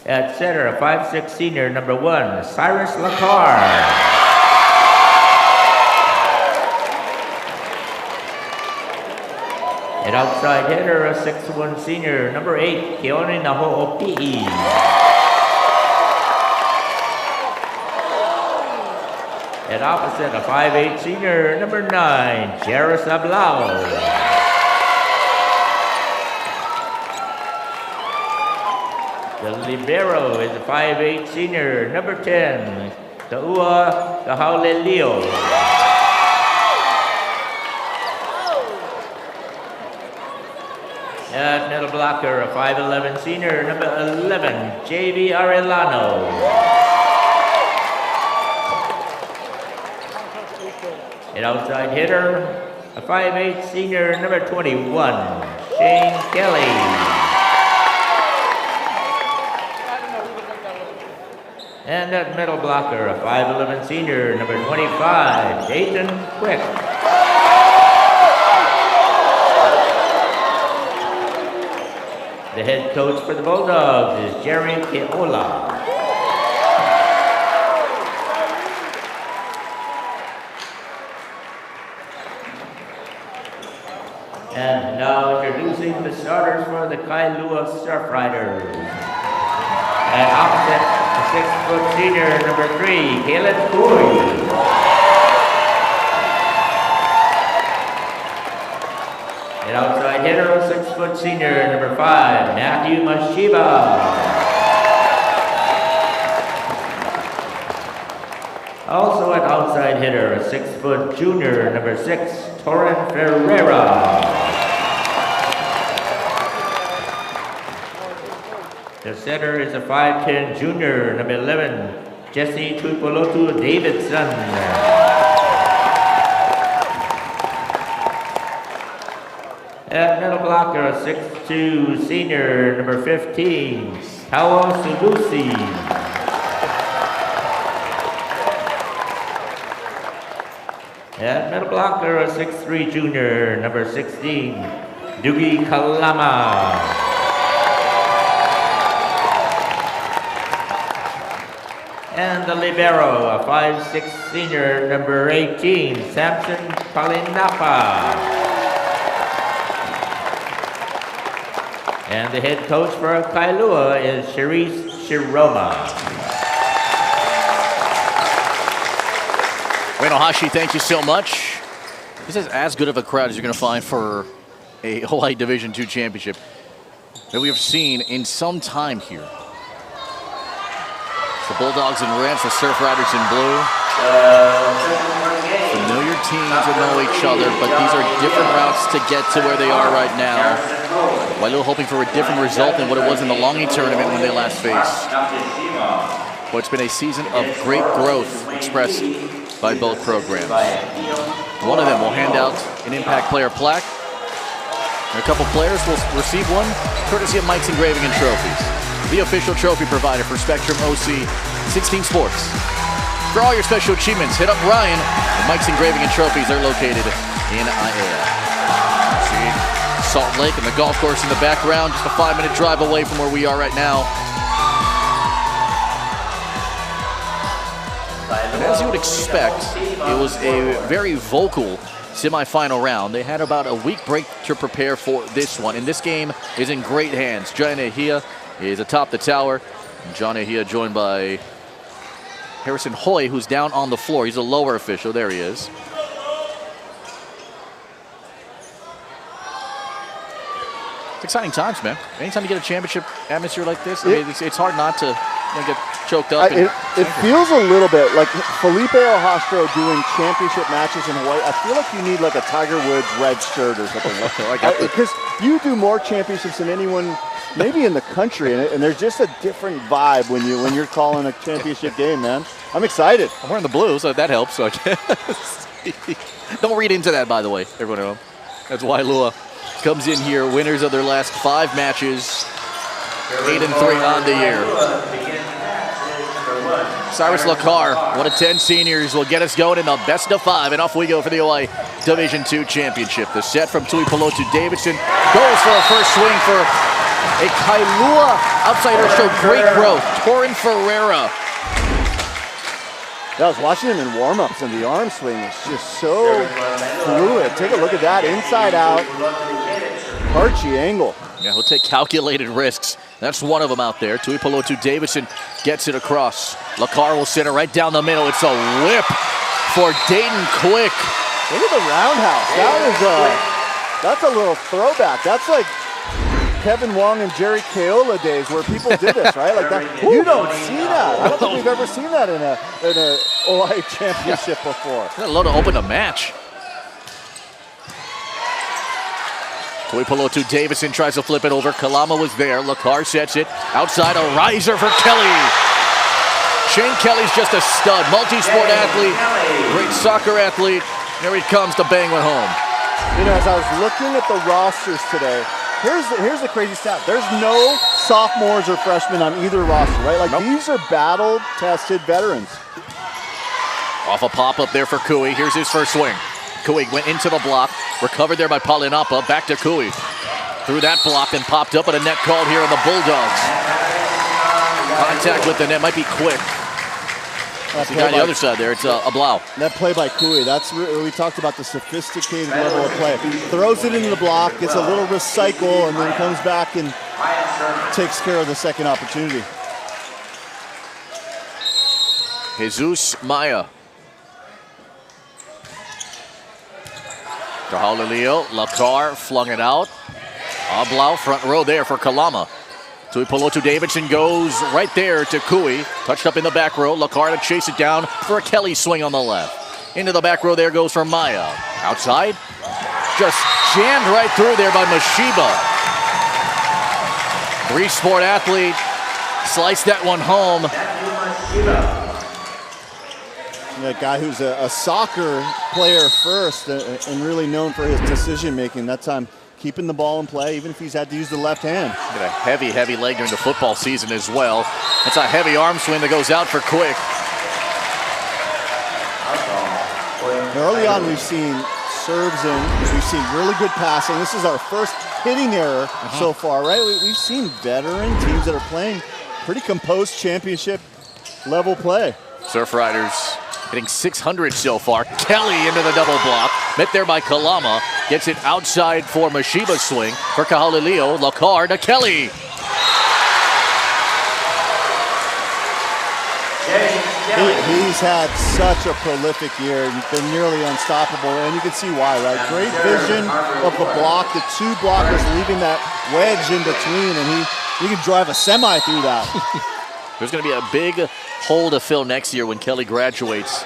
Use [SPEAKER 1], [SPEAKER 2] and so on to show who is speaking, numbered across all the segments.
[SPEAKER 1] At center, a 5'6" senior, number 1, Cyrus Lacar. At outside hitter, a 6'1" senior, number 8, Keone Naho'opi'i. At opposite, a 5'8" senior, number 9, Jairus Ablao. The libero is a 5'8" senior, number 10, Taua Kahaulelio. At middle blocker, a 5'11" senior, number 11, J.V. Arellano. An outside hitter, a 5'8" senior, number 21, Shane Kelly. And at middle blocker, a 5'11" senior, number 25, Dayton Quick. The head coach for the Bulldogs is Jerry Keola. And now introducing the starters for the Kailua Surf Riders. At opposite, a 6' senior, number 3, Caleb Coy. An outside hitter, a 6' senior, number 5, Matthew Mashiba. Also an outside hitter, a 6' junior, number 6, Torin Ferreira. The center is a 5'10" junior, number 11, Jesse Tuipolotu Davidson. At middle blocker, a 6'2" senior, number 15, Tawa Sulusi. At middle blocker, a 6'3" junior, number 16, Dugi Kalama. And the libero, a 5'6" senior, number 18, Samson Palinapa. And the head coach for Kailua is Sharice Shiroma.
[SPEAKER 2] Waialua, thank you so much. This is as good of a crowd as you're going to find for a Hawaii Division II championship that we have seen in some time here. The Bulldogs in red, the Surf Riders in blue. Familiar teams that know each other, but these are different routes to get to where they are right now. Waialua hoping for a different result than what it was in the Longy tournament when they last faced. But it's been a season of great growth expressed by both programs. One of them will hand out an Impact Player plaque. And a couple players will receive one courtesy of Mike's Engraving and Trophies, the official trophy provider for Spectrum OC 16 Sports. For all your special achievements, hit up Ryan. And Mike's Engraving and Trophies are located in Aiea. See Salt Lake and the golf course in the background, just a 5-minute drive away from where we are right now. And as you would expect, it was a very vocal semifinal round. They had about a week break to prepare for this one, and this game is in great hands. John Ahia is atop the tower. John Ahia joined by Harrison Hoy, who's down on the floor. He's a lower official. There he is. It's exciting times, man. Anytime you get a championship atmosphere like this, I mean, it's hard not to get choked up.
[SPEAKER 3] It feels a little bit like Felipe Ojastro doing championship matches in Hawaii. I feel like you need like a Tiger Woods red shirt or something. Because you do more championships than anyone maybe in the country, and there's just a different vibe when you're calling a championship game, man. I'm excited.
[SPEAKER 2] I'm wearing the blue, so that helps. So don't read into that, by the way, everyone at home. That's Waialua comes in here, winners of their last 5 matches, 8-3 on the year. Cyrus Lacar, one of 10 seniors, will get us going in the best of 5, and off we go for the Hawaii Division II Championship. The set from Tuipolotu Davidson goes for a first swing for A Kailua outsider showed great growth. Torin Ferreira.
[SPEAKER 3] I was watching him in warm-ups, and the arm swing is just so fluid. Take a look at that, inside out, archy angle.
[SPEAKER 2] Yeah, he'll take calculated risks. That's one of them out there. Tuipulotu Davidson gets it across. Lacar will send it right down the middle. It's a whip for Dayton Quick.
[SPEAKER 3] Look at the roundhouse. That's a little throwback. That's like Kevin Wong and Jerry Kailua days where people did this, right? Like that. You don't see that. I don't think we've ever seen that in a OI championship before.
[SPEAKER 2] Let alone to open a match. Tuipulotu Davidson tries to flip it over. Kalama was there. Lacar sets it. Outside, a riser for Kelly. Shane Kelly's just a stud. Multi-sport athlete. Great soccer athlete. Here he comes to bang one home.
[SPEAKER 3] You know, as I was looking at the rosters today, here's the crazy stat. There's no sophomores or freshmen on either roster, right? Like, these are battle-tested veterans.
[SPEAKER 2] Off a pop-up there for Kui. Here's his first swing. Kui went into the block, recovered there by Paulinapa, back to Kui. Through that block and popped up, and a net called here on the Bulldogs. Contact with the net might be Quick. The guy on the other side there, it's a blow.
[SPEAKER 3] That play by Kui, we talked about the sophisticated level of play. Throws it into the block, gets a little recycle, and then comes back and takes care of the second opportunity.
[SPEAKER 2] Jesus Maya. Kahalilio, Lacar flung it out. Ablau, front row there for Kalama. Tuipulotu Davidson goes right there to Kui. Touched up in the back row. Lacar to chase it down for a Kelly swing on the left. Into the back row there goes for Maya. Outside. Just jammed right through there by Mashiba. Three-sport athlete. Sliced that one home.
[SPEAKER 3] A guy who's a soccer player first and really known for his decision-making. That time keeping the ball in play, even if he's had to use the left hand.
[SPEAKER 2] Got a heavy, heavy leg during the football season as well. That's a heavy arm swing that goes out for Quick.
[SPEAKER 3] Early on, we've seen serves in. We've seen really good passing. This is our first hitting error so far, right? We've seen veteran teams that are playing pretty composed championship level play.
[SPEAKER 2] Surf Riders hitting 600 so far. Kelly into the double block. Met there by Kalama. Gets it outside for Mashiba's swing. For Kahalilio, Lacar to Kelly.
[SPEAKER 3] He's had such a prolific year. He's been nearly unstoppable, and you can see why, right? Great vision of the block. The two blockers leaving that wedge in between, and he can drive a semi through that.
[SPEAKER 2] There's going to be a big hole to fill next year when Kelly graduates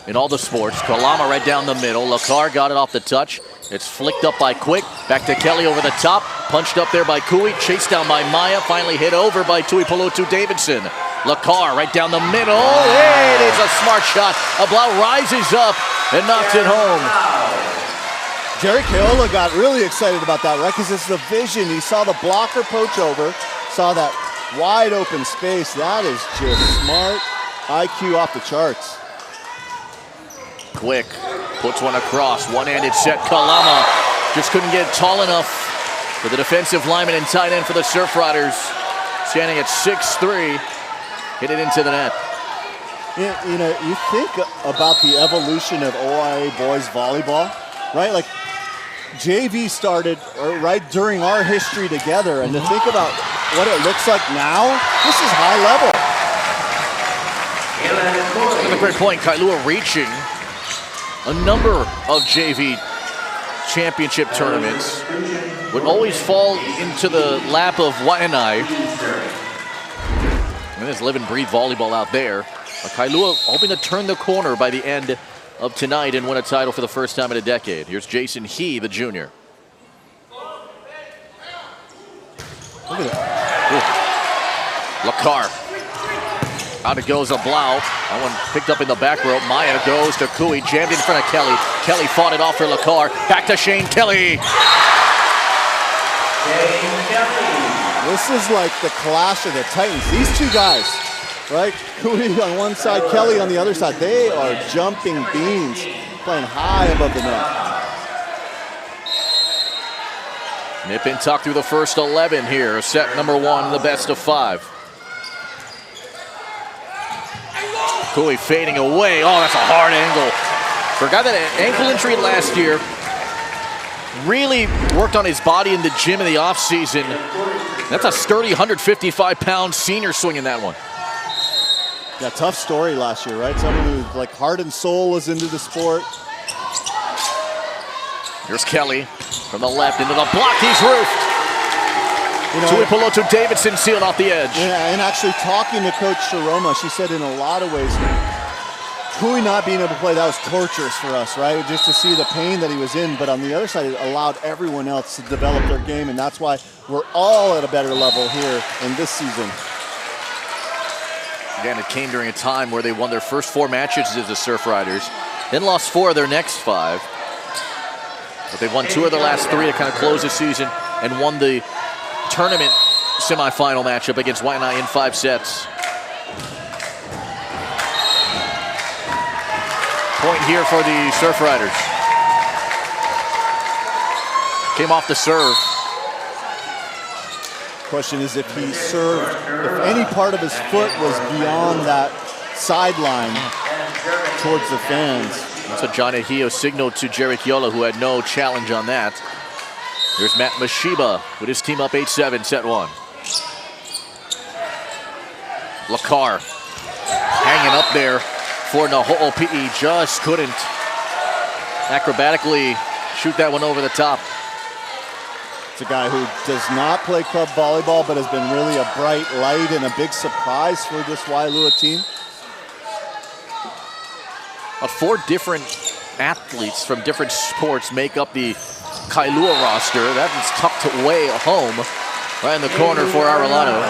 [SPEAKER 2] in all the sports. Kalama right down the middle. Lacar got it off the touch. It's flicked up by Quick. Back to Kelly over the top. Punched up there by Kui. Chased down by Maya. Finally hit over by Tuipulotu Davidson. Lacar right down the middle. It is a smart shot. Ablau rises up and knocks it home.
[SPEAKER 3] Jerry Kailua got really excited about that, right? Because it's the vision. He saw the blocker poach over, saw that wide open space. That is just smart IQ off the charts.
[SPEAKER 2] Quick puts one across. One-handed set. Kalama just couldn't get tall enough for the defensive lineman and tight end for the Surf Riders. Standing at 6'3". Hit it into the net.
[SPEAKER 3] You know, you think about the evolution of OIA boys volleyball, right? Like, JV started right during our history together, and to think about what it looks like now, this is high level.
[SPEAKER 2] Another great point. Kailua reaching a number of JV championship tournaments. Would always fall into the lap of Waialua. And there's live and breathe volleyball out there. Kailua hoping to turn the corner by the end of tonight and win a title for the first time in a decade. Here's Jason He, the junior.
[SPEAKER 3] Look at that.
[SPEAKER 2] Lacar. Out it goes Ablau. That one picked up in the back row. Maya goes to Kui, jammed in front of Kelly. Kelly fought it off for Lacar. Back to Shane Kelly.
[SPEAKER 3] This is like the clash of the Titans. These two guys, right? Kui on one side, Kelly on the other side. They are jumping beans, playing high above the net.
[SPEAKER 2] Nip and tuck through the first 11 here. Set number 1, the best of 5. Kui fading away. Oh, that's a hard angle. For a guy that had ankle injury last year, really worked on his body in the gym in the offseason. That's a sturdy 155-pound senior swinging that one.
[SPEAKER 3] Yeah, tough story last year, right? Someone who, like, heart and soul was into the sport.
[SPEAKER 2] Here's Kelly from the left into the block. He's roofed.
[SPEAKER 3] You know,
[SPEAKER 2] Tuipulotu Davidson sealed off the edge.
[SPEAKER 3] And actually talking to Coach Shiroma, she said in a lot of ways, Kui not being able to play, that was torturous for us, right? Just to see the pain that he was in. But on the other side, it allowed everyone else to develop their game. And that's why we're all at a better level here in this season.
[SPEAKER 2] Again, it came during a time where they won their first 4 matches as the Surf Riders, then lost 4 of their next 5. But they've won 2 of their last 3 to kind of close the season and won the tournament semifinal matchup against Waialua in 5 sets. Point here for the Surf Riders. Came off the serve.
[SPEAKER 3] Question is if he served, if any part of his foot was beyond that sideline towards the fans.
[SPEAKER 2] That's what John Ehio signaled to Jerry Kiola, who had no challenge on that. Here's Matt Mashiba with his team up 8-7, set 1. Lakar hanging up there for Naho'opi'i, just couldn't acrobatically shoot that one over the top.
[SPEAKER 3] It's a guy who does not play club volleyball, but has been really a bright light and a big surprise for this Waialua team.
[SPEAKER 2] 4 different athletes from different sports make up the Kailua roster. That is tucked away at home, right in the corner for Arellano.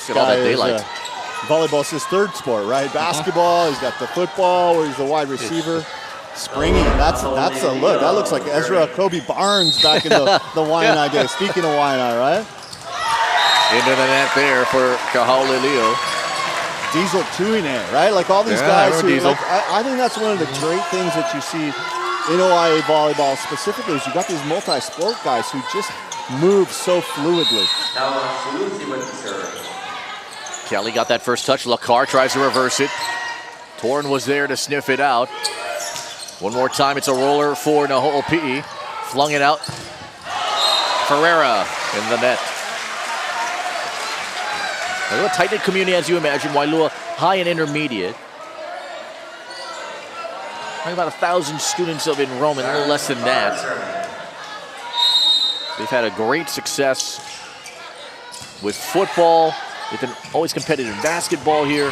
[SPEAKER 2] Get all that daylight.
[SPEAKER 3] Volleyball's his 3rd sport, right? Basketball, he's got the football where he's the wide receiver. Springy, that's a look. That looks like Ezra Kobe Barnes back in the Waianae days. Speaking of Waianae, right?
[SPEAKER 2] Into the net there for Kahauleleo.
[SPEAKER 3] Diesel Tuine, right? Like all these guys who, like, I think that's one of the great things that you see in Hawaii volleyball specifically is you got these multi-sport guys who just move so fluidly.
[SPEAKER 2] Kelly got that first touch. Lakar tries to reverse it. Torn was there to sniff it out. One more time, it's a roller for Naho'opi'i. Flung it out. Ferreira in the net. A tight-knit community, as you imagine. Waialua high and intermediate. About 1,000 students of enrollment, a little less than that. They've had a great success with football. They've been always competitive in basketball here.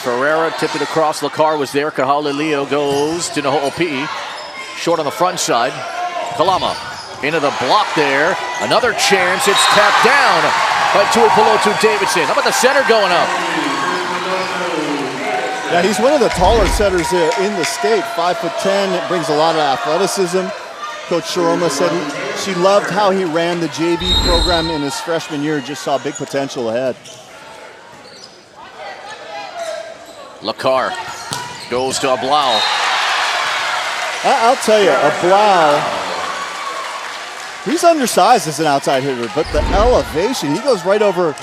[SPEAKER 2] Ferreira tipped it across. Lakar was there. Kahauleleo goes to Naho'opi'i. Short on the front side. Kalama into the block there. Another chance. It's tapped down by Tuipulotu Davidson. How about the center going up?
[SPEAKER 3] Yeah, he's one of the taller setters in the state. 5'10". It brings a lot of athleticism. Coach Shiroma said she loved how he ran the JV program in his freshman year. Just saw big potential ahead.
[SPEAKER 2] Lakar goes to Ablau.
[SPEAKER 3] I'll tell you, Ablau, he's undersized as an outside hitter, but the elevation, he goes right over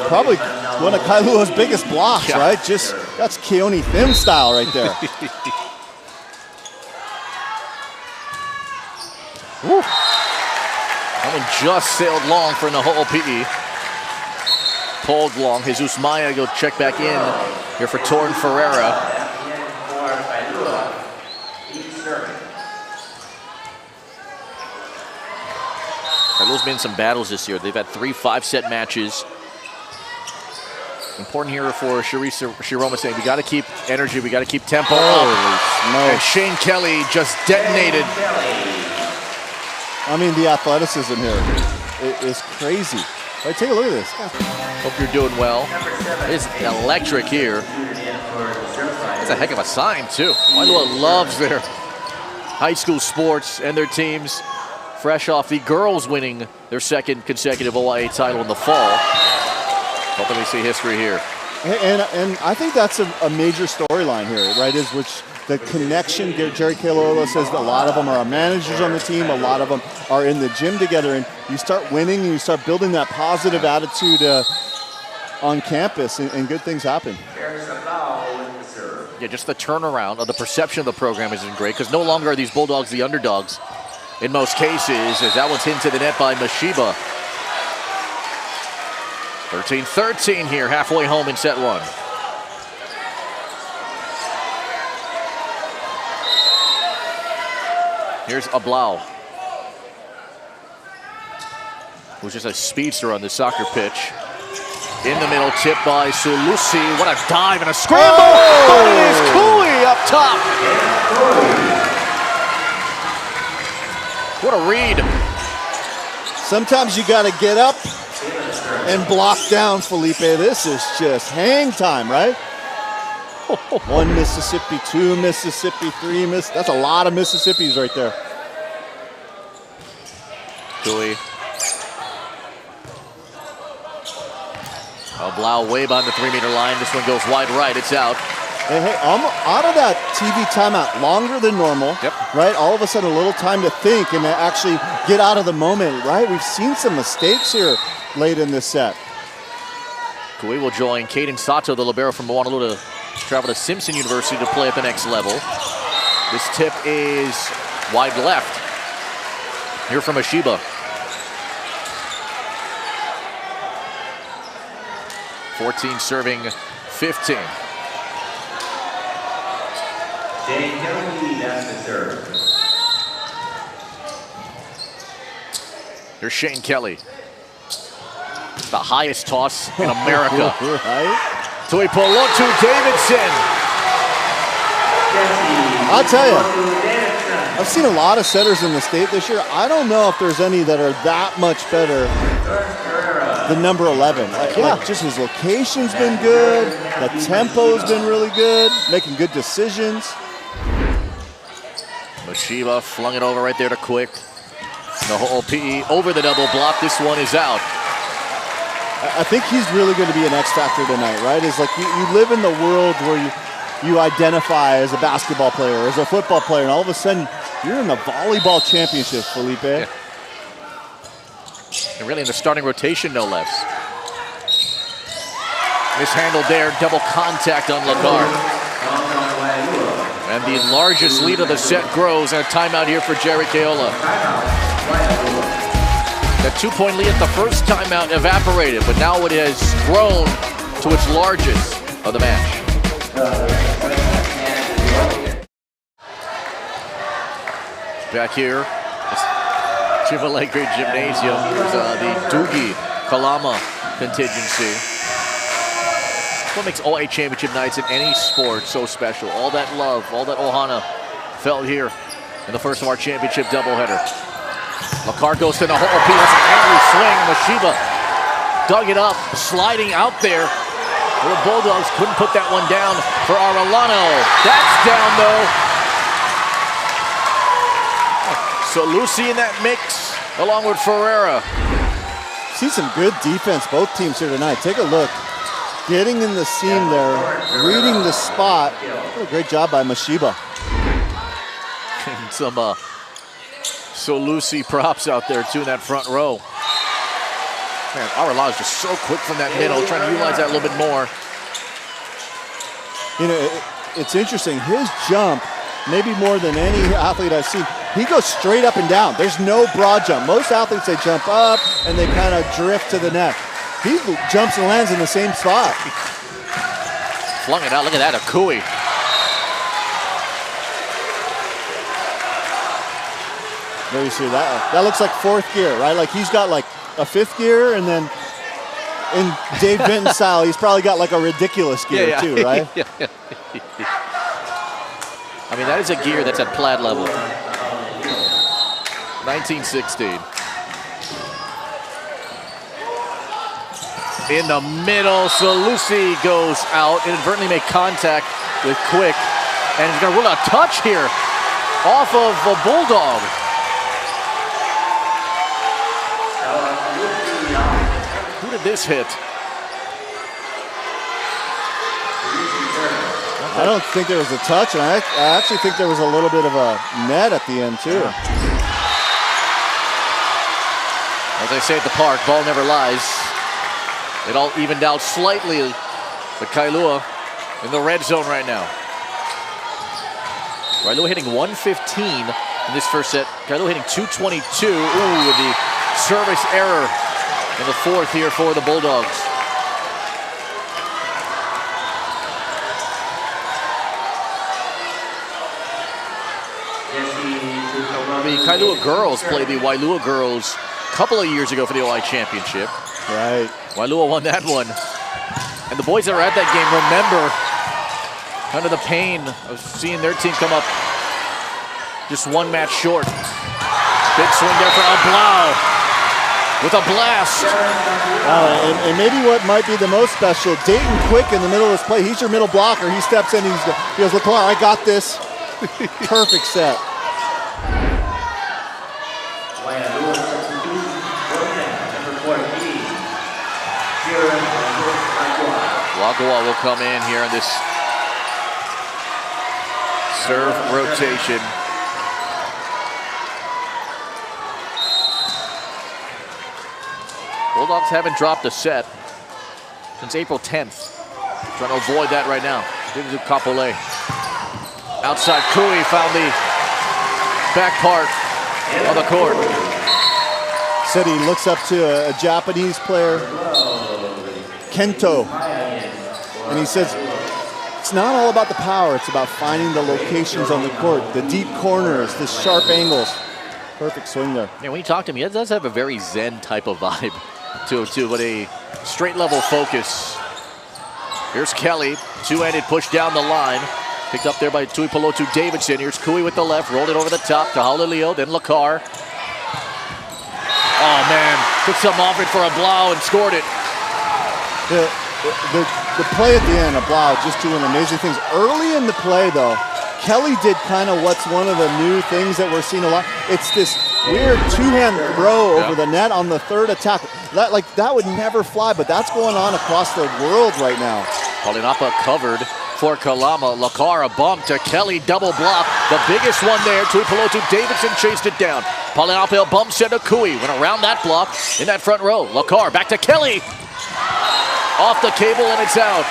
[SPEAKER 3] probably one of Kailua's biggest blocks, right? Just, that's Keone Thim style right there.
[SPEAKER 2] That one just sailed long for Naho'opi'i. Pulled long. Jesus Maya go check back in here for Torn Ferreira. Kailua's been in some battles this year. They've had 3 5-set matches. Important here for Shiroma saying we got to keep energy, we got to keep tempo up. And Shane Kelly just detonated.
[SPEAKER 3] I mean, the athleticism here is crazy. Right, take a look at this.
[SPEAKER 2] Hope you're doing well. It's electric here. That's a heck of a sign, too. Waialua loves their high school sports and their teams. Fresh off the girls winning their 2nd consecutive OIA title in the fall. Hoping we see history here.
[SPEAKER 3] And I think that's a major storyline here, right? Is which the connection. Jerry Kailua says that a lot of them are managers on the team. A lot of them are in the gym together. And you start winning and you start building that positive attitude on campus, and good things happen.
[SPEAKER 2] Yeah, just the turnaround of the perception of the program isn't great because no longer are these Bulldogs the underdogs in most cases, as that one's hit into the net by Mashiba. 13-13 here, halfway home in set one. Here's Ablau, who's just a speedster on the soccer pitch. In the middle, tip by Sulusi. What a dive and a scramble! Oh! But it is Kui up top. What a read.
[SPEAKER 3] Sometimes you got to get up and block down, Felipe. This is just hang time, right? 1 Mississippi, 2 Mississippi, 3 Miss. That's a lot of Mississippis right there.
[SPEAKER 2] Kui. Blau way behind the 3-meter line. This one goes wide right. It's out.
[SPEAKER 3] Hey, out of that TV timeout, longer than normal,
[SPEAKER 2] yep.
[SPEAKER 3] Right? All of a sudden, a little time to think and to actually get out of the moment, right? We've seen some mistakes here late in this set.
[SPEAKER 2] Kui will join Caden Sato, the libero from Waialua, to travel to Simpson University to play at the next level. This tip is wide left. Here from Ashiba. 14 serving 15.
[SPEAKER 1] Shane Kelly, that's the serve.
[SPEAKER 2] Here's Shane Kelly. The highest toss in America.
[SPEAKER 3] Right?
[SPEAKER 2] Tuipulotu Davidson.
[SPEAKER 3] I'll tell you, I've seen a lot of setters in the state this year. I don't know if there's any that are that much better than number 11. Like, just his location's been good. The tempo's been really good. Making good decisions.
[SPEAKER 2] Mashiba flung it over right there to Quick. The whole PE over the double block. This one is out.
[SPEAKER 3] I think he's really going to be an X factor tonight, right? It's like you live in the world where you identify as a basketball player, as a football player, and all of a sudden you're in the volleyball championship, Felipe.
[SPEAKER 2] Yeah. And really in the starting rotation, no less. Mishandled there, double contact on Lagarde. And the largest lead of the set grows, and a timeout here for Jerry Kailua. That 2-point lead at the first timeout evaporated, but now it has grown to its largest of the match. Back here, Chivalekri Gymnasium, the Doogie Kalama contingency. What makes OA championship nights in any sport so special? All that love, all that ohana felt here in the first of our championship doubleheader. Lagarde goes to the whole P. That's an angry swing. Mashiba dug it up, sliding out there. The Bulldogs couldn't put that one down for Arellano. That's down though. So Lucy in that mix, along with Ferreira.
[SPEAKER 3] See some good defense, both teams here tonight. Take a look. Getting in the seam there, reading the spot. What a great job by Mashiba.
[SPEAKER 2] Some So Lucy props out there too in that front row. Man, Arellano's just so quick from that middle, trying to utilize that a little bit more.
[SPEAKER 3] You know, it's interesting. His jump, maybe more than any athlete I've seen, he goes straight up and down. There's no broad jump. Most athletes, they jump up and they kind of drift to the net. He jumps and lands in the same spot.
[SPEAKER 2] Flung it out. Look at that, a Kui.
[SPEAKER 3] There you see that. That looks like fourth gear, right? Like he's got like a fifth gear, and then in Dave Benton style, he's probably got like a ridiculous gear too, right?
[SPEAKER 2] I mean, that is a gear that's at plaid level. 1916. In the middle, Salusi goes out, inadvertently make contact with Quick, and he's gonna rule a touch here off of a Bulldog. Who did this hit?
[SPEAKER 3] I don't think there was a touch, and I actually think there was a little bit of a net at the end, too.
[SPEAKER 2] As I say at the park, ball never lies. It all evened out slightly, but Kailua in the red zone right now. Waialua hitting 115 in this first set. Kailua hitting 222. Ooh, with the service error in the fourth here for the Bulldogs. The Kailua girls played the Waialua girls a couple of years ago for the OI Championship.
[SPEAKER 3] Right.
[SPEAKER 2] Waialua won that one. And the boys that were at that game remember kind of the pain of seeing their team come up just one match short. Big swing there for Ablau with a blast.
[SPEAKER 3] And maybe what might be the most special, Dayton Quick in the middle of this play. He's your middle blocker. He steps in. He goes, LaClar, I got this. Perfect set.
[SPEAKER 2] Waialua will come in here on this serve rotation. Bulldogs haven't dropped a set since April 10th. Trying to avoid that right now. Didn't do Kapolei. Outside, Kui found the back part of the court.
[SPEAKER 3] Said he looks up to a Japanese player, Kento, and he says, it's not all about the power, it's about finding the locations on the court, the deep corners, the sharp angles. Perfect swing there.
[SPEAKER 2] Yeah, when you talk to him, he does have a very zen type of vibe to but a straight level focus. Here's Kelly, two-handed push down the line. Picked up there by Tuipulotu Davidson. Here's Kui with the left, rolled it over the top to Haulilio, then LaCar. Oh man, took some off it for a Blau and scored it.
[SPEAKER 3] The play at the end of Blau just doing amazing things. Early in the play though, Kelly did kind of what's one of the new things that we're seeing a lot. It's this weird two-hand throw over the net on the third attack. That would never fly, but that's going on across the world right now.
[SPEAKER 2] Palinapa covered for Kalama. LaCar a bump to Kelly, double block. The biggest one there, Tuipulotu Davidson chased it down. Palinapa a bump sent to Kui, went around that block in that front row. LaCar back to Kelly. Off the cable and it's out.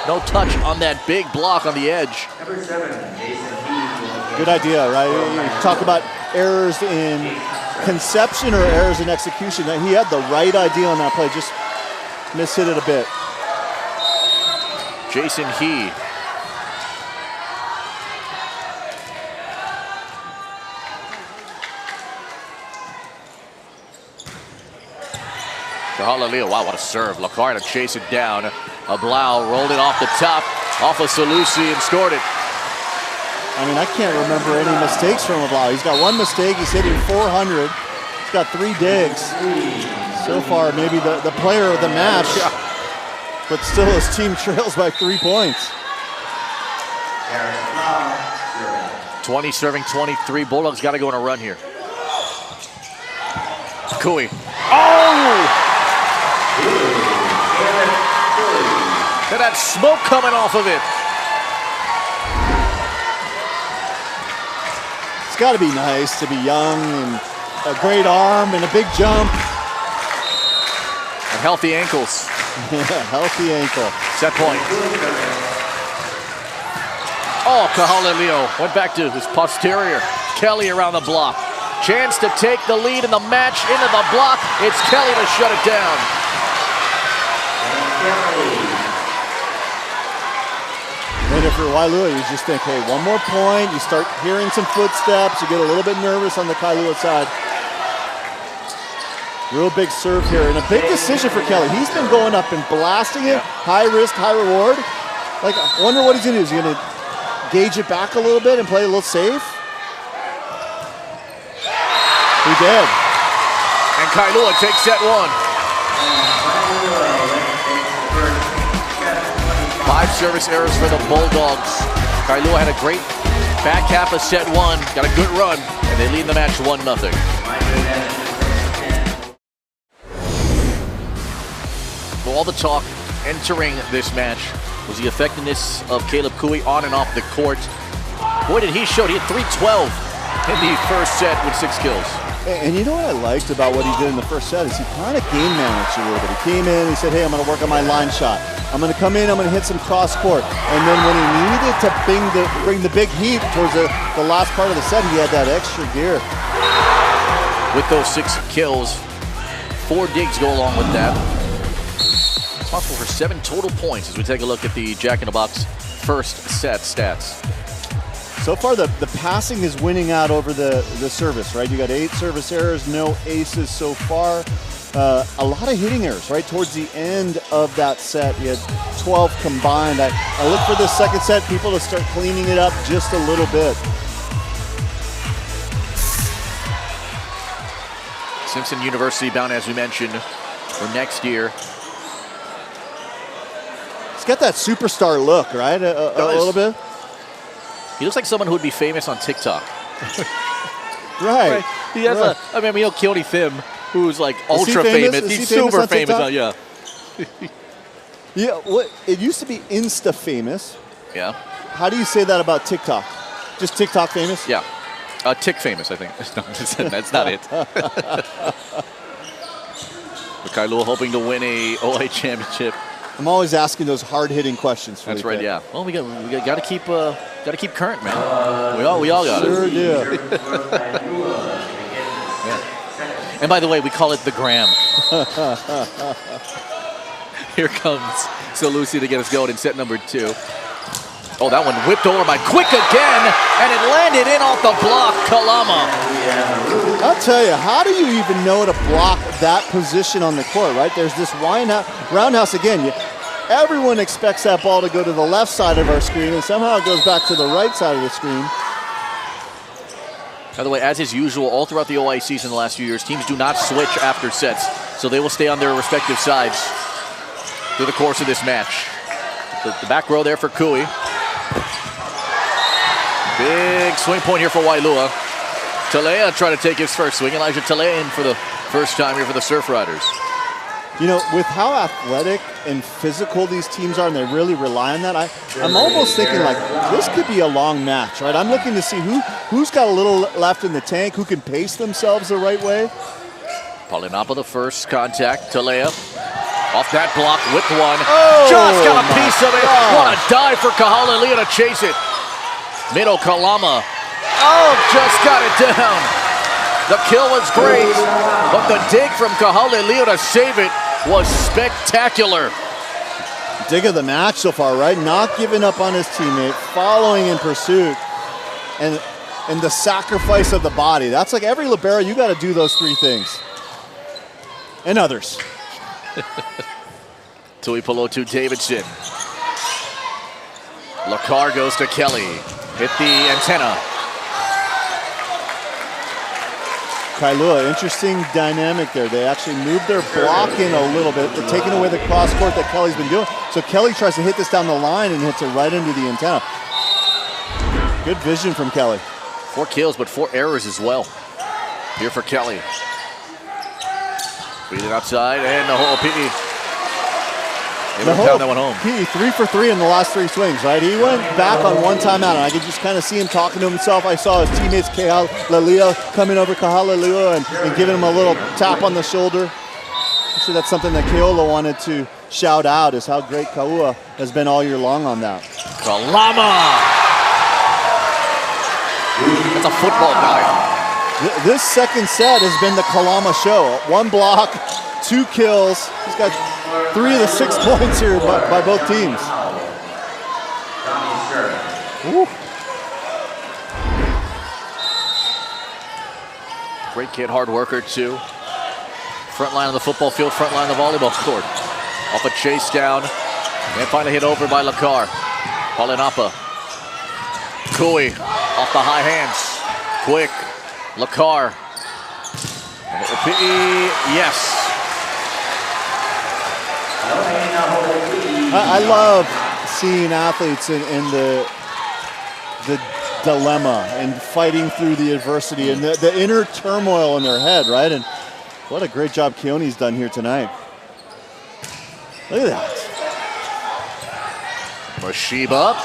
[SPEAKER 2] No touch on that big block on the edge.
[SPEAKER 1] Number 7, Jason.
[SPEAKER 3] Good idea, right? You talk about errors in conception or errors in execution. He had the right idea on that play, just mishit it a bit.
[SPEAKER 2] Jason He. Haulilio, wow, what a serve. LaCar to chase it down. Ablau rolled it off the top, off of Salusi and scored it.
[SPEAKER 3] I mean, I can't remember any mistakes from Ablau. He's got one mistake, he's hitting 400. He's got 3 digs. So far, maybe the player of the match, but still his team trails by 3 points.
[SPEAKER 2] 20 serving 23. Bulldogs got to go on a run here. Kui. Oh! Look at that smoke coming off of it.
[SPEAKER 3] It's got to be nice to be young and a great arm and a big jump.
[SPEAKER 2] And healthy ankles.
[SPEAKER 3] Yeah, healthy ankle.
[SPEAKER 2] Set point. Oh, Kahalilio went back to his posterior. Kelly around the block. Chance to take the lead in the match into the block. It's Kelly to shut it down.
[SPEAKER 3] And if you're Waialua, you just think, hey, one more point. You start hearing some footsteps. You get a little bit nervous on the Kailua side. Real big serve here and a big decision for Kelly. He's been going up and blasting it. High risk, high reward. Like, I wonder what he's going to do. Is he going to gauge it back a little bit and play a little safe? He did.
[SPEAKER 2] And Kailua takes set 1. 5 service errors for the Bulldogs. Kailua had a great back half of set 1, got a good run, and they lead the match 1-0. Well, all the talk entering this match was the effectiveness of Caleb Kui on and off the court. Boy, did he show. He had 312 in the first set with 6 kills.
[SPEAKER 3] And you know what I liked about what he did in the first set is he kind of game managed a little bit. He came in, he said, hey, I'm going to work on my line shot. I'm going to come in, I'm going to hit some cross court. And then when he needed to bring the big heat towards the last part of the set, he had that extra gear.
[SPEAKER 2] With those 6 kills, 4 digs go along with that. Responsible for 7 total points as we take a look at the Jack in the Box first set stats.
[SPEAKER 3] So far, the passing is winning out over the service, right? You got 8 service errors, no aces so far. A lot of hitting errors, right? Towards the end of that set, you had 12 combined. I look for this second set, people to start cleaning it up just a little bit.
[SPEAKER 2] Simpson University bound, as we mentioned, for next year.
[SPEAKER 3] He's got that superstar look, right? A little bit.
[SPEAKER 2] He looks like someone who would be famous on TikTok.
[SPEAKER 3] Right.
[SPEAKER 2] He has I mean, Keone Phim, who's like ultra famous. He's super famous. Yeah.
[SPEAKER 3] Yeah. What? It used to be Insta famous.
[SPEAKER 2] Yeah.
[SPEAKER 3] How do you say that about TikTok? Just TikTok famous?
[SPEAKER 2] Yeah. Tick famous, I think. No, that's not it. Kailua hoping to win a OA championship.
[SPEAKER 3] I'm always asking those hard-hitting questions.
[SPEAKER 2] That's right. Yeah. Well, we got to keep current, man. We all got
[SPEAKER 3] sure
[SPEAKER 2] it.
[SPEAKER 3] Do.
[SPEAKER 2] Yeah. And by the way, we call it the gram. Here comes Salusi to get us going in set number 2. Oh, that one whipped over by Quick again, and it landed in off the block, Kalama.
[SPEAKER 3] I'll tell you, how do you even know to block that position on the court, right? There's this roundhouse again. Everyone expects that ball to go to the left side of our screen, and somehow it goes back to the right side of the screen.
[SPEAKER 2] By the way, as is usual, all throughout the OI season the last few years, teams do not switch after sets, so they will stay on their respective sides through the course of this match. The back row there for Kui. Big swing point here for Waialua. Talea trying to take his first swing. Elijah Talea in for the first time here for the Surf Riders.
[SPEAKER 3] You know, with how athletic and physical these teams are, and they really rely on that, I'm almost thinking like this could be a long match, right? I'm looking to see who's got a little left in the tank, who can pace themselves the right way.
[SPEAKER 2] Paulinapa the first contact. Talea off that block with one.
[SPEAKER 3] Oh,
[SPEAKER 2] just got a piece of it.
[SPEAKER 3] gosh.
[SPEAKER 2] What a dive for Kahalelea to chase it. Middle Kalama. Oh, just got it down. The kill was great, but the dig from Kahalelea to save it was spectacular.
[SPEAKER 3] Dig of the match so far, right? Not giving up on his teammate, following in pursuit, and the sacrifice of the body. That's like every libero, you got to do those 3 things. And others.
[SPEAKER 2] Tuipulotu Davidson. Lacar goes to Kelly. Hit the antenna.
[SPEAKER 3] Kailua, interesting dynamic there. They actually moved their block in a little bit. They're taking away the cross court that Kelly's been doing. So Kelly tries to hit this down the line and hits it right into the antenna. Good vision from Kelly.
[SPEAKER 2] 4 kills, but 4 errors as well. Here for Kelly. Beat it outside, and the whole PE. Able to pound that one home.
[SPEAKER 3] He 3 for 3 in the last 3 swings, right? He went back on one timeout, and I could just kind of see him talking to himself. I saw his teammates, Kahalelea, coming over Kahalelea and giving him a little tap on the shoulder. Actually, that's something that Keola wanted to shout out, is how great Kaua has been all year long on that.
[SPEAKER 2] Kalama! That's a football guy.
[SPEAKER 3] This second set has been the Kalama show. 1 block, 2 kills. He's got 3 of the 6 points here by both teams. Woo.
[SPEAKER 2] Great kid, hard worker too. Front line of the football field, front line of the volleyball court. Off a chase down, and finally hit over by Lacar. Paulinapa. Kui off the high hands. Quick. Lacar. Yes.
[SPEAKER 3] I love seeing athletes in the dilemma and fighting through the adversity and the inner turmoil in their head, right? And what a great job Keone's done here tonight. Look at that.
[SPEAKER 2] Mashiba,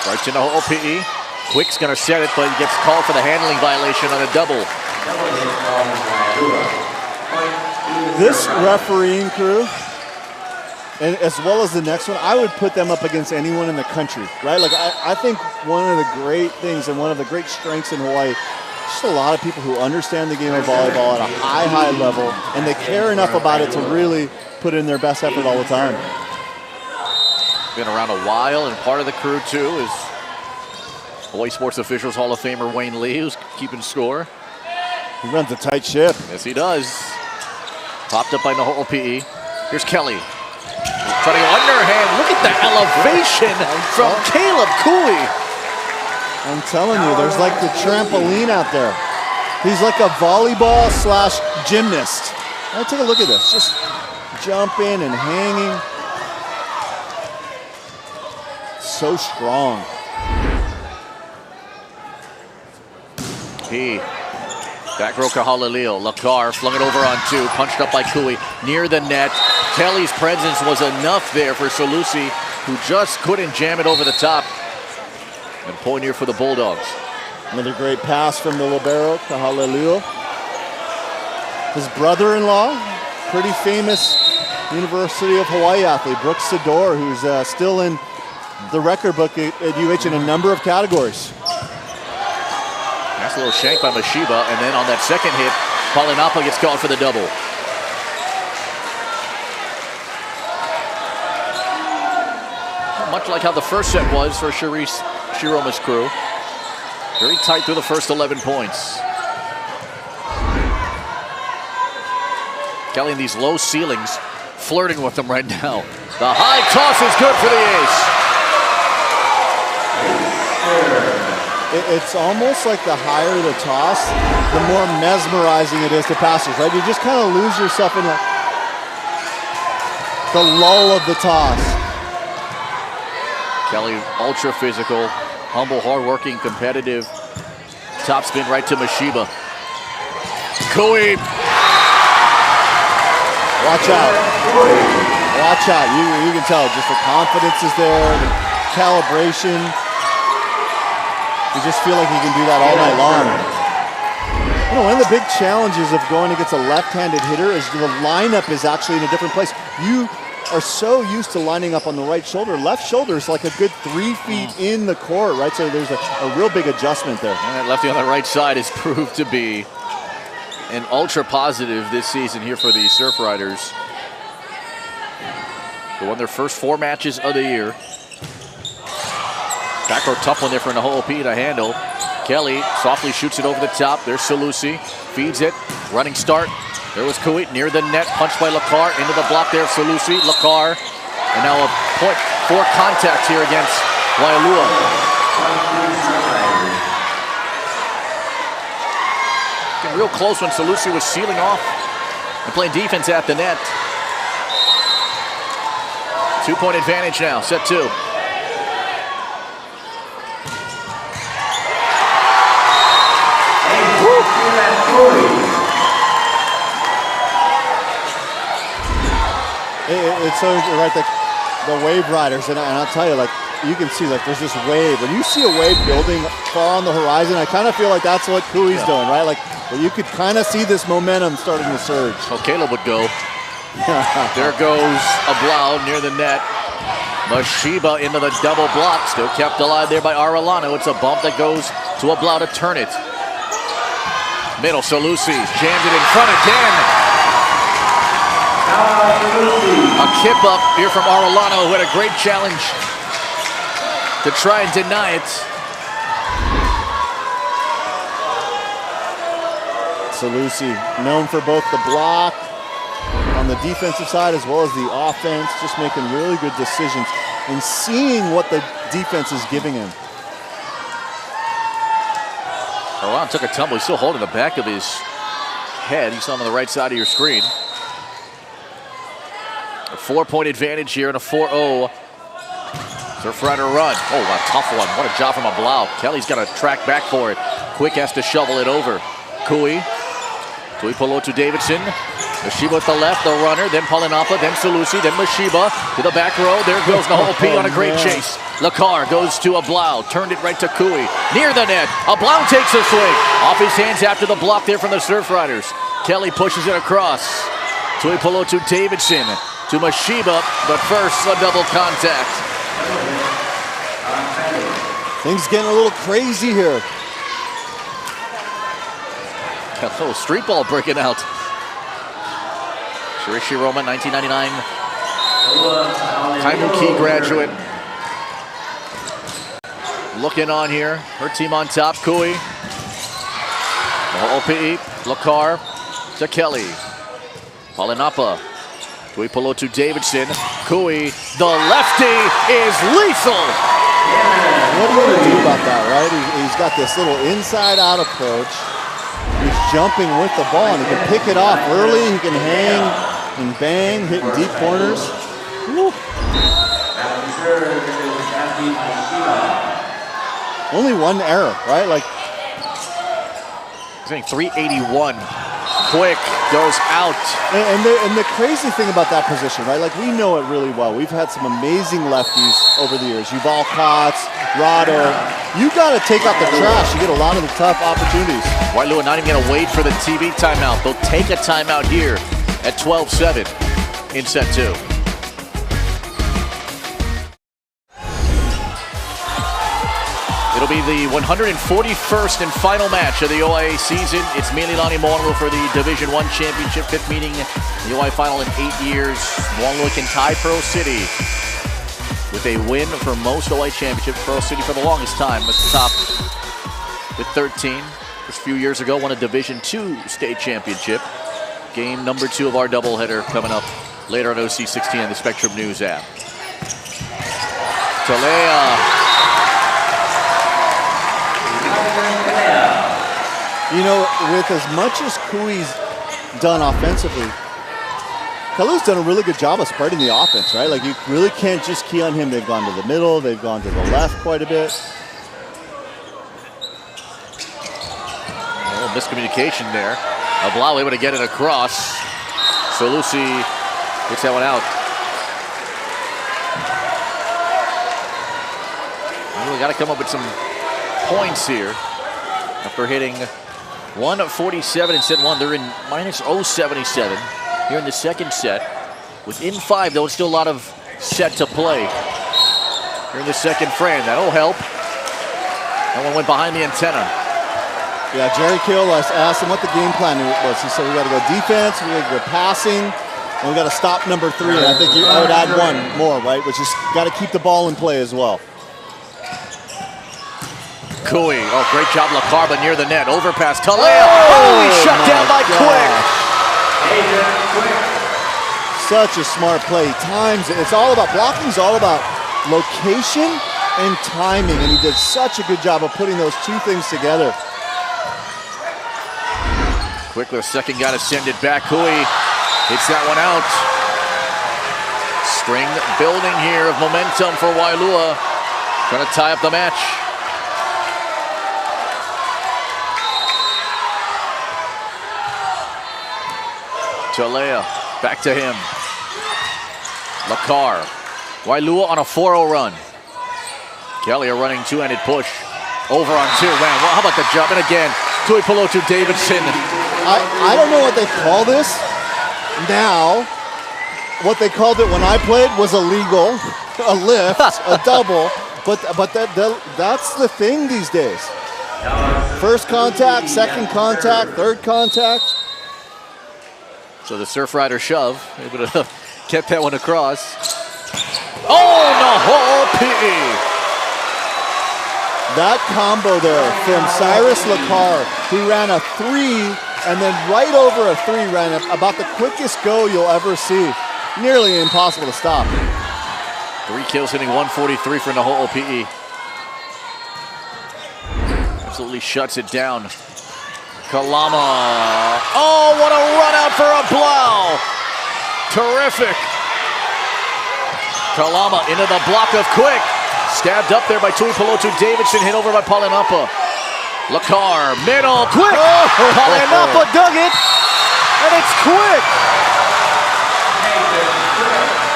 [SPEAKER 2] right to the OPE. Quick's gonna set it, but he gets called for the handling violation on a double.
[SPEAKER 3] This refereeing crew, and as well as the next one, I would put them up against anyone in the country, right? Like, I think one of the great things and one of the great strengths in Hawaii, just a lot of people who understand the game of volleyball at a high level, and they care enough about it to really put in their best effort all the time.
[SPEAKER 2] Been around a while, and part of the crew, too, is Hawaii Sports Officials Hall of Famer Wayne Lee, who's keeping score.
[SPEAKER 3] He runs a tight ship.
[SPEAKER 2] Yes, he does. Popped up by Noho OPE. Here's Kelly. Trying to go underhand. Look at that elevation from Caleb Cooley.
[SPEAKER 3] I'm telling you, there's like the trampoline out there. He's like a volleyball / gymnast. Now take a look at this. Just jumping and hanging. So strong.
[SPEAKER 2] Back row Kahalileo. Lakar flung it over on two. Punched up by Cooey. Near the net. Kelly's presence was enough there for Salusi, who just couldn't jam it over the top. And point here for the Bulldogs.
[SPEAKER 3] Another great pass from the libero, Kahalileo. His brother-in-law, pretty famous University of Hawaii athlete, Brooks Sador, who's still in the record book at UH in a number of categories.
[SPEAKER 2] Nice little shank by Mashiba, and then on that second hit, Palinapa gets called for the double. Much like how the first set was for Shiroma's crew. Very tight through the first 11 points. Kelly in these low ceilings, flirting with them right now. The high toss is good for the ace.
[SPEAKER 3] It's almost like the higher the toss, the more mesmerizing it is to passers, right? You just kind of lose yourself in the lull of the toss.
[SPEAKER 2] Kelly, ultra physical, humble, hardworking, competitive. Top spin right to Mashiba. Cooey.
[SPEAKER 3] Watch out. Watch out. You can tell just the confidence is there, the calibration. You just feel like you can do that all night long. You know, one of the big challenges of going against a left-handed hitter is the lineup is actually in a different place. You are so used to lining up on the right shoulder. Left shoulder is like a good 3 feet in the court, right? So there's a real big adjustment there.
[SPEAKER 2] And that lefty on the right side has proved to be an ultra positive this season here for the Surf Riders. They won their first 4 matches of the year. Back row tough one there for Noho OPE to handle. Kelly softly shoots it over the top. There's Salusi, feeds it, running start. There was Kuwait near the net, punched by Lakar, into the block there of Salusi, Lakar. And now a point for contact here against Waialua. Getting real close when Salusi was sealing off and playing defense at the net. 2-point advantage now, set 2.
[SPEAKER 3] It's so right, like the wave riders, and I'll tell you, like you can see, like there's this wave. When you see a wave building far on the horizon, I kind of feel like that's what Kui's doing, right? Like you could kind of see this momentum starting to surge.
[SPEAKER 2] Well, Caleb would go. There goes a Blau near the net. Mashiba into the double block, still kept alive there by Arellano. It's a bump that goes to a Blau to turn it. Middle, Salusi jammed it in front again. A kip up here from Arellano, who had a great challenge to try and deny it.
[SPEAKER 3] Salusi, known for both the block on the defensive side as well as the offense, just making really good decisions and seeing what the defense is giving him.
[SPEAKER 2] Arellano took a tumble. He's still holding the back of his head. You saw him on the right side of your screen. A 4-point advantage here and a 4-0 Surf Rider run. Oh, a tough one. What a job from a Blau. Kelly's got to track back for it. Quick has to shovel it over. Kui Polo to Davidson. Mashiba with the left, the runner, then Palinapa, then Salusi, then Mashiba to the back row. There goes Naho'opi'i on a great chase. Lakar goes to Ablau, turned it right to Kui. Near the net, Ablau takes a swing. Off his hands after the block there from the Surf Riders. Kelly pushes it across. Tuipulotu Davidson to Mashiba, but first a double contact.
[SPEAKER 3] Things getting a little crazy here.
[SPEAKER 2] A little street ball breaking out. Shirishi Roma, 1999 Kaimuki graduate. Looking on here. Her team on top. Kui. Naho'opi'i. Lakar to Kelly. Palinapa. Tuipulotu Davidson. Kui. The lefty is lethal.
[SPEAKER 3] What are you going to do about that, right? He's got this little inside-out approach. He's jumping with the ball, and he can pick it off early. He can hang and bang, hitting deep corners. Woo. Only one error, right? Like,
[SPEAKER 2] I think 381. Quick goes out.
[SPEAKER 3] And the crazy thing about that position, right? Like, we know it really well. We've had some amazing lefties over the years. Yuval Kotz, Rado. You got to take out the trash. You get a lot of the tough opportunities.
[SPEAKER 2] Waialua not even going to wait for the TV timeout. They'll take a timeout here at 12-7 in set 2. It'll be the 141st and final match of the OIA season. It's Mililani Moanalua for the Division I Championship, 5th meeting in the OIA final in 8 years. Moanalua can tie Pearl City with a win for most OIA championships. Pearl City for the longest time was top with 13. Just a few years ago, won a Division II state championship. Game number 2 of our doubleheader coming up later on OC16 and the Spectrum News app. Talea.
[SPEAKER 3] You know, with as much as Kui's done offensively, Kailua's done a really good job of spreading the offense, right? Like, you really can't just key on him. They've gone to the middle, they've gone to the left quite a bit.
[SPEAKER 2] A little miscommunication there. Ablau able to get it across. Salusi gets that one out. We got to come up with some points here. After hitting 147 in set 1, they're in minus 077 here in the second set. Within 5, though, it's still a lot of set to play here in the second frame. That'll help. That one went behind the antenna.
[SPEAKER 3] Yeah, Jerry Kill, I asked him what the game plan was. He said we got to go defense, we got to go passing, and we got to stop number 3. And I think I would add one more, right? Which is got to keep the ball in play as well.
[SPEAKER 2] Kui, oh, great job, Lakar, but near the net. Overpass, Talea. Oh, he's shut down by Quick.
[SPEAKER 3] Such a smart play. Times it. It's all about blocking's all about location and timing, and he did such a good job of putting those two things together.
[SPEAKER 2] Quick, the second guy to send it back. Kui hits that one out. String building here of momentum for Waialua. Trying to tie up the match. Talea, back to him. Lakar. Waialua on a 4-0 run. Kelly a running two-handed push. Over on 2. Man, well, how about the jump? And again, Tuipulotu Davidson.
[SPEAKER 3] I don't know what they call this now. What they called it when I played was illegal, a lift, a double. But that's the thing these days. First contact, second contact, third contact.
[SPEAKER 2] So the Surf Rider shove, able to get that one across. Oh, Naho'opi'i!
[SPEAKER 3] That combo there from Cyrus Lakar, he ran a 3 and then right over a 3 ran about the quickest go you'll ever see. Nearly impossible to stop.
[SPEAKER 2] 3 kills, hitting 143 for Naho'opi'i. Absolutely shuts it down. Kalama. Oh, what a run out for Ablau. Terrific. Kalama into the block of Quick. Stabbed up there by Tuipulotu Davidson, hit over by Palinapa. Lakar, middle, Quick. Palinapa dug it. And it's quick.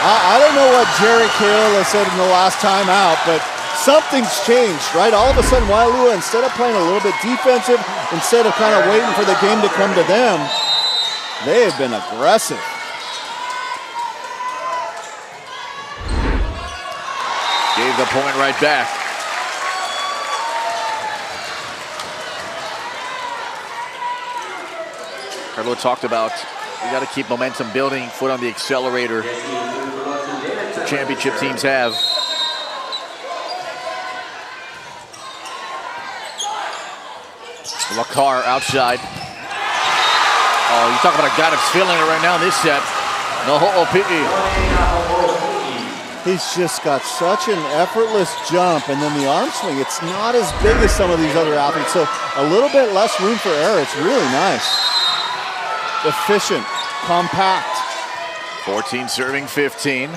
[SPEAKER 3] I don't know what Jerry Kailua said in the last time out, but something's changed, right? All of a sudden, Waialua, instead of playing a little bit defensive, instead of kind of waiting for the game to come to them, they have been aggressive.
[SPEAKER 2] Gave the point right back. Kailua talked about we got to keep momentum building, foot on the accelerator. Championship teams have. Lakar outside. Oh, you talk about a guy that's feeling it right now in this set. No ho'opi'i.
[SPEAKER 3] He's just got such an effortless jump, and then the arm swing, it's not as big as some of these other athletes, so a little bit less room for error. It's really nice. Efficient, compact.
[SPEAKER 2] 14 serving 15.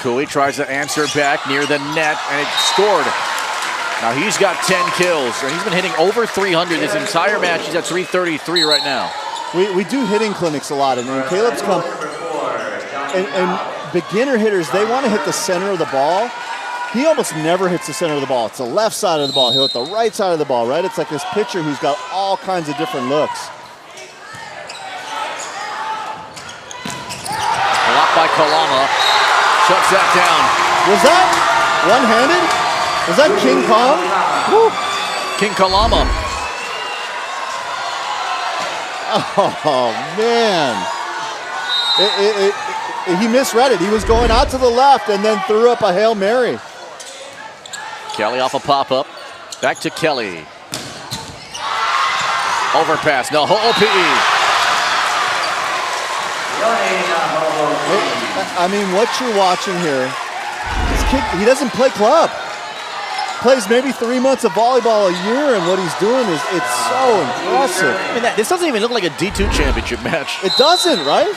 [SPEAKER 2] Kui tries to answer back near the net, and it scored. Now he's got 10 kills, and he's been hitting over 300 this entire match. He's at 333 right now.
[SPEAKER 3] We do hitting clinics a lot, and Caleb's come, and beginner hitters, they want to hit the center of the ball. He almost never hits the center of the ball. It's the left side of the ball. He'll hit the right side of the ball, right? It's like this pitcher who's got all kinds of different looks.
[SPEAKER 2] Blocked by Kalama. Shuts that down.
[SPEAKER 3] Was that one-handed? Was that King Kong? Woo.
[SPEAKER 2] King Kalama.
[SPEAKER 3] Oh, man. He misread it. He was going out to the left and then threw up a Hail Mary.
[SPEAKER 2] Kelly off a pop-up. Back to Kelly. Overpass. No, ho'opi'i.
[SPEAKER 3] I mean, what you're watching here, this kid, he doesn't play club. Plays maybe 3 months of volleyball a year, and what he's doing is, it's so impressive.
[SPEAKER 2] I mean, this doesn't even look like a D2 championship match.
[SPEAKER 3] It doesn't, right?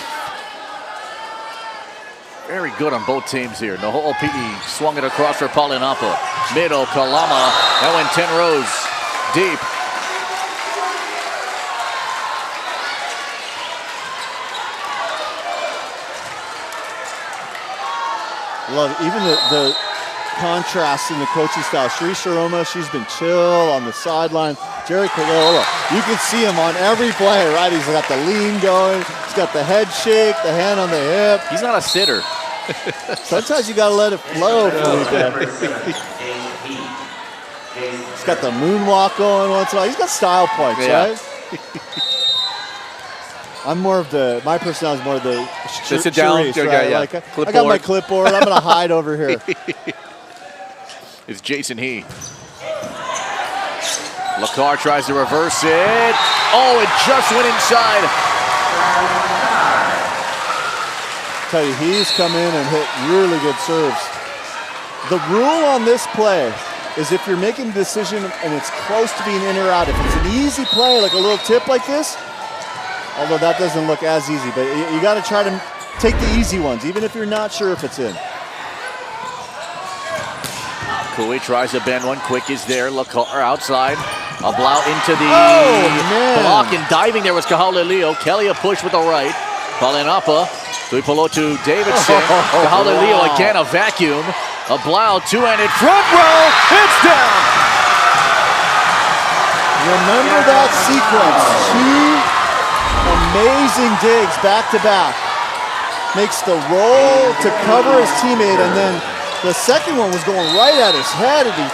[SPEAKER 2] Very good on both teams here. No ho'opi'i swung it across for Paulinapa. Middle, Kalama. That went 10 rows deep.
[SPEAKER 3] Love even the contrast in the coaching style. Sri Sharoma, she's been chill on the sideline. Jerry Kailua, you can see him on every play, right? He's got the lean going. He's got the head shake, the hand on the hip.
[SPEAKER 2] He's not a sitter.
[SPEAKER 3] Sometimes you got to let it flow, Felipe. He's got the moonwalk going once in a while. He's got style points, right? I'm more of my personality is more of the
[SPEAKER 2] sit down,
[SPEAKER 3] right?
[SPEAKER 2] yeah.
[SPEAKER 3] Like, I got my clipboard. I'm going to hide over here.
[SPEAKER 2] It's Jason He. Lakar tries to reverse it. Oh, it just went inside.
[SPEAKER 3] Tell you, he's come in and hit really good serves. The rule on this play is if you're making a decision and it's close to being in or out, if it's an easy play, like a little tip like this, although that doesn't look as easy, but you got to try to take the easy ones, even if you're not sure if it's in.
[SPEAKER 2] Kui tries to bend one. Quick is there. Lakar outside. A blow into the block, and diving there was Kahaleleo. Kelly a push with the right. Paulinapa. Tuipolo to Davidson. Kahaleleo again a vacuum. A blow, two-handed front row. It's down.
[SPEAKER 3] Remember that sequence. Two amazing digs back to back. Makes the roll to cover his teammate, and then the second one was going right at his head, and he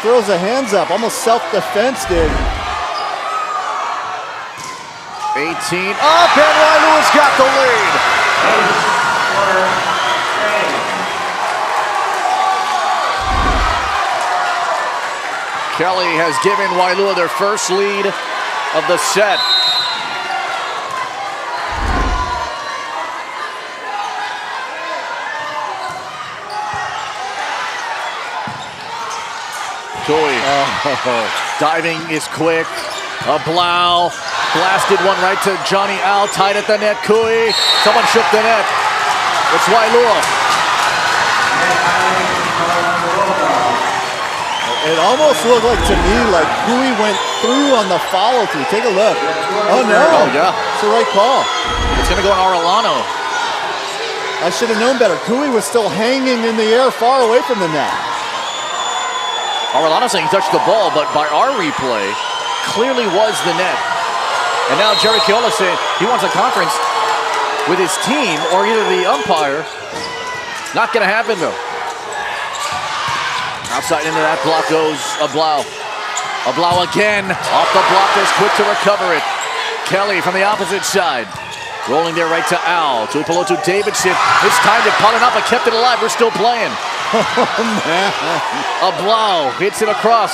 [SPEAKER 3] throws the hands up, almost self-defense did.
[SPEAKER 2] 18 up, and Waialua's got the lead. Kelly has given Waialua their first lead of the set. Kui. Diving is quick. A blow. Blasted one right to Johnny Al. Tied at the net. Kui. Someone shook the net. It's Waialua.
[SPEAKER 3] It almost looked like to me like Kui went through on the follow through. Take a look. Oh no.
[SPEAKER 2] Oh yeah.
[SPEAKER 3] It's the right call.
[SPEAKER 2] It's gonna go on Arellano.
[SPEAKER 3] I should have known better. Kui was still hanging in the air far away from the net.
[SPEAKER 2] Arellano saying he touched the ball, but by our replay, clearly was the net. And now Jerry Kailua saying he wants a conference with his team or either the umpire. Not gonna happen though. Outside into that block goes Ablau. Ablau again. Off the block, there's Quick to recover it. Kelly from the opposite side. Rolling there right to Al. Tuipulotu Davidson. This time they caught it up and kept it alive. We're still playing.
[SPEAKER 3] Oh, man.
[SPEAKER 2] Ablau hits it across.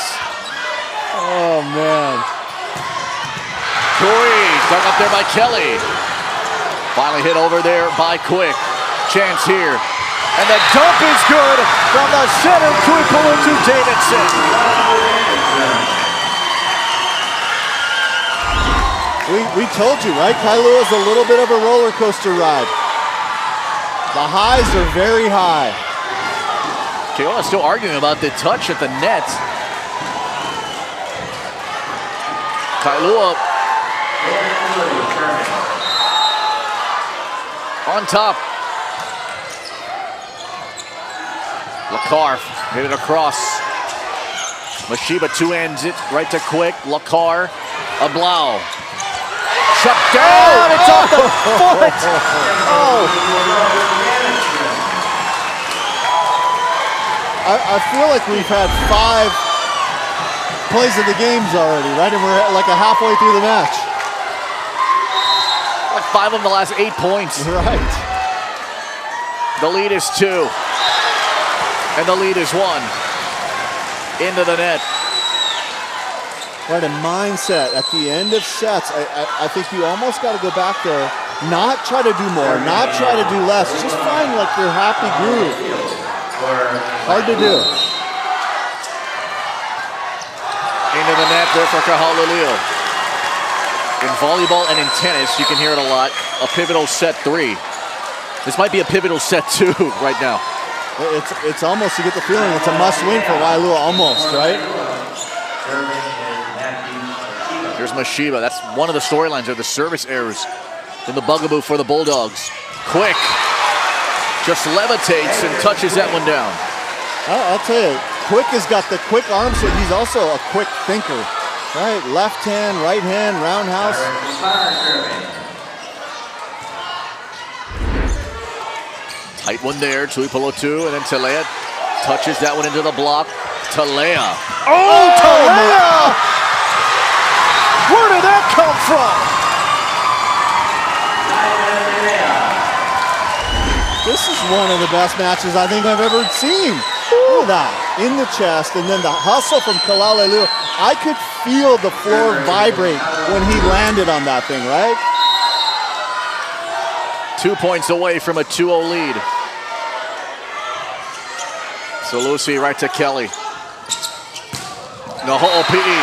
[SPEAKER 3] Oh, man.
[SPEAKER 2] Kui dug up there by Kelly. Finally hit over there by Quick. Chance here. And the dump is good from the center, Tuipulotu Davidson.
[SPEAKER 3] We told you, right? Kailua is a little bit of a roller coaster ride. The highs are very high.
[SPEAKER 2] Kailua still arguing about the touch at the net. Kailua on top. Lacar hit it across. Mashiba two-ends it right to Quick. Lacar, Ablau. Shut down, it's off the foot. Oh.
[SPEAKER 3] I feel like we've had 5 plays of the games already, right? And we're like halfway through the match.
[SPEAKER 2] Like 5 of the last 8 points.
[SPEAKER 3] Right.
[SPEAKER 2] The lead is 2. And the lead is 1. Into the net.
[SPEAKER 3] Right, a mindset at the end of sets. I think you almost got to go back there, not try to do more, not try to do less. Just find like your happy groove. Hard to do.
[SPEAKER 2] Into the net there for Kahalulio. In volleyball and in tennis, you can hear it a lot. A pivotal set 3. This might be a pivotal set 2 right now.
[SPEAKER 3] It's almost, you get the feeling it's a must-win for Waialua, almost, right?
[SPEAKER 2] Here's Mashiba. That's one of the storylines of the service errors in the bugaboo for the Bulldogs. Quick just levitates and touches that one down.
[SPEAKER 3] I'll tell you, Quick has got the quick arm, so he's also a quick thinker, right? Left hand, right hand, roundhouse.
[SPEAKER 2] Tight one there, Tuipulotu, and then Talea touches that one into the block. Talea. Oh, Talea! Where did that come from?
[SPEAKER 3] This is one of the best matches I think I've ever seen. Look at that, in the chest, and then the hustle from Kalalelua. I could feel the floor vibrate when he landed on that thing, right?
[SPEAKER 2] 2 points away from a 2-0 lead. So Lucy right to Kelly. No, PE.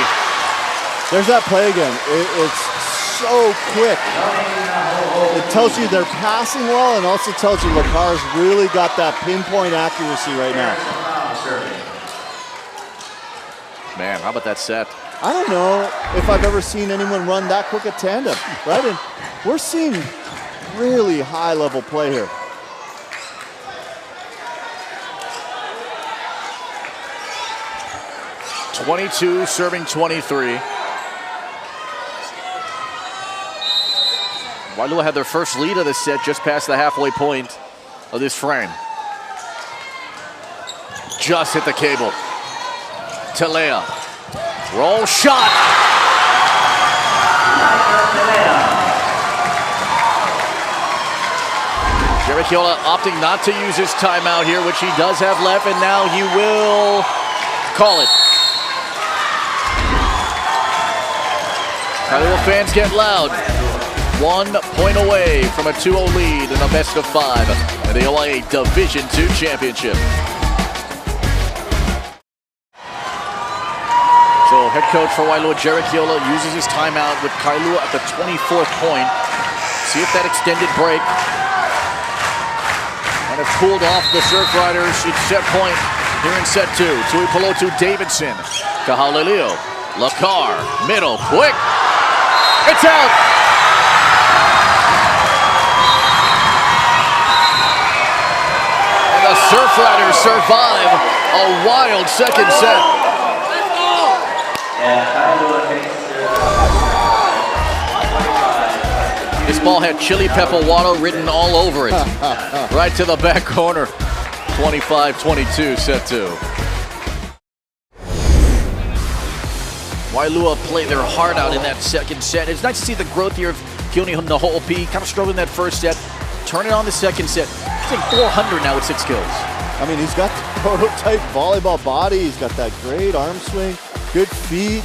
[SPEAKER 3] There's that play again. It's so quick. It tells you they're passing well and also tells you Lacar's really got that pinpoint accuracy right now.
[SPEAKER 2] Man, how about that set?
[SPEAKER 3] I don't know if I've ever seen anyone run that quick a tandem, right? And we're seeing really high-level play here.
[SPEAKER 2] .22 serving 23. Waialua had their first lead of the set just past the halfway point of this frame. Just hit the cable. Talea. Roll shot. Jerry Kailua opting not to use his timeout here, which he does have left, and now he will call it. Kailua fans get loud. 1 point away from a 2-0 lead in the best of 5 in the OIA Division II Championship. So head coach for Waialua, Jerry Kailua, uses his timeout with Kailua at the 24th point. See if that extended break kind of cooled off the Surf Riders. It's set point Here in set 2, Tuipulotu Davidson. Kahalilio, Lakar, middle, quick. It's out. And the Surf Riders survive a wild second set. This ball had chili pepper water written all over it. Right to the back corner. 25-22, set 2. Waialua played their heart out in that second set. It's nice to see the growth here of Keone Naho'opi'i. Kind of struggling in that first set. Turn it on the second set. He's like 400 now with 6 kills.
[SPEAKER 3] I mean, he's got the prototype volleyball body. He's got that great arm swing, good feet,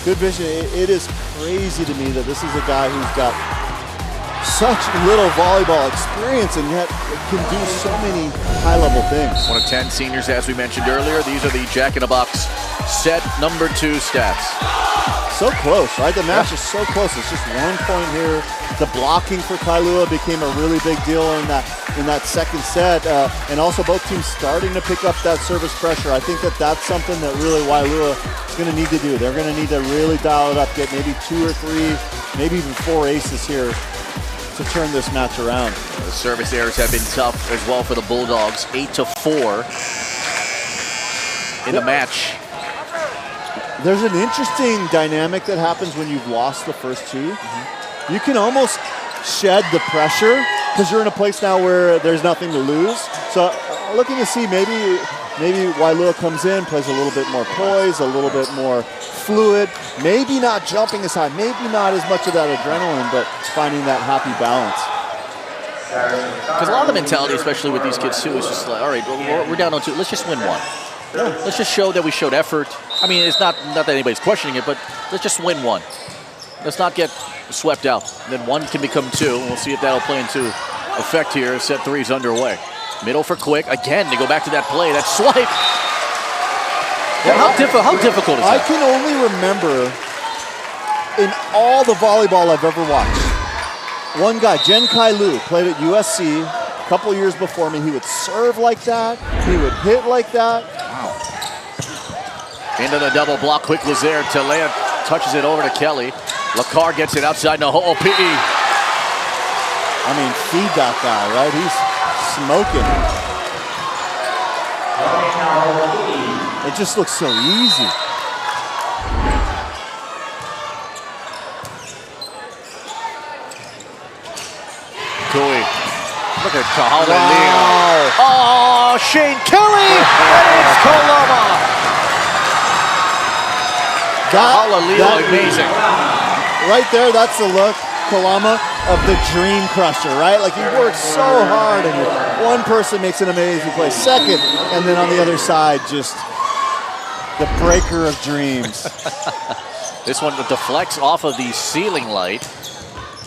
[SPEAKER 3] good vision. It is crazy to me that this is a guy who's got such little volleyball experience and yet can do so many high-level things.
[SPEAKER 2] One of 10 seniors, as we mentioned earlier. These are the Jack-in-a-Box set number 2 stats.
[SPEAKER 3] So close, right? The match is so close. It's just 1 point here. The blocking for Kailua became a really big deal in that second set, and also both teams starting to pick up that service pressure. I think that's something that really Waialua is going to need to do. They're going to need to really dial it up, get maybe 2 or 3, maybe even 4 aces here to turn this match around.
[SPEAKER 2] The service errors have been tough as well for the Bulldogs. 8-4 in the match.
[SPEAKER 3] There's an interesting dynamic that happens when you've lost the first 2. You can almost shed the pressure because you're in a place now where there's nothing to lose. So looking to see maybe Waialua comes in, plays a little bit more poise, a little bit more fluid, maybe not jumping as high, maybe not as much of that adrenaline, but finding that happy balance.
[SPEAKER 2] Because a lot of the mentality, especially with these kids too, is just like, all right, we're down on 2, let's just win 1.
[SPEAKER 3] Yeah.
[SPEAKER 2] Let's just show that we showed effort. I mean, it's not that anybody's questioning it, but let's just win 1. Let's not get swept out. Then 1 can become 2, and we'll see if that'll play into effect here as set 3 is underway. Middle for Quick, again, to go back to that play, that swipe. Yeah, how difficult is that?
[SPEAKER 3] I can only remember in all the volleyball I've ever watched, one guy, Jen Kailua, played at USC a couple years before me. He would serve like that. He would hit like that.
[SPEAKER 2] Wow. Into the double block, Quick was there. Talea touches it over to Kelly. Lakar gets it outside Naho'opi'i.
[SPEAKER 3] I mean, feed that guy, right? He's smoking. It just looks so easy.
[SPEAKER 2] Kui. Look at Kahalilio.
[SPEAKER 3] Wow.
[SPEAKER 2] Oh, Shane Kelly! And it's Kalama. Kahalilio, amazing.
[SPEAKER 3] Right there, that's the look, Kalama, of the dream crusher, right? Like, he works so hard, and one person makes an amazing play. Second, and then on the other side, just the breaker of dreams.
[SPEAKER 2] This one deflects off of the ceiling light.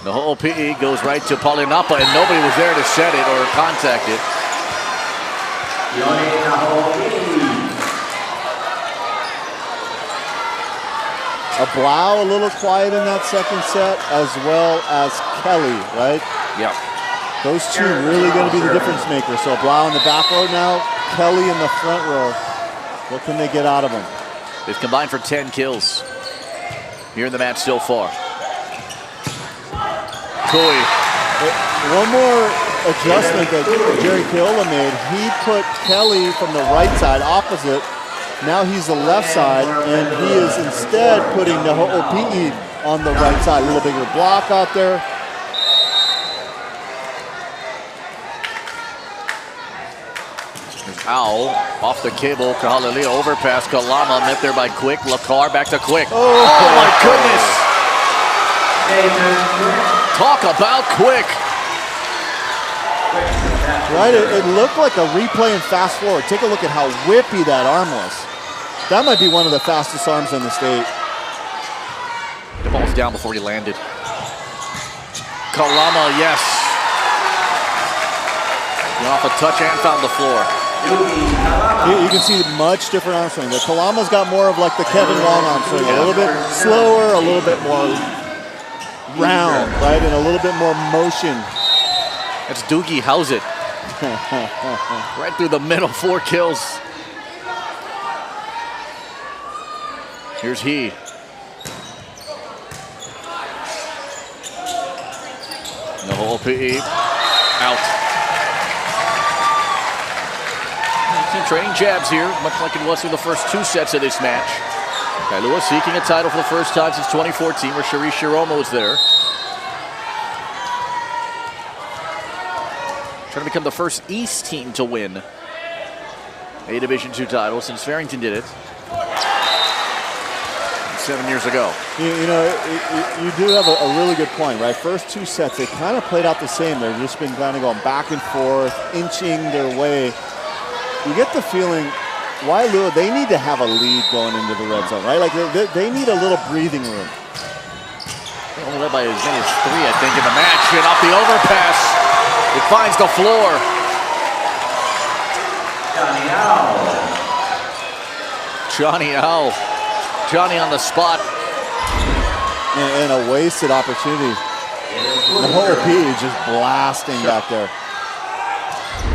[SPEAKER 2] Naho'opi'i goes right to Paulinapa, and nobody was there to set it or contact it.
[SPEAKER 3] A Blau a little quiet in that second set, as well as Kelly, right?
[SPEAKER 2] Yeah.
[SPEAKER 3] Those two really going to be the difference maker. So Blau in the back row now, Kelly in the front row. What can they get out of them?
[SPEAKER 2] They've combined for 10 kills here in the match so far. Kui.
[SPEAKER 3] One more adjustment that Jerry Kailua made. He put Kelly from the right side, opposite. Now he's the left side, and he is instead putting Naho'opi'i on the right side. A little bigger block out there.
[SPEAKER 2] Ow, off the cable, Kahalilio overpass, Kalama met there by Quick, Lakar back to Quick.
[SPEAKER 3] Oh
[SPEAKER 2] my goodness! Talk about Quick!
[SPEAKER 3] Right, it looked like a replay and fast forward. Take a look at how whippy that arm was. That might be one of the fastest arms in the state.
[SPEAKER 2] The ball's down before he landed. Kalama, yes. Went off a touch and found the floor.
[SPEAKER 3] You can see much different arm swing. The Kalama's got more of like the Kevin Long arm swing. A little bit slower, a little bit more round, right? And a little bit more motion.
[SPEAKER 2] That's Doogie Howsett. Right through the middle, 4 kills. Here's he. Naho'opi'i out. Keep trading jabs here, much like it was through the first 2 sets of this match. Kailua seeking a title for the first time since 2014, where Sharice Shiromo was there. Trying to become the first East team to win a Division II title since Farrington did it 7 years ago.
[SPEAKER 3] You do have a really good point, right? First 2 sets, they kind of played out the same. They've just been kind of going back and forth, inching their way. You get the feeling, Waialua, they need to have a lead going into the red zone, right? Like they need a little breathing room.
[SPEAKER 2] They only led by as many as 3, I think, in the match. And off the overpass, it finds the floor. Johnny Owl. Johnny on the spot.
[SPEAKER 3] And a wasted opportunity. The whole P just blasting back there.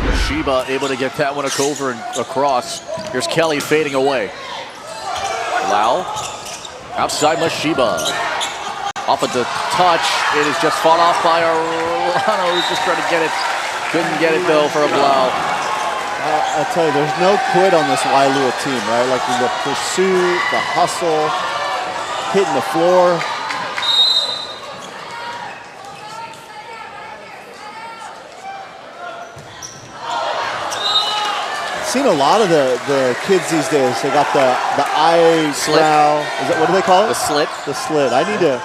[SPEAKER 2] Mashiba able to get that one over and across. Here's Kelly fading away. Lau outside Mashiba. Off at the touch. It is just fought off by Arellano, who's just trying to get it. Couldn't get it though for a Blau.
[SPEAKER 3] I tell you, there's no quit on this Waialua team, right? Like the pursuit, the hustle, hitting the floor. Seen a lot of the kids these days. They got the eye
[SPEAKER 2] slit.
[SPEAKER 3] Is that, what do they call it?
[SPEAKER 2] The slit.
[SPEAKER 3] The slit. I need to.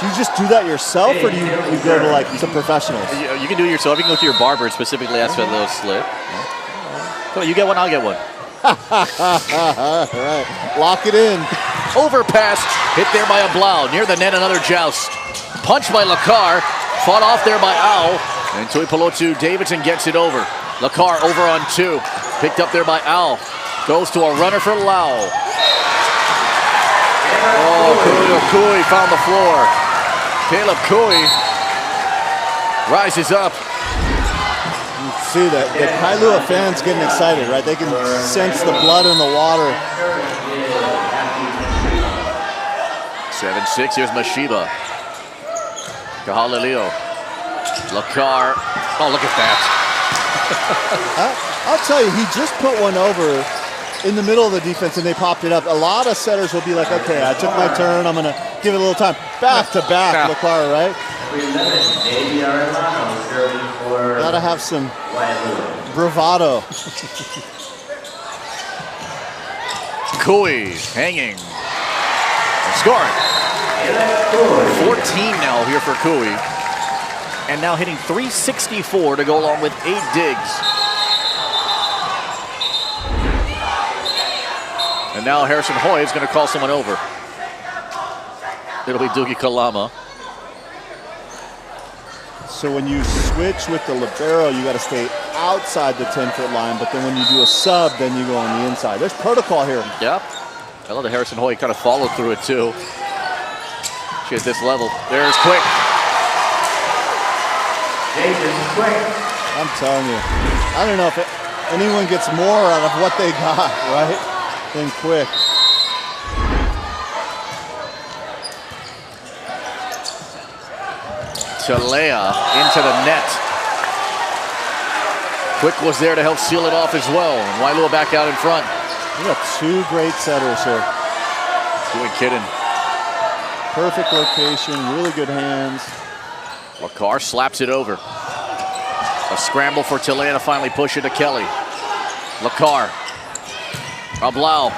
[SPEAKER 3] Do you just do that yourself, or do you go to like some professionals?
[SPEAKER 2] You can do it yourself. You can go to your barber and specifically ask for the slit. Come on, you get one, I'll get one.
[SPEAKER 3] All right, lock it in.
[SPEAKER 2] Overpass, hit there by a Blau. Near the net, another joust. Punched by Lacar, fought off there by Au. And Tuipulotu Davidson gets it over. Lacar over on 2. Picked up there by Au. Goes to a runner for Lau. Oh, Kui found the floor. Caleb Kui rises up.
[SPEAKER 3] You see that the Kailua fans getting excited, right? They can sense the blood in the water.
[SPEAKER 2] 7-6, here's Mashiba. Kahalilio. Lacar. Oh, look at that.
[SPEAKER 3] I'll tell you, he just put one over in the middle of the defense and they popped it up. A lot of setters will be like, okay, I took my turn, I'm gonna give it a little time. Back to back, Lacar, right? Gotta have some bravado.
[SPEAKER 2] Kui hanging. Scoring. 14 now here for Kui. And now hitting .364 to go along with 8 digs. And now Harrison Hoy is going to call someone over. It'll be Duki Kalama.
[SPEAKER 3] So when you switch with the libero, you got to stay outside the 10-foot line, but then when you do a sub, then you go on the inside. There's protocol here.
[SPEAKER 2] Yep. I love that Harrison Hoy kind of followed through it too. She at this level. There's Quick.
[SPEAKER 3] I'm telling you, I don't know if anyone gets more out of what they got, right, than Quick.
[SPEAKER 2] Chalea into the net. Quick was there to help seal it off as well. And Waialua back out in front.
[SPEAKER 3] We got 2 great setters here.
[SPEAKER 2] Doing kidding.
[SPEAKER 3] Perfect location, really good hands.
[SPEAKER 2] Lacar slaps it over. A scramble for Chalea to finally push it to Kelly. Lacar. Blau.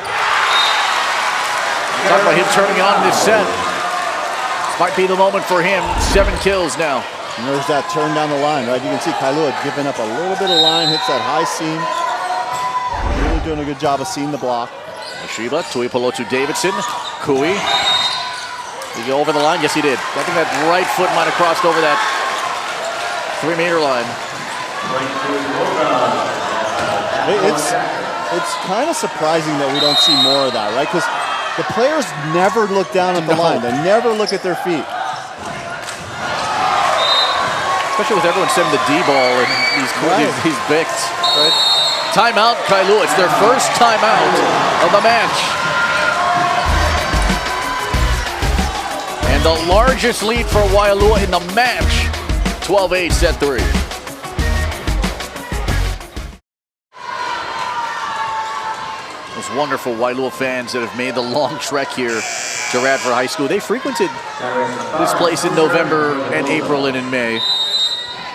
[SPEAKER 2] Talk about him turning on this set. This might be the moment for him. 7 kills now.
[SPEAKER 3] And there's that turn down the line, right? You can see Kailua giving up a little bit of line, hits that high seam. Really doing a good job of seeing the block.
[SPEAKER 2] Mashiba, Tuipulotu Davidson, Kui. Did he go over the line? Yes, he did. I think that right foot might have crossed over that 3-meter line.
[SPEAKER 3] It's kind of surprising that we don't see more of that, right? Because the players never look down at the line. They never look at their feet.
[SPEAKER 2] Especially with everyone sending the D-ball and he's bicked. Right? Timeout, Kailua. It's their first timeout of the match. And the largest lead for Waialua in the match, 12-8, set 3. Those wonderful Waialua fans that have made the long trek here to Radford High School. They frequented this place in November and April and in May.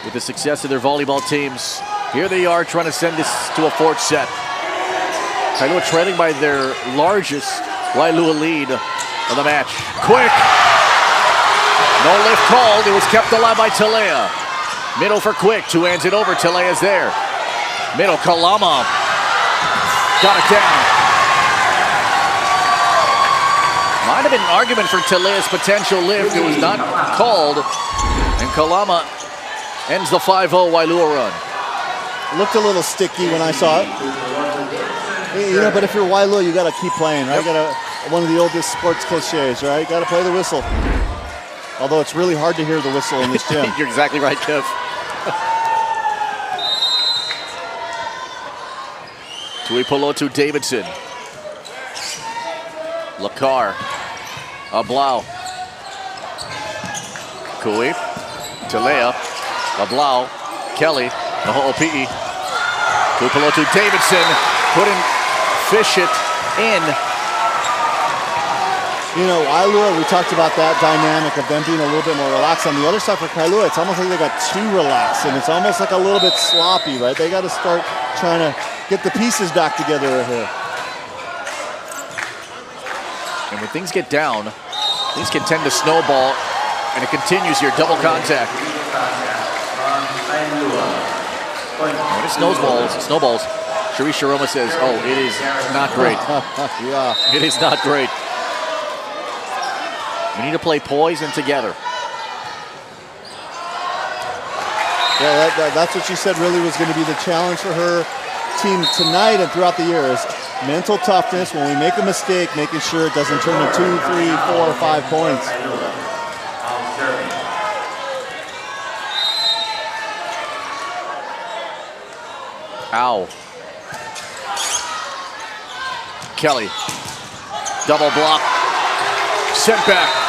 [SPEAKER 2] With the success of their volleyball teams, here they are trying to send this to a 4th set. Kailua trailing by their largest Waialua lead of the match. Quick! No lift called. It was kept alive by Talea. Middle for Quick. 2 hands it over. Talea's there. Middle, Kalama. Got it down. Might have been an argument for Talea's potential lift. It was not called. And Kalama ends the 5-0 Waialua run.
[SPEAKER 3] Looked a little sticky when I saw it. You know, but if you're Waialua, you got to keep playing, right?
[SPEAKER 2] Yep.
[SPEAKER 3] One of the oldest sports cliches, right? You got to play the whistle. Although it's really hard to hear the whistle in this gym.
[SPEAKER 2] You're exactly right, Kev. Tuipulotu Davidson. Lakar. Ablau. Kui. Talea. Ablau. Kelly. The Ho'opi'i. Tuipulotu Davidson. Couldn't fish it in.
[SPEAKER 3] You know, Waialua, we talked about that dynamic of them being a little bit more relaxed. On the other side for Kailua, it's almost like they got too relaxed, and it's almost like a little bit sloppy, right? They got to start trying to get the pieces back together here.
[SPEAKER 2] And when things get down, things can tend to snowball, and it continues here. Double contact. When it snowballs, Sharice Sharoma says, oh, it is not great.
[SPEAKER 3] Yeah.
[SPEAKER 2] It is not great. We need to play poised and together.
[SPEAKER 3] Yeah, that's what she said really was going to be the challenge for her team tonight and throughout the year is mental toughness. When we make a mistake, making sure it doesn't turn into 2, 3, 4, 5 points.
[SPEAKER 2] Ow. Kelly. Double block. Sent back.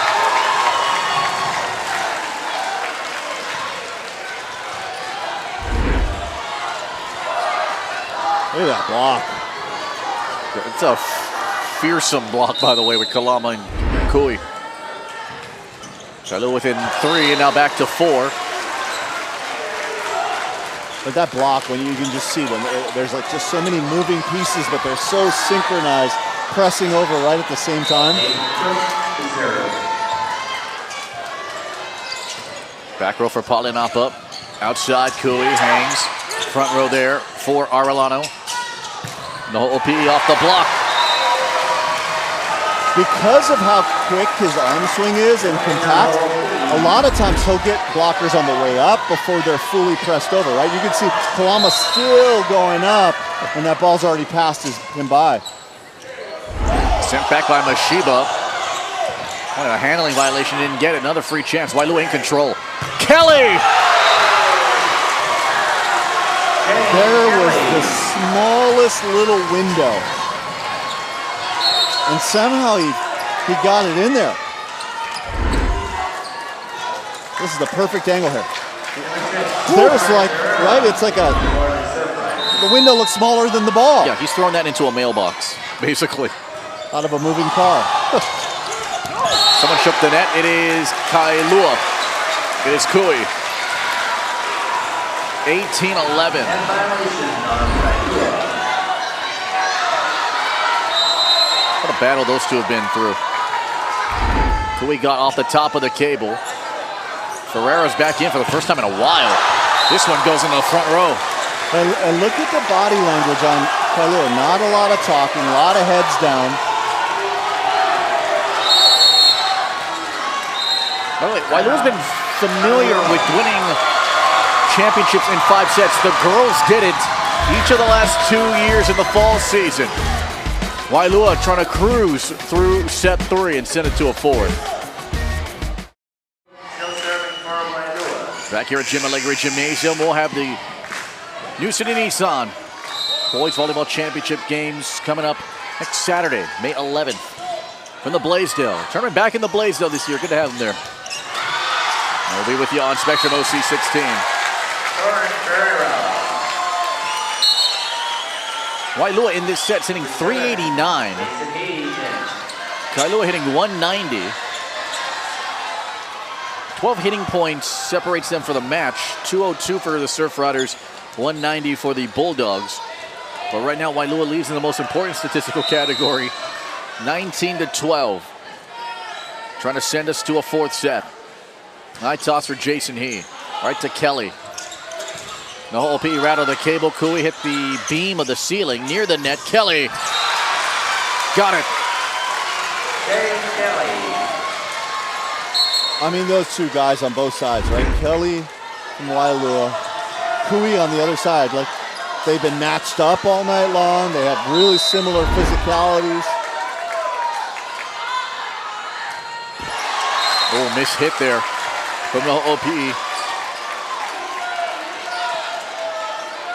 [SPEAKER 3] Look at that block.
[SPEAKER 2] It's a fearsome block, by the way, with Kalama and Kui. Kailua within 3 and now back to 4.
[SPEAKER 3] But that block, when you can just see when there's like just so many moving pieces, but they're so synchronized, pressing over right at the same time.
[SPEAKER 2] Back row for Palinop up. Outside, Kui hangs. Front row there for Arellano. No Ho'opi'i off the block.
[SPEAKER 3] Because of how quick his arm swing is and compact, a lot of times he'll get blockers on the way up before they're fully pressed over, right? You can see Kalama still going up, and that ball's already passed him by.
[SPEAKER 2] Sent back by Mashiba. What a handling violation, didn't get it. Another free chance. Waialua in control. Kelly!
[SPEAKER 3] There was the smallest little window. And somehow he got it in there. This is the perfect angle here. There's like, right? It's like the window looks smaller than the ball.
[SPEAKER 2] Yeah, he's throwing that into a mailbox, basically.
[SPEAKER 3] Out of a moving car.
[SPEAKER 2] Someone shook the net. It is Kailua. It is Kui. 18-11. What a battle those two have been through. Kui got off the top of the cable. Ferreira's back in for the first time in a while. This one goes in the front row.
[SPEAKER 3] And look at the body language on Kailua. Not a lot of talking, a lot of heads down.
[SPEAKER 2] By the way, Waialua's been familiar with winning championships in 5 sets. The girls did it each of the last 2 years in the fall season. Waialua trying to cruise through set 3 and send it to a 4th. Back here at Jim Allegri Gymnasium, we'll have the New City Nissan Boys Volleyball Championship games coming up next Saturday, May 11th. from the Blaisdell. Tournament back in the Blaisdell this year. Good to have him there. We'll be with you on Spectrum OC 16. Waialua in this set hitting 389. Kailua hitting 190. 12 hitting points separates them for the match. 202 for the Surf Riders, 190 for the Bulldogs. But right now, Waialua leads in the most important statistical category, 19-12. Trying to send us to a fourth set. High toss for Jason He. Right to Kelly. The whole P rattled the cable. Kui hit the beam of the ceiling near the net. Kelly got it.
[SPEAKER 1] Kelly.
[SPEAKER 3] I mean, those two guys on both sides, right? Kelly from Waialua, Kui on the other side. Like, they've been matched up all night long. They have really similar physicalities.
[SPEAKER 2] Oh, miss hit there from the OPE.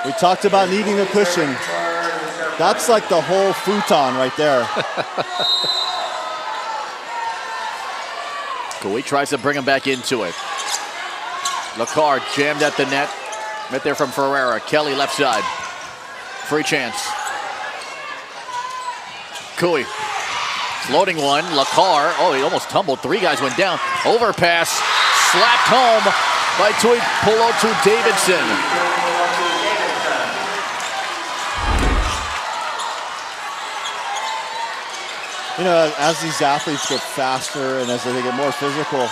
[SPEAKER 3] We talked about needing a cushion. That's like the whole futon right there.
[SPEAKER 2] Kui tries to bring him back into it. Lacar jammed at the net. Met there from Ferreira. Kelly left side. Free chance. Kui. Floating one. Lacar. Oh, he almost tumbled. Three guys went down. Overpass. Slapped home by Tui Polo to Davidson.
[SPEAKER 3] You know, as these athletes get faster and as they get more physical,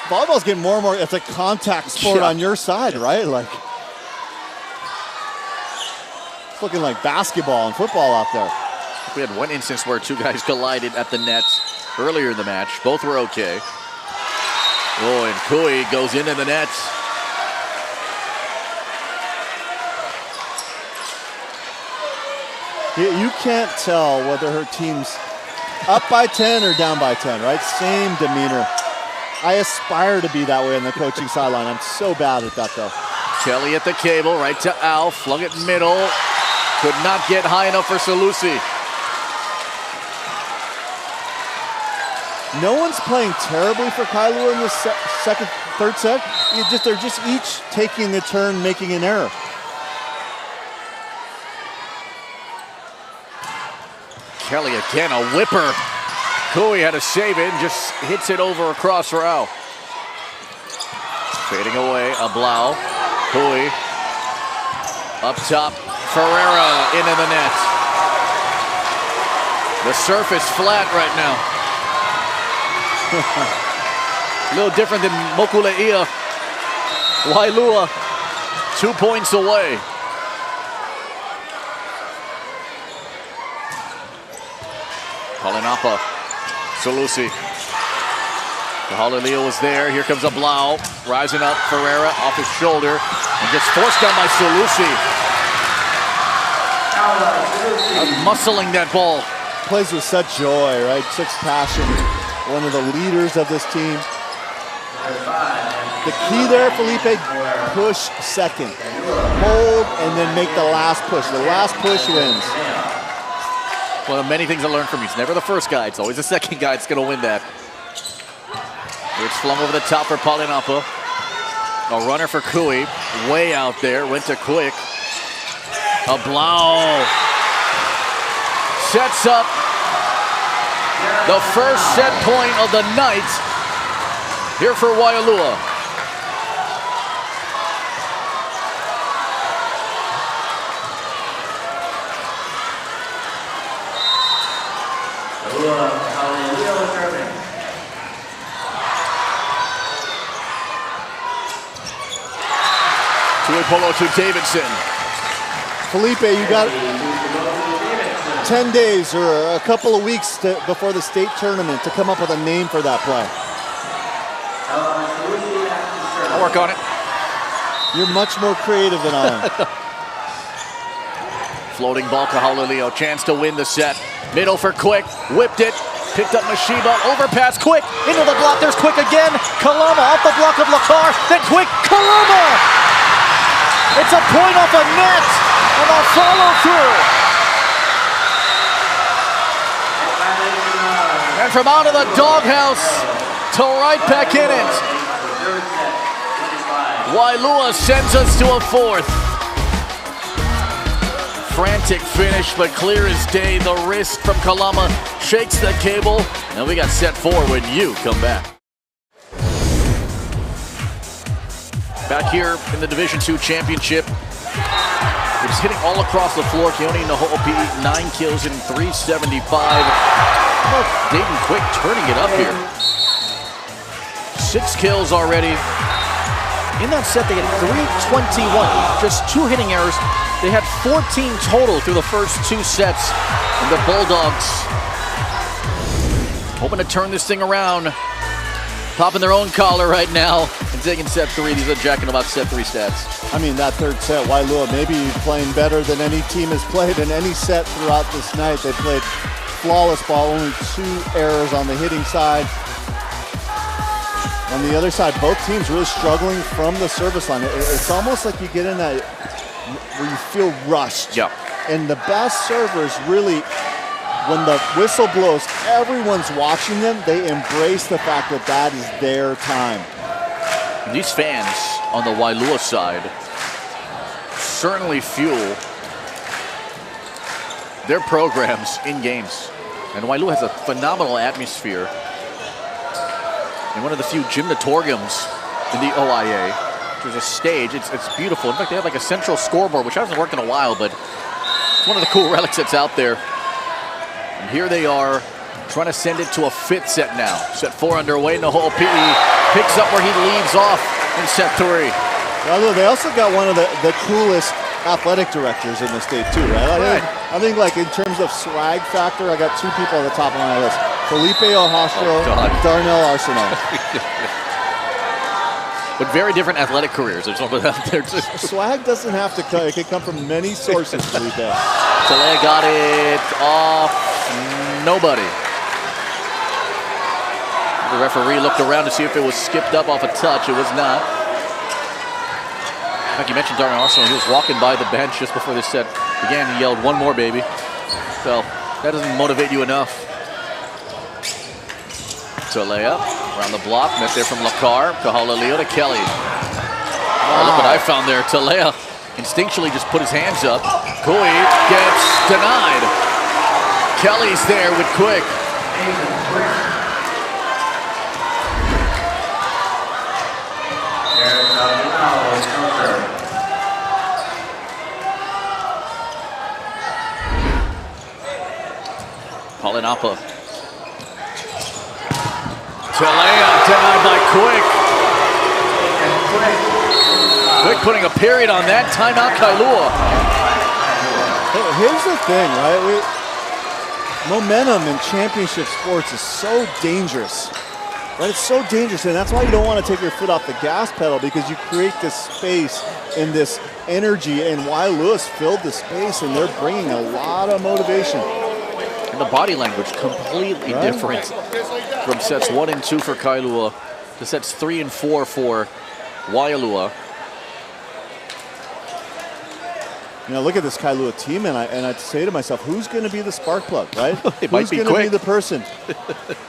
[SPEAKER 3] volleyball's getting more and more, it's a contact sport on your side, right? Like, it's looking like basketball and football out there.
[SPEAKER 2] We had one instance where two guys collided at the net earlier in the match. Both were okay. Oh, and Kui goes into the net.
[SPEAKER 3] You can't tell whether her team's up by 10 or down by 10, right? Same demeanor. I aspire to be that way on the coaching sideline. I'm so bad at that, though.
[SPEAKER 2] Kelly at the cable, right to Al, flung it middle. Could not get high enough for Salusi.
[SPEAKER 3] No one's playing terribly for Kailua in this third set. They're just each taking a turn, making an error.
[SPEAKER 2] Kelly again, a whipper. Kui had to save it and just hits it over across for Al. Fading away, a Blau. Kui. Up top, Ferreira into the net. The surface flat right now. A little different than Mokuleia. Waialua, 2 points away. Kalinapa, Salusi. Kahalileo was there. Here comes a Blau. Rising up, Ferreira off his shoulder. And gets forced down by Salusi. Muscling that ball.
[SPEAKER 3] Plays with such joy, right? Such passion. One of the leaders of this team. The key there, Felipe, push second. Hold and then make the last push. The last push wins.
[SPEAKER 2] One of many things I learned from him. He's never the first guy. It's always the second guy that's going to win that. It's flung over the top for Palinapa. A runner for Kui. Way out there. Went to Quick. A Blau. Sets up the first set point of the night here for Waialua. Polo to Davidson.
[SPEAKER 3] Felipe, you got 10 days or a couple of weeks before the state tournament to come up with a name for that play.
[SPEAKER 2] I'll work on it.
[SPEAKER 3] You're much more creative than I am.
[SPEAKER 2] Floating ball to Haulileo. Chance to win the set. Middle for Quick. Whipped it. Picked up Mashiba. Overpass. Quick. Into the block. There's Quick again. Kalama off the block of Lacar. Then Quick. Kalama! It's a point off a net, and a follow through. Went from out of the doghouse to right back in it. Waialua sends us to a fourth. Frantic finish, but clear as day. The wrist from Kalama shakes the cable, and we got set 4 when you come back. Back here in the Division II Championship, it's hitting all across the floor. Keone Naho'opi, 9 kills in 375. Dayton Quick turning it up here. 6 kills already. In that set, they had 321, just 2 hitting errors. They had 14 total through the first 2 sets. And the Bulldogs hoping to turn this thing around. Popping their own collar right now and taking set 3. These are jacking about set 3 stats.
[SPEAKER 3] I mean, that third set, Waialua maybe playing better than any team has played in any set throughout this night. They played flawless ball, only 2 errors on the hitting side. On the other side, both teams really struggling from the service line. It's almost like you get in that where you feel rushed.
[SPEAKER 2] Yeah.
[SPEAKER 3] And the best servers really, when the whistle blows, everyone's watching them. They embrace the fact that that is their time.
[SPEAKER 2] These fans on the Waialua side certainly fuel their programs in games. And Waialua has a phenomenal atmosphere. And one of the few gymnatoriums in the OIA. There's a stage, it's beautiful. In fact, they have like a central scoreboard, which hasn't worked in a while, but it's one of the cool relics that's out there. And here they are, trying to send it to a 5th set now. Set 4 underway, Naho'opi picks up where he leaves off in set 3.
[SPEAKER 3] Well, they also got one of the coolest athletic directors in the state too, right? I think like in terms of swag factor, I got 2 people at the top of my list. Felipe Ojastro, Darnell Arsenal.
[SPEAKER 2] But very different athletic careers. There's one out there too.
[SPEAKER 3] Swag doesn't have to come. It can come from many sources, Felipe.
[SPEAKER 2] Talea got it off nobody. The referee looked around to see if it was skipped up off a touch. It was not. Like you mentioned, Darnell Arsenal, he was walking by the bench just before this set began. He yelled, "1 more, baby." So that doesn't motivate you enough. Talea around the block, met there from Lakar. Kahalaleo to Kelly. Oh, look what I found there. Talea instinctually just put his hands up. Kui gets denied. Kelly's there with Quick. Paulinapa. Talea denied by Quick. Quick putting a period on that. Timeout, Kailua.
[SPEAKER 3] Here's the thing, right? Momentum in championship sports is so dangerous. Right? It's so dangerous, and that's why you don't want to take your foot off the gas pedal, because you create this space and this energy, and Waialua's filled the space, and they're bringing a lot of motivation.
[SPEAKER 2] And the body language completely different from sets 1 and 2 for Kailua to sets 3 and 4 for Waialua.
[SPEAKER 3] You know, look at this Kailua team, and I'd say to myself, who's going to be the spark plug, right?
[SPEAKER 2] Who's
[SPEAKER 3] going to be the person?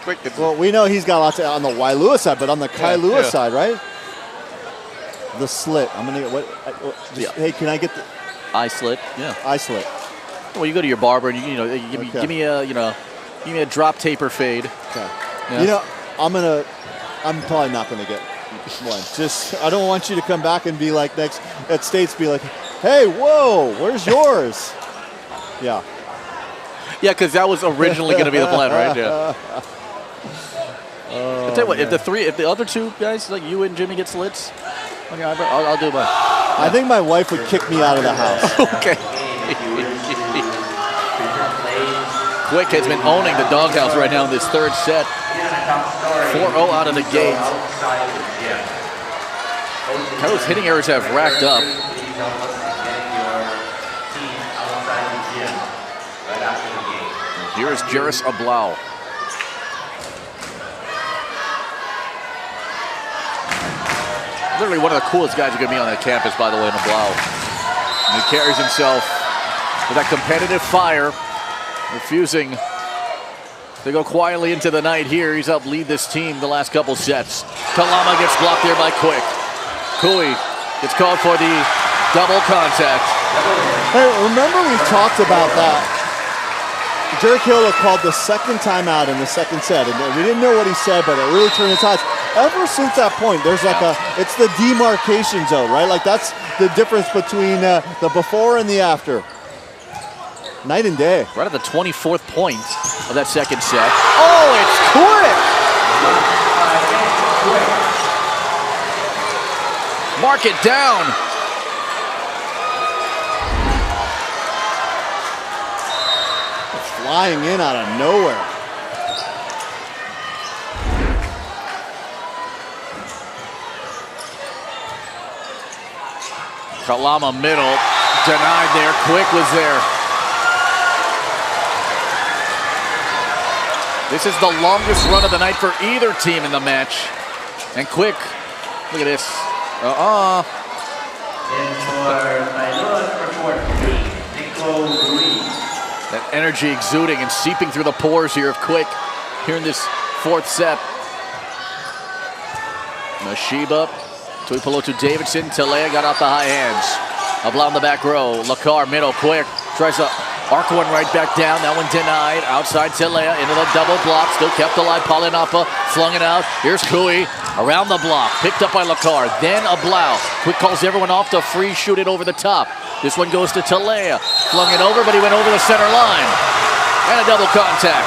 [SPEAKER 2] Quick.
[SPEAKER 3] Well, we know he's got lots on the Waialua side, but on the Kailua side, right? The slit. I'm going to get hey, can I get the
[SPEAKER 2] eye slit? Yeah.
[SPEAKER 3] Eye slit.
[SPEAKER 2] Well, you go to your barber and give me a drop taper fade.
[SPEAKER 3] Okay.
[SPEAKER 2] Yeah.
[SPEAKER 3] You know, I'm probably not going to get one. Just I don't want you to come back and be like next at States, be like, hey, whoa, where's yours? Yeah.
[SPEAKER 2] Yeah, because that was originally going to be the plan, right? Yeah. I'll tell you what, if the other 2 guys, like you and Jimmy, get slits, okay, I'll do mine.
[SPEAKER 3] I think my wife would kick me out of the house.
[SPEAKER 2] Okay. Quick has been owning the doghouse right now in this 3rd set. 4-0 out of the gate. Kailua's hitting errors have racked up. Here is Jairus Ablau. Literally one of the coolest guys you're going to be on that campus, by the way, in Ablau. And he carries himself with that competitive fire, refusing They go quietly into the night here. He's helped lead this team the last couple sets. Kalama gets blocked there by Quick. Kui gets called for the double contact.
[SPEAKER 3] Hey, remember we talked about that. Jerry Kailua called the second timeout in the second set, and we didn't know what he said, but it really turned its heads. Ever since that point, there's like it's the demarcation zone, right? Like that's the difference between the before and the after. Night and day.
[SPEAKER 2] Right at the 24th point of that second set. Oh, it's Quick! Mark it down.
[SPEAKER 3] Flying in out of nowhere.
[SPEAKER 2] Kalama middle, denied there. Quick was there. This is the longest run of the night for either team in the match. And Quick, look at this. That energy exuding and seeping through the pores here of Quick here in this fourth set. Mashiba, Tuipulotu Davidson, Talea got off the high hands. Abla on the back row, Lakar middle, Quick tries to arc one right back down, that one denied. Outside Talea into the double block, still kept alive. Palinapa flung it out. Here's Kui around the block, picked up by Lakar, then Ablau. Quick calls everyone off to free shoot it over the top. This one goes to Talea, flung it over, but he went over the center line. And a double contact.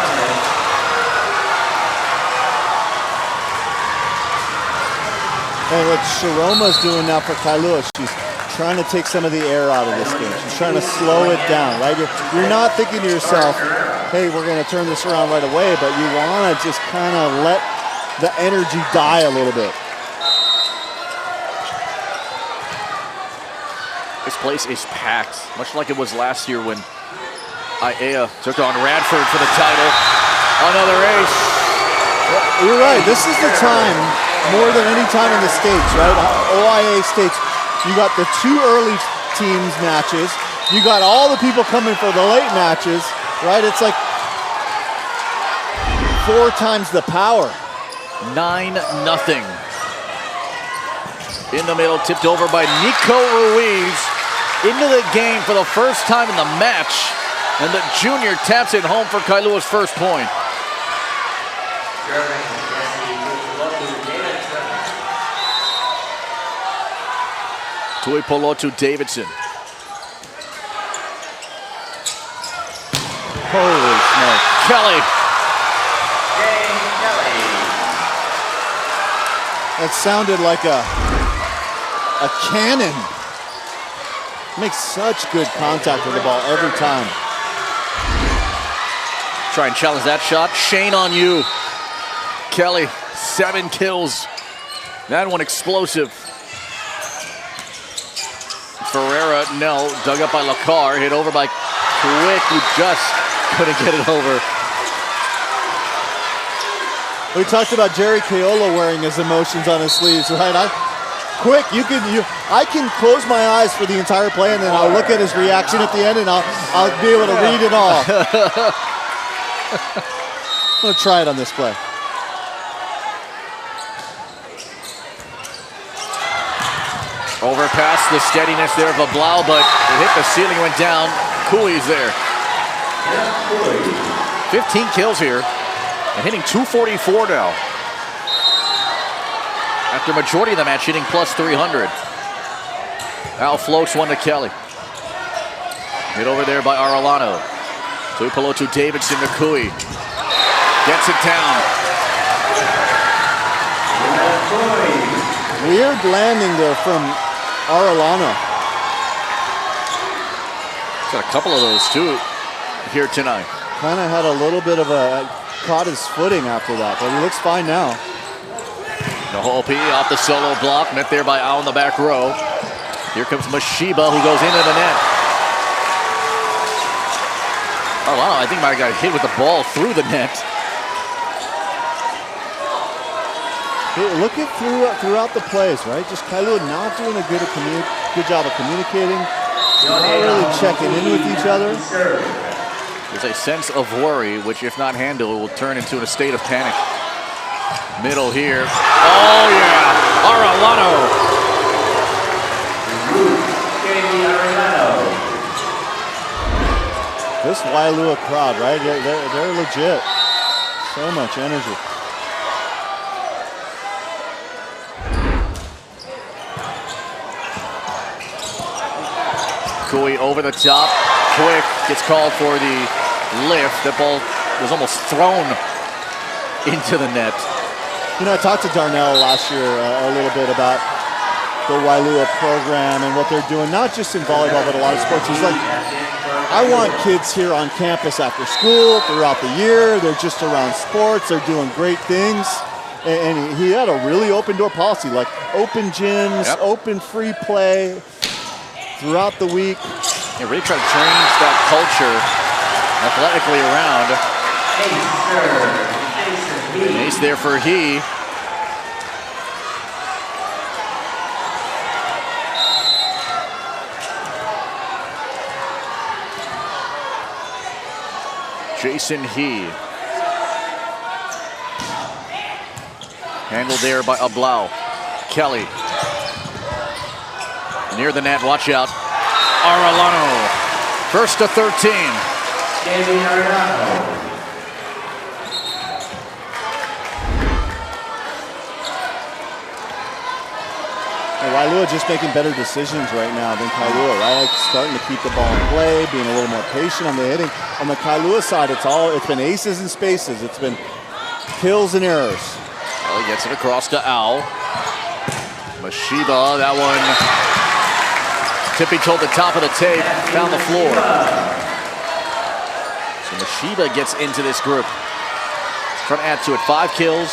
[SPEAKER 3] And what Sharoma's doing now for Kailua, she's trying to take some of the air out of this game. She's trying to slow it down, right? You're not thinking to yourself, hey, we're going to turn this around right away, but you want to just kind of let the energy die a little bit.
[SPEAKER 2] This place is packed, much like it was last year when Aiea took on Radford for the title. Another ace.
[SPEAKER 3] You're right. This is the time, more than any time in the States, right? OIA States. You got the two early teams matches. You got all the people coming for the late matches, right? It's like 4 times the power.
[SPEAKER 2] 9-0. In the middle, tipped over by Nico Ruiz. Into the game for the first time in the match. And the junior taps it home for Kailua's first point. Tuipulotu Davidson.
[SPEAKER 3] Holy smoke.
[SPEAKER 2] Kelly.
[SPEAKER 3] That sounded like a cannon. Makes such good contact with the ball every time.
[SPEAKER 2] Try and challenge that shot. Shane on you. Kelly, 7 kills. That one explosive. Ferreira, no. Dug up by Lakar. Hit over by Quick, who just couldn't get it over.
[SPEAKER 3] We talked about Jerry Kailua wearing his emotions on his sleeves, right? Quick, I can close my eyes for the entire play, and then I'll look at his reaction at the end, and I'll be able to read it all. I'm gonna try it on this play.
[SPEAKER 2] Overpass, the steadiness there of Ablau, but it hit the ceiling, went down. Cooley's there. 15 kills here, and hitting .244 now. After majority of the match hitting plus 300. Al floats one to Kelly. Hit over there by Arellano. Tuipulotu Davidson to Kui. Gets it down.
[SPEAKER 3] Weird landing there from Arellano.
[SPEAKER 2] Got a couple of those too here tonight.
[SPEAKER 3] Kind of had a little bit of caught his footing after that, but he looks fine now.
[SPEAKER 2] Nahopi off the solo block, met there by Al in the back row. Here comes Mashiba, who goes into the net. Arellano, I think might have got hit with the ball through the net.
[SPEAKER 3] Look at throughout the plays, right? Just Kailua not doing a good job of communicating, not really checking in with each other.
[SPEAKER 2] There's a sense of worry, which if not handled, will turn into a state of panic. Middle here. Oh yeah, Arellano.
[SPEAKER 3] This Waialua crowd, right? They're legit. So much energy.
[SPEAKER 2] Kui over the top, quick, gets called for the lift. That ball was almost thrown into the net.
[SPEAKER 3] You know, I talked to Darnell last year a little bit about the Waialua program and what they're doing, not just in volleyball, but a lot of sports. He's like, I want kids here on campus after school, throughout the year. They're just around sports. They're doing great things. And he had a really open door policy, like open gyms, open free play throughout the week.
[SPEAKER 2] Yeah, really trying to change that culture athletically around. Ace there for he. Jason He. Handled there by Ablau. Kelly. Near the net, watch out. Arellano. First to 13.
[SPEAKER 3] Waialua just making better decisions right now than Kailua, right? Like starting to keep the ball in play, being a little more patient on the hitting. On the Kailua side, it's been aces and spaces. It's been kills and errors.
[SPEAKER 2] Well, he gets it across to Al. Mashiba, that one tippy toed the top of the tape, found the floor. So Mashiba gets into this group. Trying to add to it, 5 kills,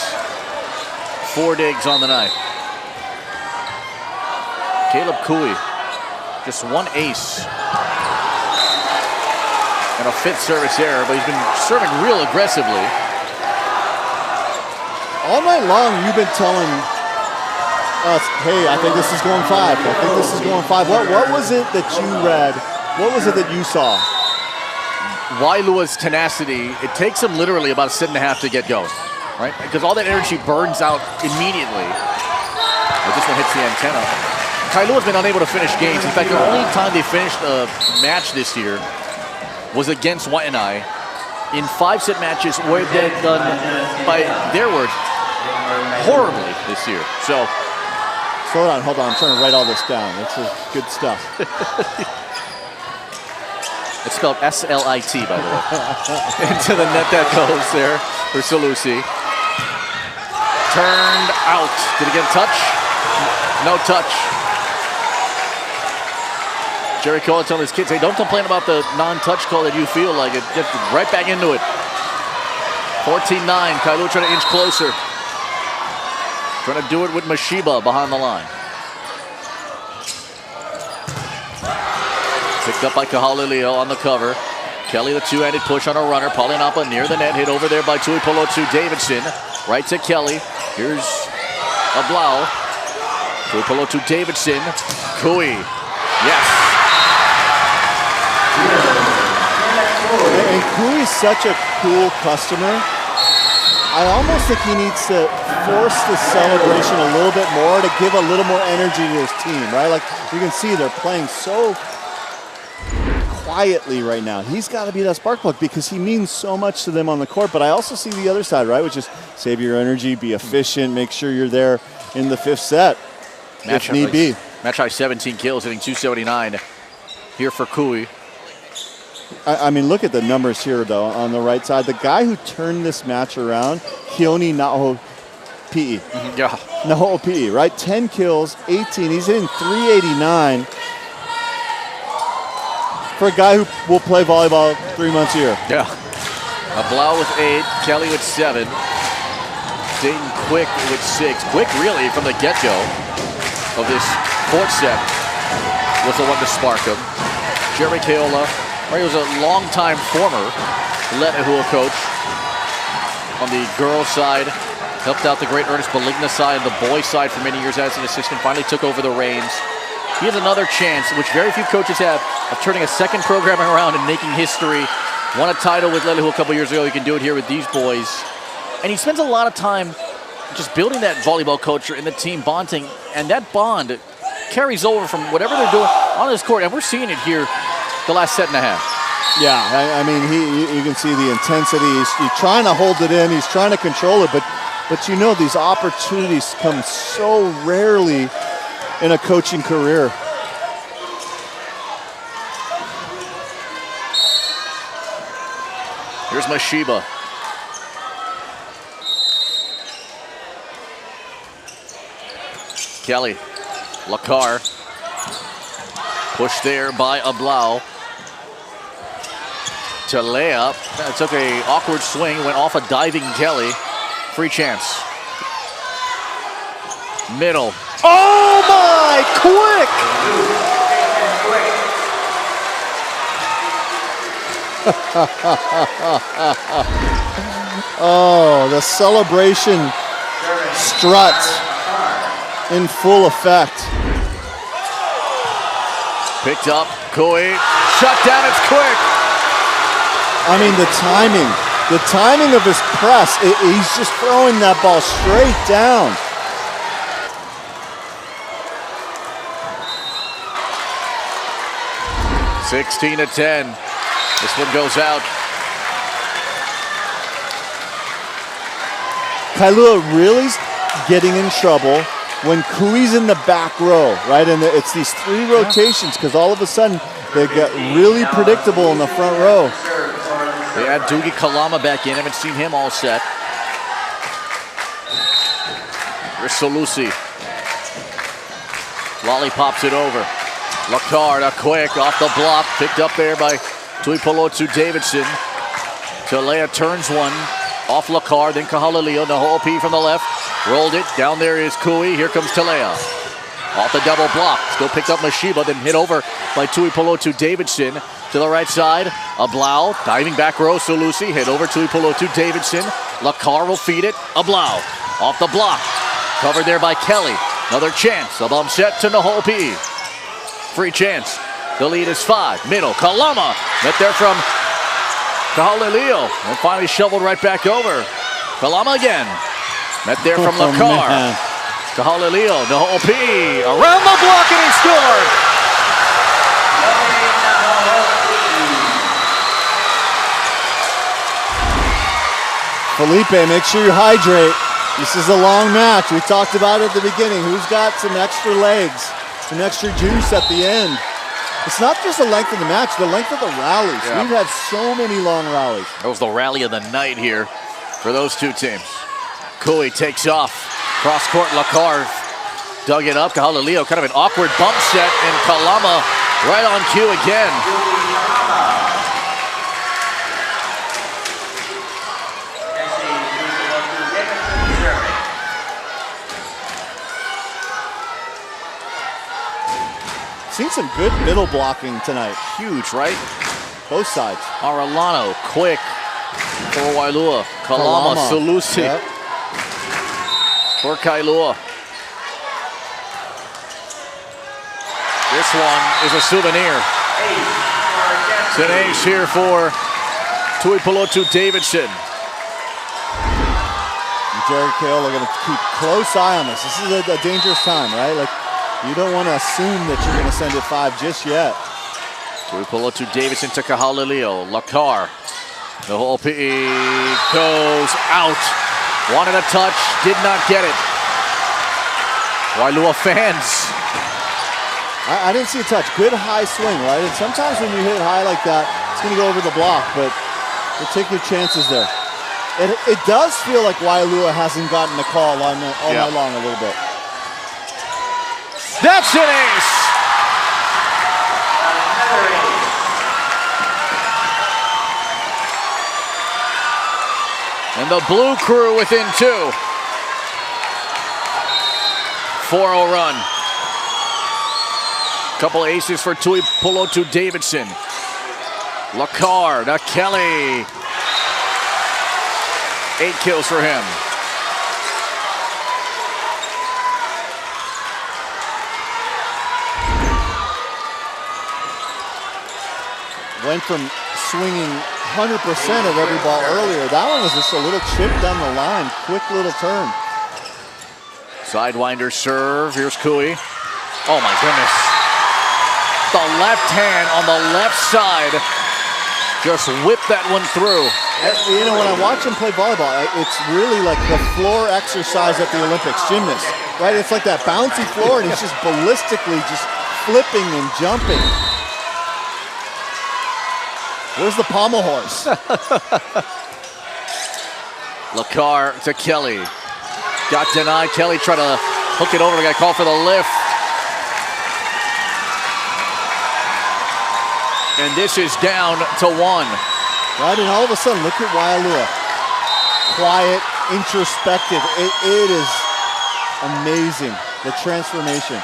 [SPEAKER 2] 4 digs on the night. Caleb Kui, just 1 ace. And a 5th service error, but he's been serving real aggressively.
[SPEAKER 3] All night long, you've been telling us, hey, I think this is going 5. I think this is going 5. What was it that you read? What was it that you saw?
[SPEAKER 2] Waialua's tenacity, it takes him literally about a set and a half to get going, right? Because all that energy burns out immediately. But this one hits the antenna. Kailua's been unable to finish games. In fact, the only time they finished a match this year was against Waianae in 5-set matches where they've done, by their words, horribly this year. So,
[SPEAKER 3] slow down, hold on. I'm trying to write all this down. This is good stuff.
[SPEAKER 2] It's spelled S-L-I-T, by the way. Into the net that goes there for Salusi. Turned out. Did he get a touch? No touch. Jerry Cohen telling his kids, hey, don't complain about the non-touch call that you feel like it. Get right back into it. 14-9. Kailua trying to inch closer. Trying to do it with Mashiba behind the line. Picked up by Kahalilio on the cover. Kelly, the two-handed push on a runner. Paulinapa near the net. Hit over there by Tuipolo to Davidson. Right to Kelly. Here's Ablau. Tuipolo to Davidson. Kui. Yes.
[SPEAKER 3] And Kui's such a cool customer. I almost think he needs to force the celebration a little bit more to give a little more energy to his team, right? Like you can see they're playing so quietly right now. He's got to be that spark plug because he means so much to them on the court. But I also see the other side, right? Which is save your energy, be efficient, make sure you're there in the 5th set if need be.
[SPEAKER 2] Match high 17 kills, hitting 279 here for Kui.
[SPEAKER 3] I mean, look at the numbers here, though, on the right side. The guy who turned this match around, Keone Naho Pi'i.
[SPEAKER 2] Yeah.
[SPEAKER 3] Naho Pi'i, right? 10 kills, 18. He's hitting 389 for a guy who will play volleyball 3 months a year.
[SPEAKER 2] Yeah. Ablau with 8, Kelly with 7, Dayton Quick with 6. Quick, really, from the get-go of this 4th set was the one to spark him. Jeremy Keola. He was a longtime former Le'ehua coach on the girls' side. Helped out the great Ernest Beligna side and the boys' side for many years as an assistant. Finally took over the reins. He has another chance, which very few coaches have, of turning a second program around and making history Won a title with Leilua a couple years ago. He can do it here with these boys. And he spends a lot of time just building that volleyball culture in the team, bonding. And that bond carries over from whatever they're doing on this court. And we're seeing it here the last set and a half.
[SPEAKER 3] Yeah, I mean, you can see the intensity. He's trying to hold it in. He's trying to control it. But you know, these opportunities come so rarely in a coaching career.
[SPEAKER 2] Here's Mashiba. Kelly. Lakar. Pushed there by Ablau. Talea. Took a awkward swing. Went off a diving Kelly. Free chance. Middle.
[SPEAKER 3] Oh my, quick! Oh, the celebration strut in full effect.
[SPEAKER 2] Picked up, Kui. Shut down, it's quick.
[SPEAKER 3] I mean, the timing of his press, he's just throwing that ball straight down.
[SPEAKER 2] (16-10). This one goes out.
[SPEAKER 3] Kailua really getting in trouble when Kui's in the back row, right? And it's these 3 rotations because all of a sudden they get really predictable in the front row.
[SPEAKER 2] They had Doogie Kalama back in. Haven't seen him all set. Here's Solusi. Lollipops it over. Lacarda quick off the block. Picked up there by Tuipolotu Davidson. Talea turns one. Off Lakar, then Kahalilio. Naho'opi from the left. Rolled it. Down there is Kui. Here comes Talea. Off the double block. Still picked up Mashiba, then hit over by Tuipolotu Davidson. To the right side, Ablau, diving back row, Solusi, hit over Tuipolotu Davidson. Lakar will feed it, Ablau, off the block. Covered there by Kelly. Another chance, a bump set to Naho'opi. Free chance. The lead is 5. Middle, Kalama, met there from Kahalilio. And finally shoveled right back over. Kalama again. Met there from Lakar. Kahalilio, Naho'opi, around the block and he scored!
[SPEAKER 3] Felipe, make sure you hydrate. This is a long match. We talked about it at the beginning. Who's got some extra legs, some extra juice at the end? It's not just the length of the match, the length of the rallies.
[SPEAKER 2] Yeah.
[SPEAKER 3] We've had so many long rallies.
[SPEAKER 2] That was the rally of the night here for those two teams. Kui takes off. Cross court, Lakar dug it up. Kahalilio, kind of an awkward bump set, and Kalama right on cue again.
[SPEAKER 3] Seen some good middle blocking tonight.
[SPEAKER 2] Huge, right?
[SPEAKER 3] Both sides.
[SPEAKER 2] Arellano, quick for Waialua. Kalama, Solusi for Kailua. This one is a souvenir. It's an ace here for Tuipolotu Davidson.
[SPEAKER 3] And Jared Kale are going to keep close eye on this. This is a dangerous time, right? Like, you don't want to assume that you're going to send it 5 just yet.
[SPEAKER 2] Tuipolotu Davidson to Kahalilio. Lakar. The whole PE goes out. Wanted a touch, did not get it. Waialua fans.
[SPEAKER 3] I didn't see a touch. Good high swing, right? And sometimes when you hit high like that, it's going to go over the block, but you'll take your chances there. It does feel like Waialua hasn't gotten a call all night long a little bit.
[SPEAKER 2] That's an ace! And the blue crew within 2. 4-0 run. Couple aces for Tuipolotu Davidson. Lakar to Kelly. 8 kills for him.
[SPEAKER 3] went from swinging 100% of every ball earlier. That one was just a little chip down the line, quick little turn.
[SPEAKER 2] Sidewinder serve. Here's Kui. Oh my goodness. The left hand on the left side. Just whipped that one through.
[SPEAKER 3] You know, when I watch him play volleyball, it's really like the floor exercise at the Olympics, gymnast, right? It's like that bouncy floor, and he's just ballistically just flipping and jumping. Where's the pommel horse?
[SPEAKER 2] Lacar to Kelly. Got denied. Kelly tried to hook it over. Got called for the lift. And this is down to 1.
[SPEAKER 3] Right, and all of a sudden, look at Waialua. Quiet, introspective. It is amazing, the transformation.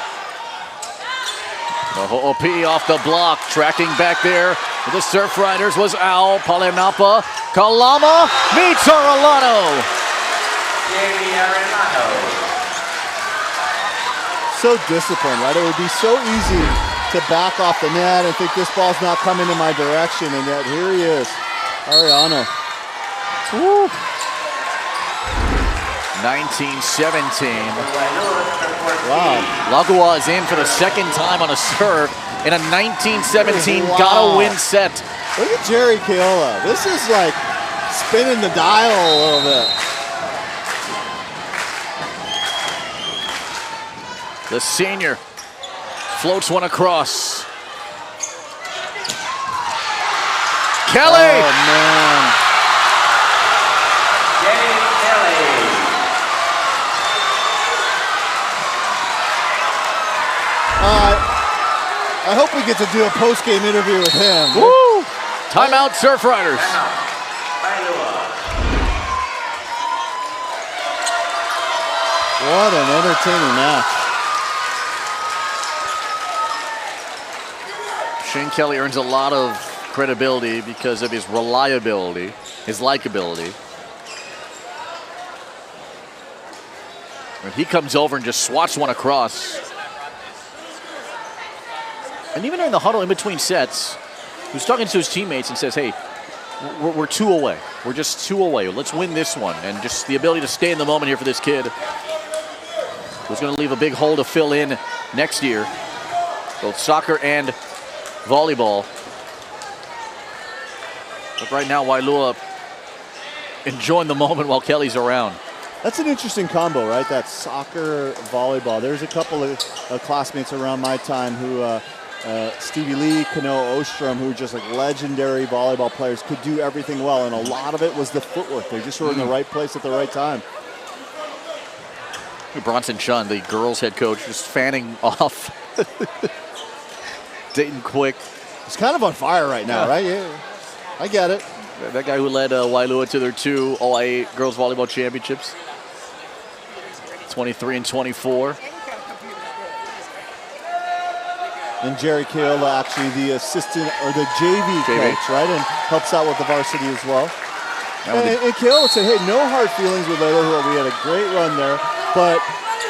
[SPEAKER 2] The Ho'opi'i off the block, tracking back there with the Surf Riders was Ao Palenapa. Kalama meets Arellano.
[SPEAKER 3] So disciplined, right? It would be so easy to back off the net and think this ball's not coming in my direction, and yet here he is, Arellano. Woo.
[SPEAKER 2] 19-17.
[SPEAKER 3] Wow.
[SPEAKER 2] Lagua is in for the second time on a serve in a 19-17 gotta win set.
[SPEAKER 3] Look at Jerry Kailua. This is like spinning the dial a little bit.
[SPEAKER 2] The senior floats one across. Kelly!
[SPEAKER 3] Oh, man. I hope we get to do a post-game interview with him.
[SPEAKER 2] Woo! Timeout, Surf Riders.
[SPEAKER 3] What an entertaining match.
[SPEAKER 2] Shane Kelly earns a lot of credibility because of his reliability, his likability. When he comes over and just swats one across. And even during the huddle in between sets, he was talking to his teammates and says, hey, we're 2 away. We're just 2 away. Let's win this one. And just the ability to stay in the moment here for this kid who's going to leave a big hole to fill in next year, both soccer and volleyball. But right now, Waialua enjoying the moment while Kelly's around.
[SPEAKER 3] That's an interesting combo, right? That soccer, volleyball. There's a couple of classmates around my time who, Stevie Lee, Kanoa Ostrom, who were just like legendary volleyball players, could do everything well, and a lot of it was the footwork. They just were in the right place at the right time.
[SPEAKER 2] Bronson Chun, the girls' head coach, just fanning off Dayton Quick.
[SPEAKER 3] He's kind of on fire right now, right? Yeah, I get it.
[SPEAKER 2] That guy who led Waialua to their 2 OIA girls volleyball championships, 23 and 24.
[SPEAKER 3] And Jerry Kailua, actually the assistant or the JV coach, right? And helps out with the varsity as well. And Kailua said, hey, no hard feelings with Waialua. We had a great run there. But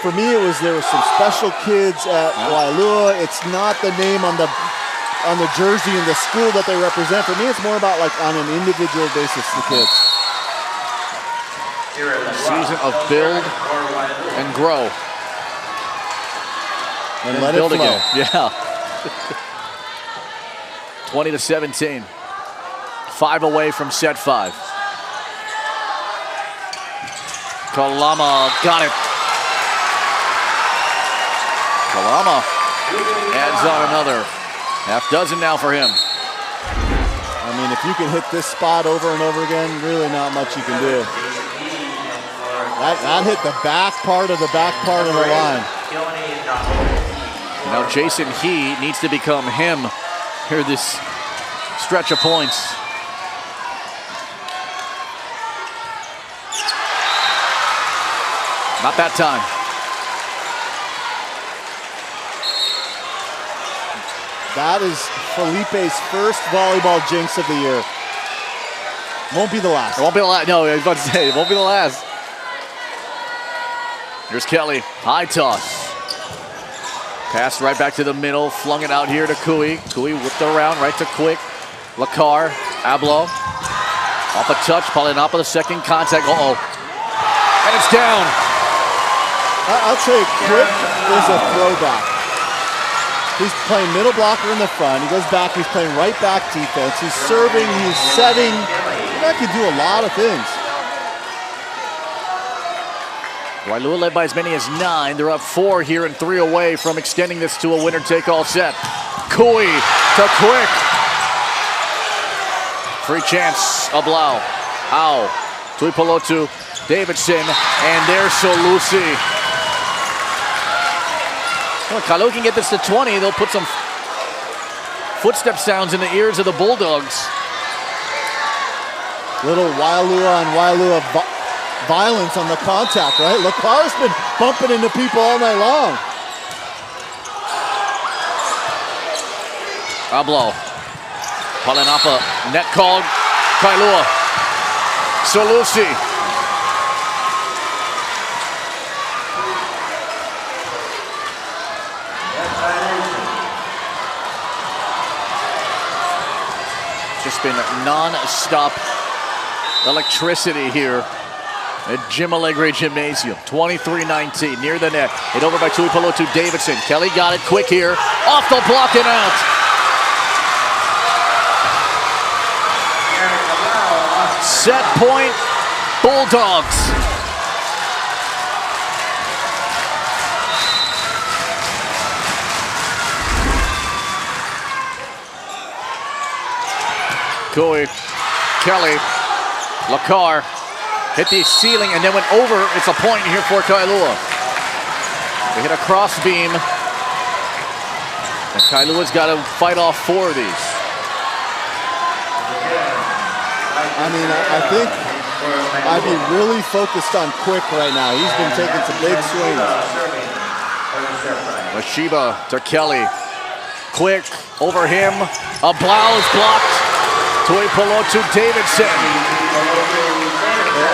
[SPEAKER 3] for me, there were some special kids at Waialua. It's not the name on the jersey and the school that they represent. For me, it's more about like on an individual basis, the kids.
[SPEAKER 2] Season of build and grow.
[SPEAKER 3] And let it flow.
[SPEAKER 2] Again. Yeah. 20-17. 5 away from set 5. Kalama got it. Kalama adds on another. Half dozen now for him.
[SPEAKER 3] I mean, if you can hit this spot over and over again, really not much you can do. That hit the back part of the line.
[SPEAKER 2] Now Jason He needs to become him here this stretch of points. Not that time.
[SPEAKER 3] That is Felipe's first volleyball jinx of the year. Won't be the last.
[SPEAKER 2] It won't be the last. No, I was about to say, it won't be the last. Here's Kelly, high toss. Pass right back to the middle, flung it out here to Kui. Kui whipped around right to Quick. Lacar, Ablo. Off a touch, Palinapa, the second contact. Uh-oh. And it's down.
[SPEAKER 3] I'll say Quick is a throwback. He's playing middle blocker in the front. He goes back, he's playing right back defense. He's serving, he's setting. That could do a lot of things.
[SPEAKER 2] Waialua led by as many as 9. They're up 4 here and 3 away from extending this to a winner-take-all set. Kui to Quick. Free chance, Ablau. Au. Tuipolotu, Davidson, and there's Solusi. Well, Kailua can get this to 20. They'll put some footstep sounds in the ears of the Bulldogs.
[SPEAKER 3] Little Waialua on Waialua violence on the contact, right? Lacar's been bumping into people all night long.
[SPEAKER 2] Ablo. Palinapa, net called. Kailua. Solusi. Just been non-stop electricity here at Jim Allegre Gymnasium. 23-19, near the net. Hit over by Tuipolotu Davidson. Kelly got it quick here. Off the block and out. Set point, Bulldogs. Kui, Kelly, Lacar hit the ceiling and then went over. It's a point here for Kailua. They hit a cross beam. And Kailua's got to fight off 4 of these.
[SPEAKER 3] I mean, I think I'd be really focused on Quick right now. He's been taking some big swings.
[SPEAKER 2] Mashiba to Kelly. Quick over him. A blow is blocked. Tuipolotu Davidson.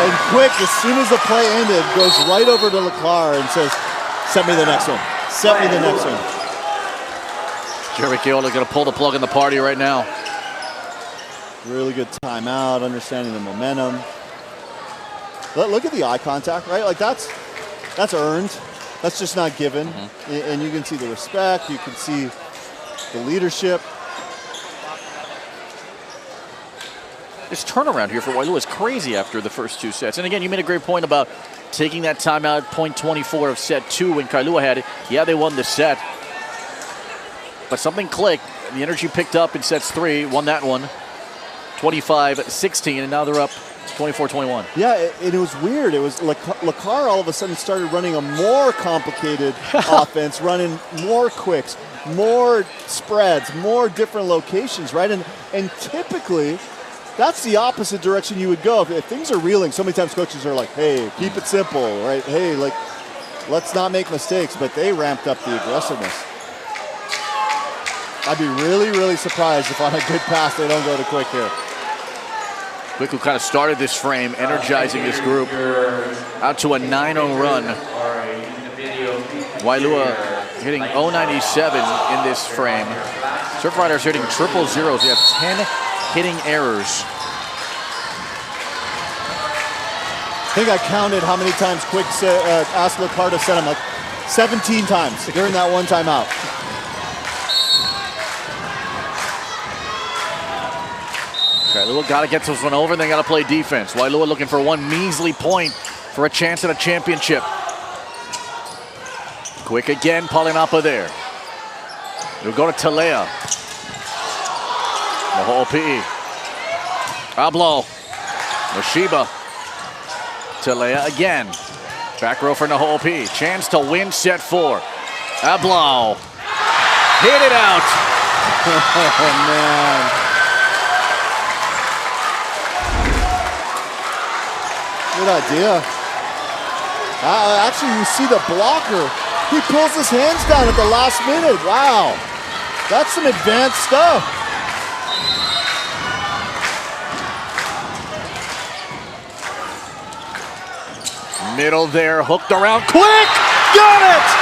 [SPEAKER 3] And Quick, as soon as the play ended, goes right over to Lacar and says, "Send me the next one. Send me the next one."
[SPEAKER 2] Jerry Keola going to pull the plug in the party right now.
[SPEAKER 3] Really good timeout, understanding the momentum. Look at the eye contact, right? Like that's earned. That's just not given. And you can see the respect. You can see the leadership.
[SPEAKER 2] This turnaround here for Waialua is crazy after the first 2 sets. And again, you made a great point about taking that timeout at point 24 of set 2 when Kailua had it. Yeah, they won the set. But something clicked. The energy picked up in sets 3, won that one. 25-16, and now they're up 24-21.
[SPEAKER 3] Yeah, it was weird. It was like Lacar all of a sudden started running a more complicated offense, running more quicks, more spreads, more different locations, right? And typically, that's the opposite direction you would go. If things are reeling, so many times coaches are like, hey, keep it simple, right? Hey, like, let's not make mistakes, but they ramped up the aggressiveness. I'd be really, really surprised if on a good pass they don't go to Quick here.
[SPEAKER 2] Quick, who kind of started this frame, energizing this group, out to a 9-0 run. Waialua hitting 097 in this frame. Surfriders hitting 000. They have 10 hitting errors.
[SPEAKER 3] I think I counted how many times Quick asked Lacar to set him, like 17 times during that one timeout.
[SPEAKER 2] Kailua got to get this one over, and they got to play defense. Waialua looking for one measly point for a chance at a championship. Quick again, Palinapa there. We'll go to Talea. Moho'opi'i. Ablo. Mashiba. Talea again. Back row for Naho'opi'i. Chance to win set 4. Ablo. Hit it out.
[SPEAKER 3] Oh, man. Good idea. Actually, you see the blocker. He pulls his hands down at the last minute. Wow. That's some advanced stuff.
[SPEAKER 2] Middle there, hooked around. Quick! Got it!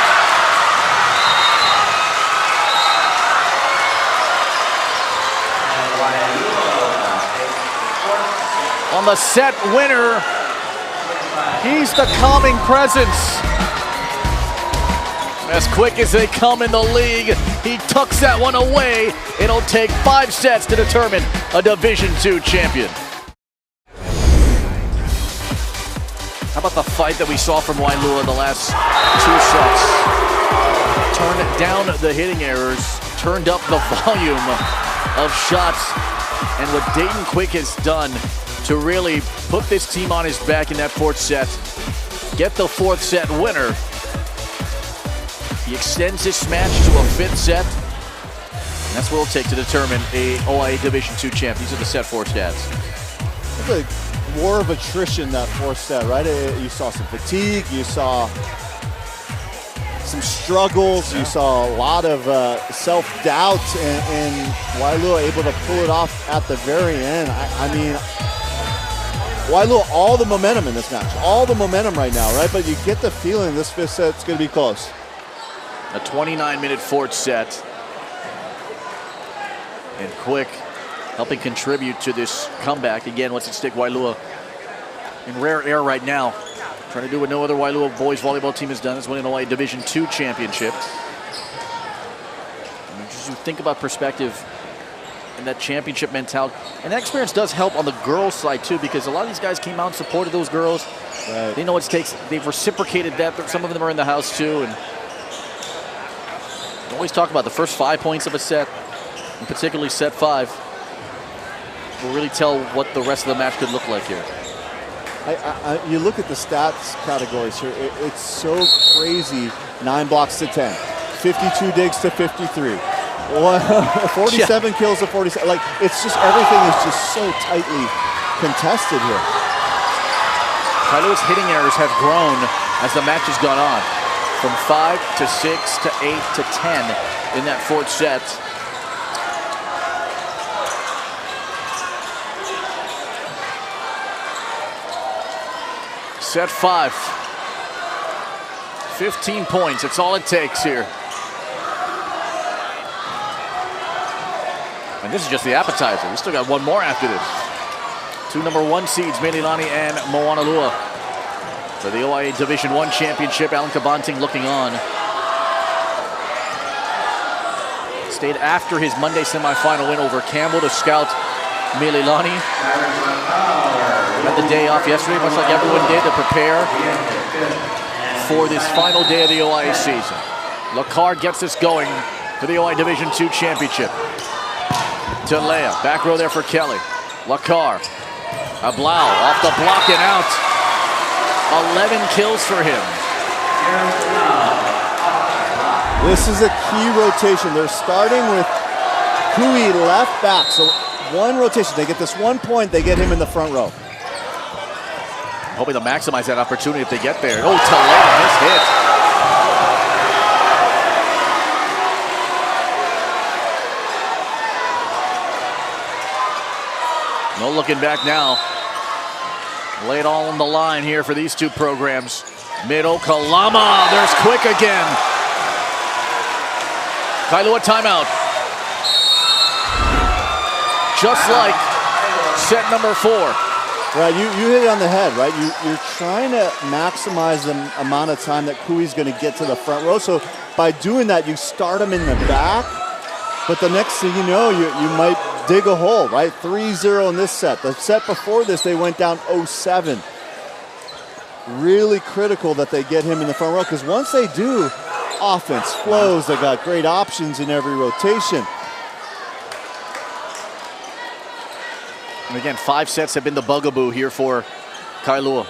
[SPEAKER 2] on the set winner. He's the calming presence. As quick as they come in the league, he tucks that one away. It'll take 5 sets to determine a Division II champion. How about the fight that we saw from Waialua in the last 2 sets? Turned down the hitting errors, turned up the volume of shots, and what Dayton Quick has done to really put this team on his back in that 4th set, get the 4th set winner. He extends this match to a 5th set, and that's what it'll take to determine a OIA Division II champ. These are the set 4 stats.
[SPEAKER 3] It's a war of attrition, that 4th set, right? You saw some fatigue, you saw some struggles, you saw a lot of self-doubt, and Waialua able to pull it off at the very end. I mean, Waialua, all the momentum in this match, all the momentum right now, right? But you get the feeling this 5th set's going to be close.
[SPEAKER 2] A 29-minute 4th set. And Quick helping contribute to this comeback. Again, what's at stake? Waialua in rare air right now. Trying to do what no other Waialua boys volleyball team has done, is win an OIA Division II championship. And as you think about perspective and that championship mentality, and that experience does help on the girls' side too, because a lot of these guys came out and supported those girls.
[SPEAKER 3] Right.
[SPEAKER 2] They know what it takes. They've reciprocated that. Some of them are in the house too, and always talk about the first 5 points of a set, and particularly set 5, will really tell what the rest of the match could look like here.
[SPEAKER 3] You look at the stats categories here, it's so crazy. 9 blocks to 10, 52 digs to 53, 47 kills to 47. Like, it's just, everything is just so tightly contested here.
[SPEAKER 2] Kailua's hitting errors have grown as the match has gone on, from 5 to 6 to 8 to 10 in that 4th set. Set 5. 15 points, it's all it takes here. And this is just the appetizer. We still got one more after this. 2 number 1 seeds, Melilani and Moanalua. For the OIA Division I championship, Alan Kabanting looking on. Stayed after his Monday semifinal win over Campbell to scout Melilani. Had the day off yesterday, much like everyone did, to prepare for this final day of the OIA season. Lacar gets this going for the OIA Division II championship. To Leah, back row there for Kelly. Lacar, Ablau off the block and out. 11 kills for him.
[SPEAKER 3] This is a key rotation. They're starting with Kui left back, so 1 rotation. They get this 1 point, they get him in the front row.
[SPEAKER 2] Hoping to maximize that opportunity if they get there. Oh, Talea missed hit. No looking back now. Lay it all on the line here for these 2 programs. Mid-Okalama, there's Quick again. Kailua timeout. Just like set number 4.
[SPEAKER 3] Right, you hit it on the head, right? You're trying to maximize the amount of time that Kui's going to get to the front row. So by doing that, you start him in the back, but the next thing you know, you might dig a hole, right? 3-0 in this set. The set before this, they went down 0-7. Really critical that they get him in the front row, because once they do, offense flows. They got great options in every rotation.
[SPEAKER 2] And again, 5 sets have been the bugaboo here for Kailua.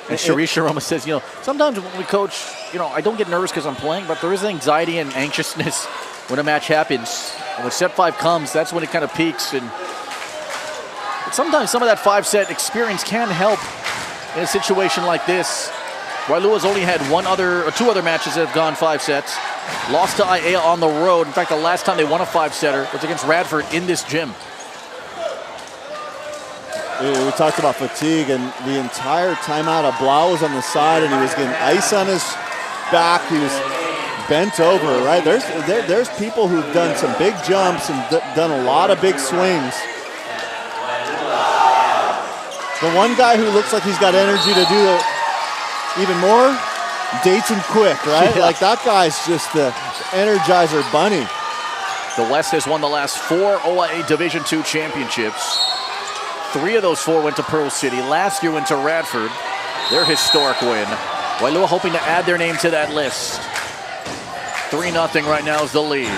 [SPEAKER 2] And Sharisha Roma says, sometimes when we coach, I don't get nervous because I'm playing, but there is anxiety and anxiousness when a match happens. And when set 5 comes, that's when it kind of peaks. But sometimes some of that 5-set experience can help in a situation like this. Waialua's only had 2 other matches that have gone 5 sets. Lost to Aiea on the road. In fact, the last time they won a 5-setter was against Radford in this gym.
[SPEAKER 3] We talked about fatigue, and the entire timeout, Ablau was on the side, and he was getting ice on his back. He was bent over, right? There's people who've done some big jumps and done a lot of big swings. The one guy who looks like he's got energy to do it even more, Dayton Quick, right?
[SPEAKER 2] Yeah.
[SPEAKER 3] Like that guy's just the Energizer bunny.
[SPEAKER 2] The West has won the last 4 OIA Division II championships. 3 of those 4 went to Pearl City. Last year went to Radford. Their historic win. Waialua hoping to add their name to that list. 3-0 right now is the lead.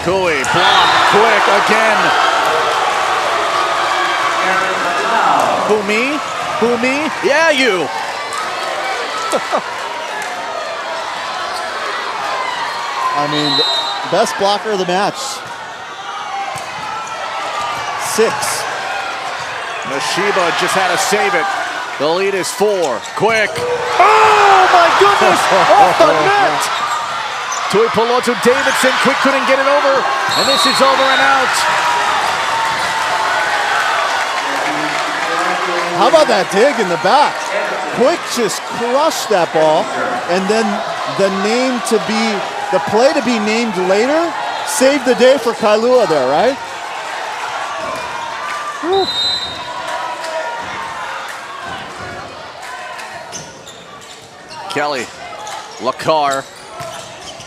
[SPEAKER 2] Cooey, block, Quick again. Who, me? Who, me? Yeah, you.
[SPEAKER 3] I mean, best blocker of the match. 6.
[SPEAKER 2] Mashiba just had to save it. The lead is 4. Quick. Oh my goodness! Off the net! Tuipulotu Davidson. Quick couldn't get it over. And this is over and out.
[SPEAKER 3] How about that dig in the back? Quick just crushed that ball, and then the play to be named later saved the day for Kailua there, right? Whew.
[SPEAKER 2] Kelly, Lakar,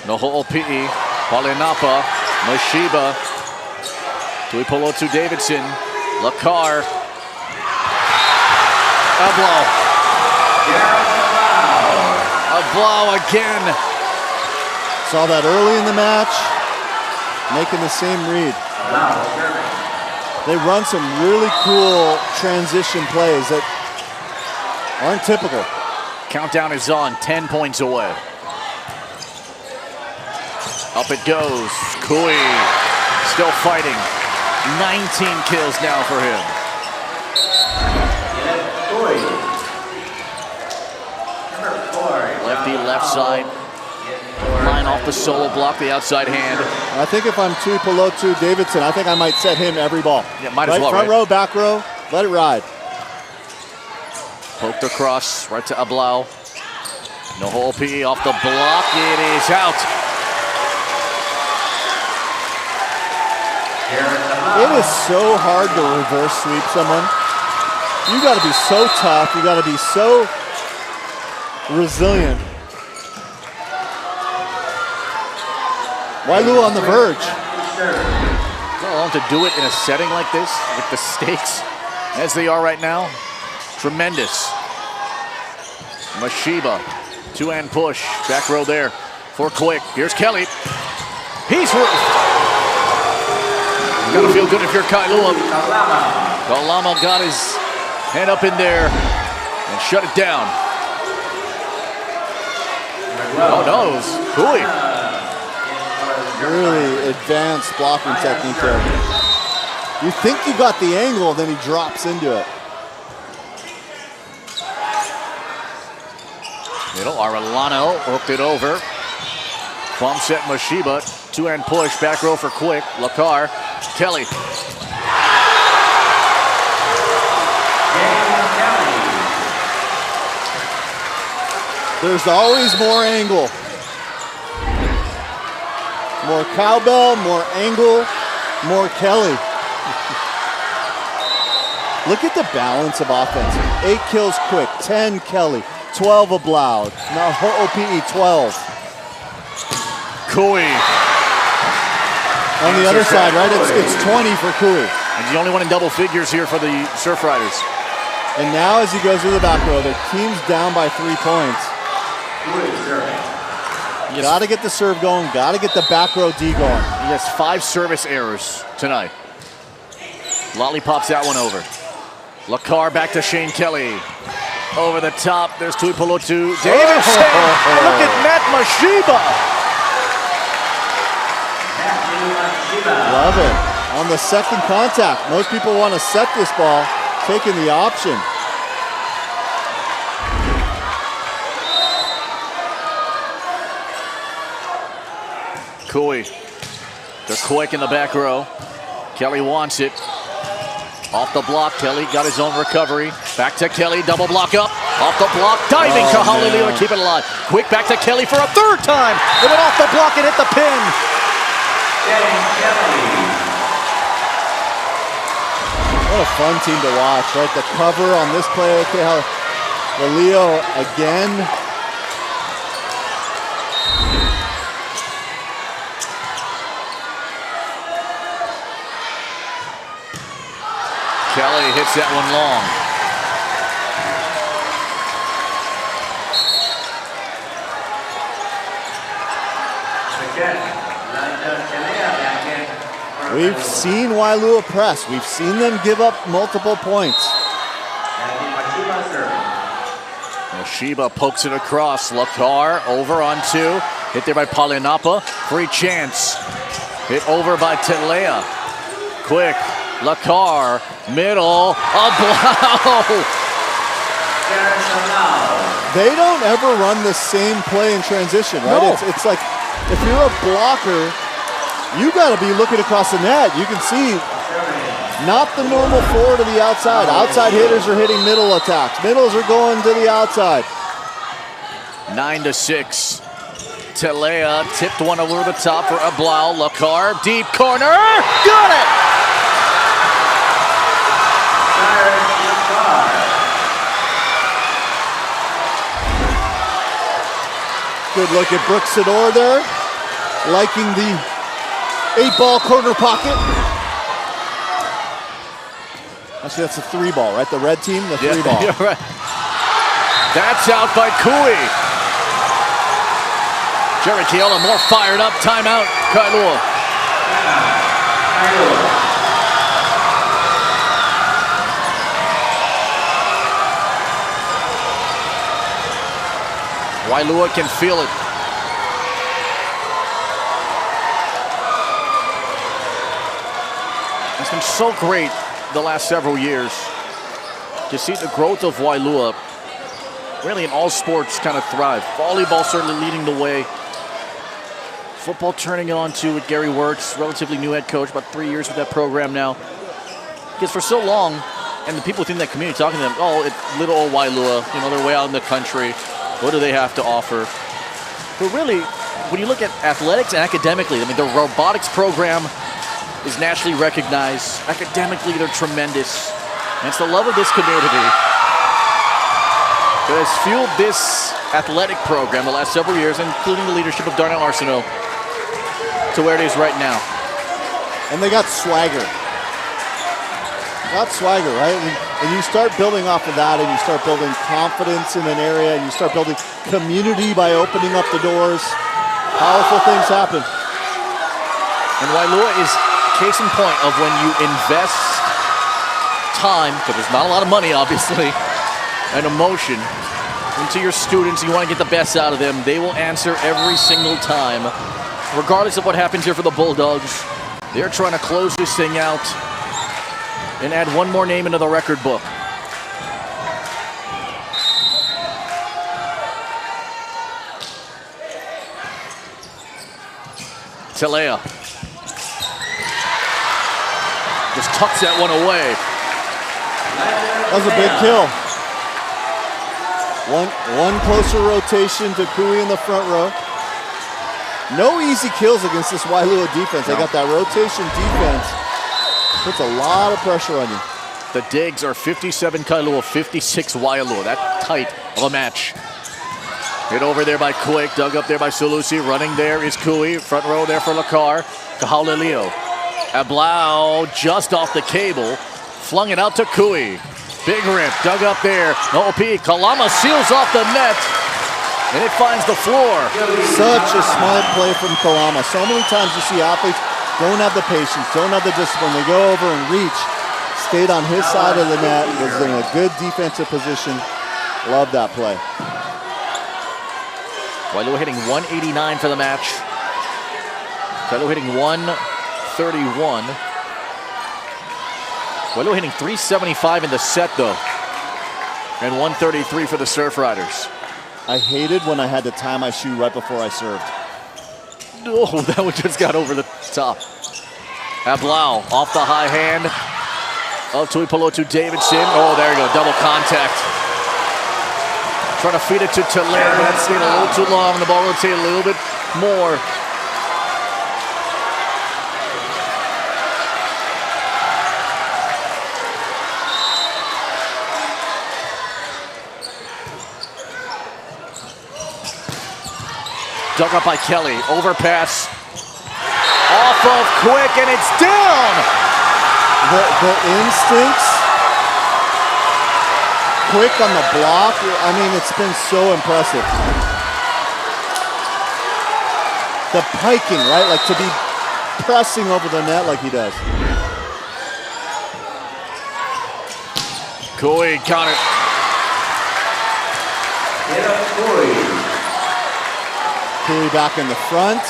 [SPEAKER 2] Noho'opi'i, Palinapa, Mashiba, Tuipulotu Davidson, Lakar, a blow again.
[SPEAKER 3] Saw that early in the match, making the same read. They run some really cool transition plays that aren't typical.
[SPEAKER 2] Countdown is on, 10 points away. Up it goes, Cooey still fighting. 19 kills now for him. Lefty left side. Line off the solo block, the outside hand.
[SPEAKER 3] I think if I'm Tuipulotu Davidson, I think I might set him every ball.
[SPEAKER 2] Yeah, might as well,
[SPEAKER 3] Front
[SPEAKER 2] right?
[SPEAKER 3] row, back row, let it ride.
[SPEAKER 2] Poked across, right to Ablau. Noho'opi'i off the block, it is out.
[SPEAKER 3] It is so hard to reverse sweep someone. You got to be so tough. You got to be so resilient. Waialua on the verge.
[SPEAKER 2] Well, to do it in a setting like this, with the stakes as they are right now, tremendous. Mashiba, two-hand push, back row there for Quick. Here's Kelly. He's roofed. Gotta feel good if you're Kailua. Kalama got his hand up in there and shut it down. Oh no, it was Cooey.
[SPEAKER 3] Really advanced blocking technique there. You think you got the angle, then he drops into it.
[SPEAKER 2] Middle, Arellano hooked it over. Plum set Mashiba, two-hand push, back row for Quick. Lakar, Kelly.
[SPEAKER 3] There's always more angle. More cowbell, more angle, more Kelly. Look at the balance of offense. 8 kills Quick, 10 Kelly, 12 Ablau. Now Ho'opi'i 12.
[SPEAKER 2] Cooey.
[SPEAKER 3] On the other side, right? It's 20 for Cooey.
[SPEAKER 2] And the only one in double figures here for the Surf Riders.
[SPEAKER 3] And now as he goes to the back row, their team's down by 3 points. Got to get the serve going, got to get the back row D going.
[SPEAKER 2] He has 5 service errors tonight. Lollipops that one over. Lakar back to Shane Kelly. Over the top, there's Tuipulotu Davidson. Look at Matt Mashiba.
[SPEAKER 3] Love it. On the second contact, most people want to set this ball, taking the option.
[SPEAKER 2] Cooey. They're Quick in the back row. Kelly wants it. Off the block, Kelly got his own recovery. Back to Kelly, double block up. Off the block, diving Kahaliliwa to keep it alive. Quick back to Kelly for a third time. And then off the block and hit the pin.
[SPEAKER 3] What a fun team to watch, right? The cover on this play, okay, how the Leo again.
[SPEAKER 2] Kelly hits that one long.
[SPEAKER 3] We've seen Waialua press. We've seen them give up multiple points.
[SPEAKER 2] Shiba pokes it across. Lakar over on 2. Hit there by Palinapa. Free chance. Hit over by Telea. Quick. Lakar. Middle. A blow.
[SPEAKER 3] They don't ever run the same play in transition, right?
[SPEAKER 2] No.
[SPEAKER 3] It's like if you're a blocker, you got to be looking across the net. You can see not the normal forward to the outside. Outside hitters are hitting middle attacks. Middles are going to the outside.
[SPEAKER 2] 9-6. Telea tipped one over the top for Ablau. Lakar, deep corner. Got it!
[SPEAKER 3] Good look at Brooks Sador there. Liking the 8-ball corner pocket. Actually, that's a 3-ball, right? The red team, the 3-ball.
[SPEAKER 2] You're right. That's out by Kui. Jerry Keola more fired up. Timeout, Kailua. Waialua can feel it. It's been so great the last several years to see the growth of Waialua really in all sports kind of thrive. Volleyball certainly leading the way. Football turning it on to with Gary Wirtz, relatively new head coach, about 3 years with that program now. Because for so long, and the people within that community talking to them, oh, it's little old Waialua, you know, they're way out in the country. What do they have to offer? But really, when you look at athletics and academically, I mean, the robotics program is nationally recognized. Academically, they're tremendous. And it's the love of this community that has fueled this athletic program the last several years, including the leadership of Darnell Arsenault, to where it is right now.
[SPEAKER 3] And they got swagger. Got swagger, right? And you start building off of that, and you start building confidence in an area, and you start building community by opening up the doors. Powerful things happen.
[SPEAKER 2] And Waialua is case in point of when you invest time, because there's not a lot of money, obviously, and emotion into your students. You want to get the best out of them. They will answer every single time, regardless of what happens here for the Bulldogs. They're trying to close this thing out and add one more name into the record book. Telea just tucks that one away.
[SPEAKER 3] That was a big kill. One closer rotation to Kui in the front row. No easy kills against this Waialua defense. They got that rotation defense. Puts a lot of pressure on you.
[SPEAKER 2] The digs are 57 Kailua, 56 Waialua. That tight of a match. Hit over there by Quick, dug up there by Sulusi. Running there is Kui. Front row there for Lakar. Kahalelio. Ablau just off the cable. Flung it out to Kui. Big rip, dug up there. No OP. Kalama seals off the net. And it finds the floor.
[SPEAKER 3] Such a smart play from Kalama. So many times you see athletes don't have the patience, don't have the discipline. They go over and reach. Stayed on his side of the net. Was in a good defensive position. Love that play.
[SPEAKER 2] Waialua hitting 189 for the match. Kailua hitting 131. Waialua hitting 375 in the set, though. And 133 for the Surf Riders.
[SPEAKER 3] I hated when I had to tie my shoe right before I served.
[SPEAKER 2] Oh, that one just got over the top. Ablau off the high hand of Tuipulotu Davidson. Oh, there you go, double contact. Trying to feed it to Telea, but that's staying a little too long. The ball rotated a little bit more. Dug up by Kelly. Overpass. Off of Quick, and it's down!
[SPEAKER 3] The instincts. Quick on the block. I mean, it's been so impressive. The piking, right? Like to be pressing over the net like he does.
[SPEAKER 2] Kui got it.
[SPEAKER 3] Kui back in the front.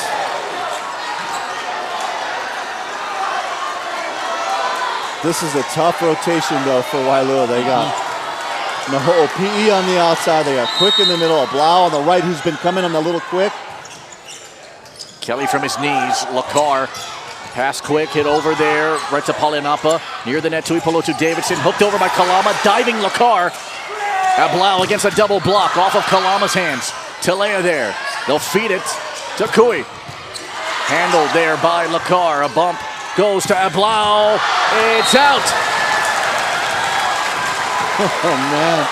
[SPEAKER 3] This is a tough rotation though for Waialua. They got no PE on the outside. They got Quick in the middle. A Blau on the right who's been coming on the little Quick.
[SPEAKER 2] Kelly from his knees. Lakar. Pass Quick, hit over there. Right to Palinapa. Near the net, Tuipolo to Davidson. Hooked over by Kalama. Diving Lakar. Blau against a double block off of Kalama's hands. Talea there. They'll feed it to Kui. Handled there by Lakar. A bump goes to Blau. It's out.
[SPEAKER 3] Oh, man.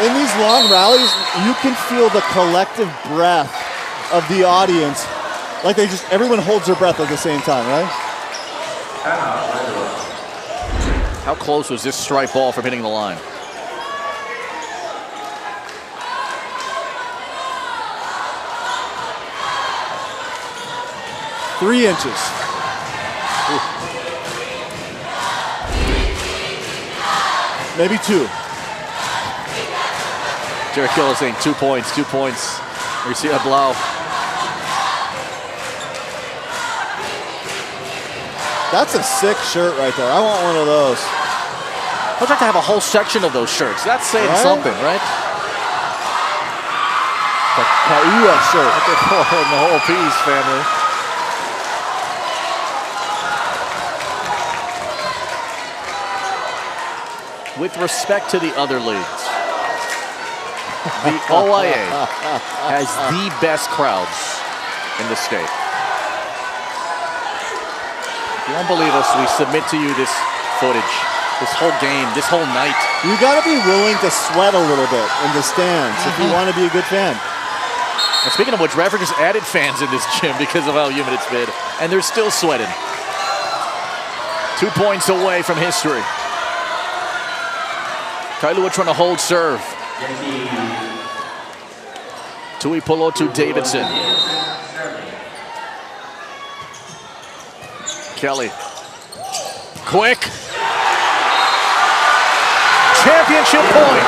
[SPEAKER 3] In these long rallies, you can feel the collective breath of the audience. Like everyone holds their breath at the same time, right?
[SPEAKER 2] How close was this strike ball from hitting the line?
[SPEAKER 3] Three inches. Ooh. Maybe two.
[SPEAKER 2] Jared Kill is saying 2 points, 2 points. We see Blau.
[SPEAKER 3] That's a sick shirt right there. I want one of those.
[SPEAKER 2] I'd like to have a whole section of those shirts. That's saying something, right?
[SPEAKER 3] The Kailua shirt.
[SPEAKER 2] And the whole piece family. With respect to the other leagues, the OIA has the best crowds in the state. If you don't believe us, we submit to you this footage, this whole game, this whole night.
[SPEAKER 3] You got to be willing to sweat a little bit in the stands if you want to be a good fan.
[SPEAKER 2] And speaking of which, Radford just added fans in this gym because of how humid it's been, and they're still sweating. 2 points away from history. Kailua trying to hold serve. Tuipolo to Davidson. Kelly. Quick. Championship point.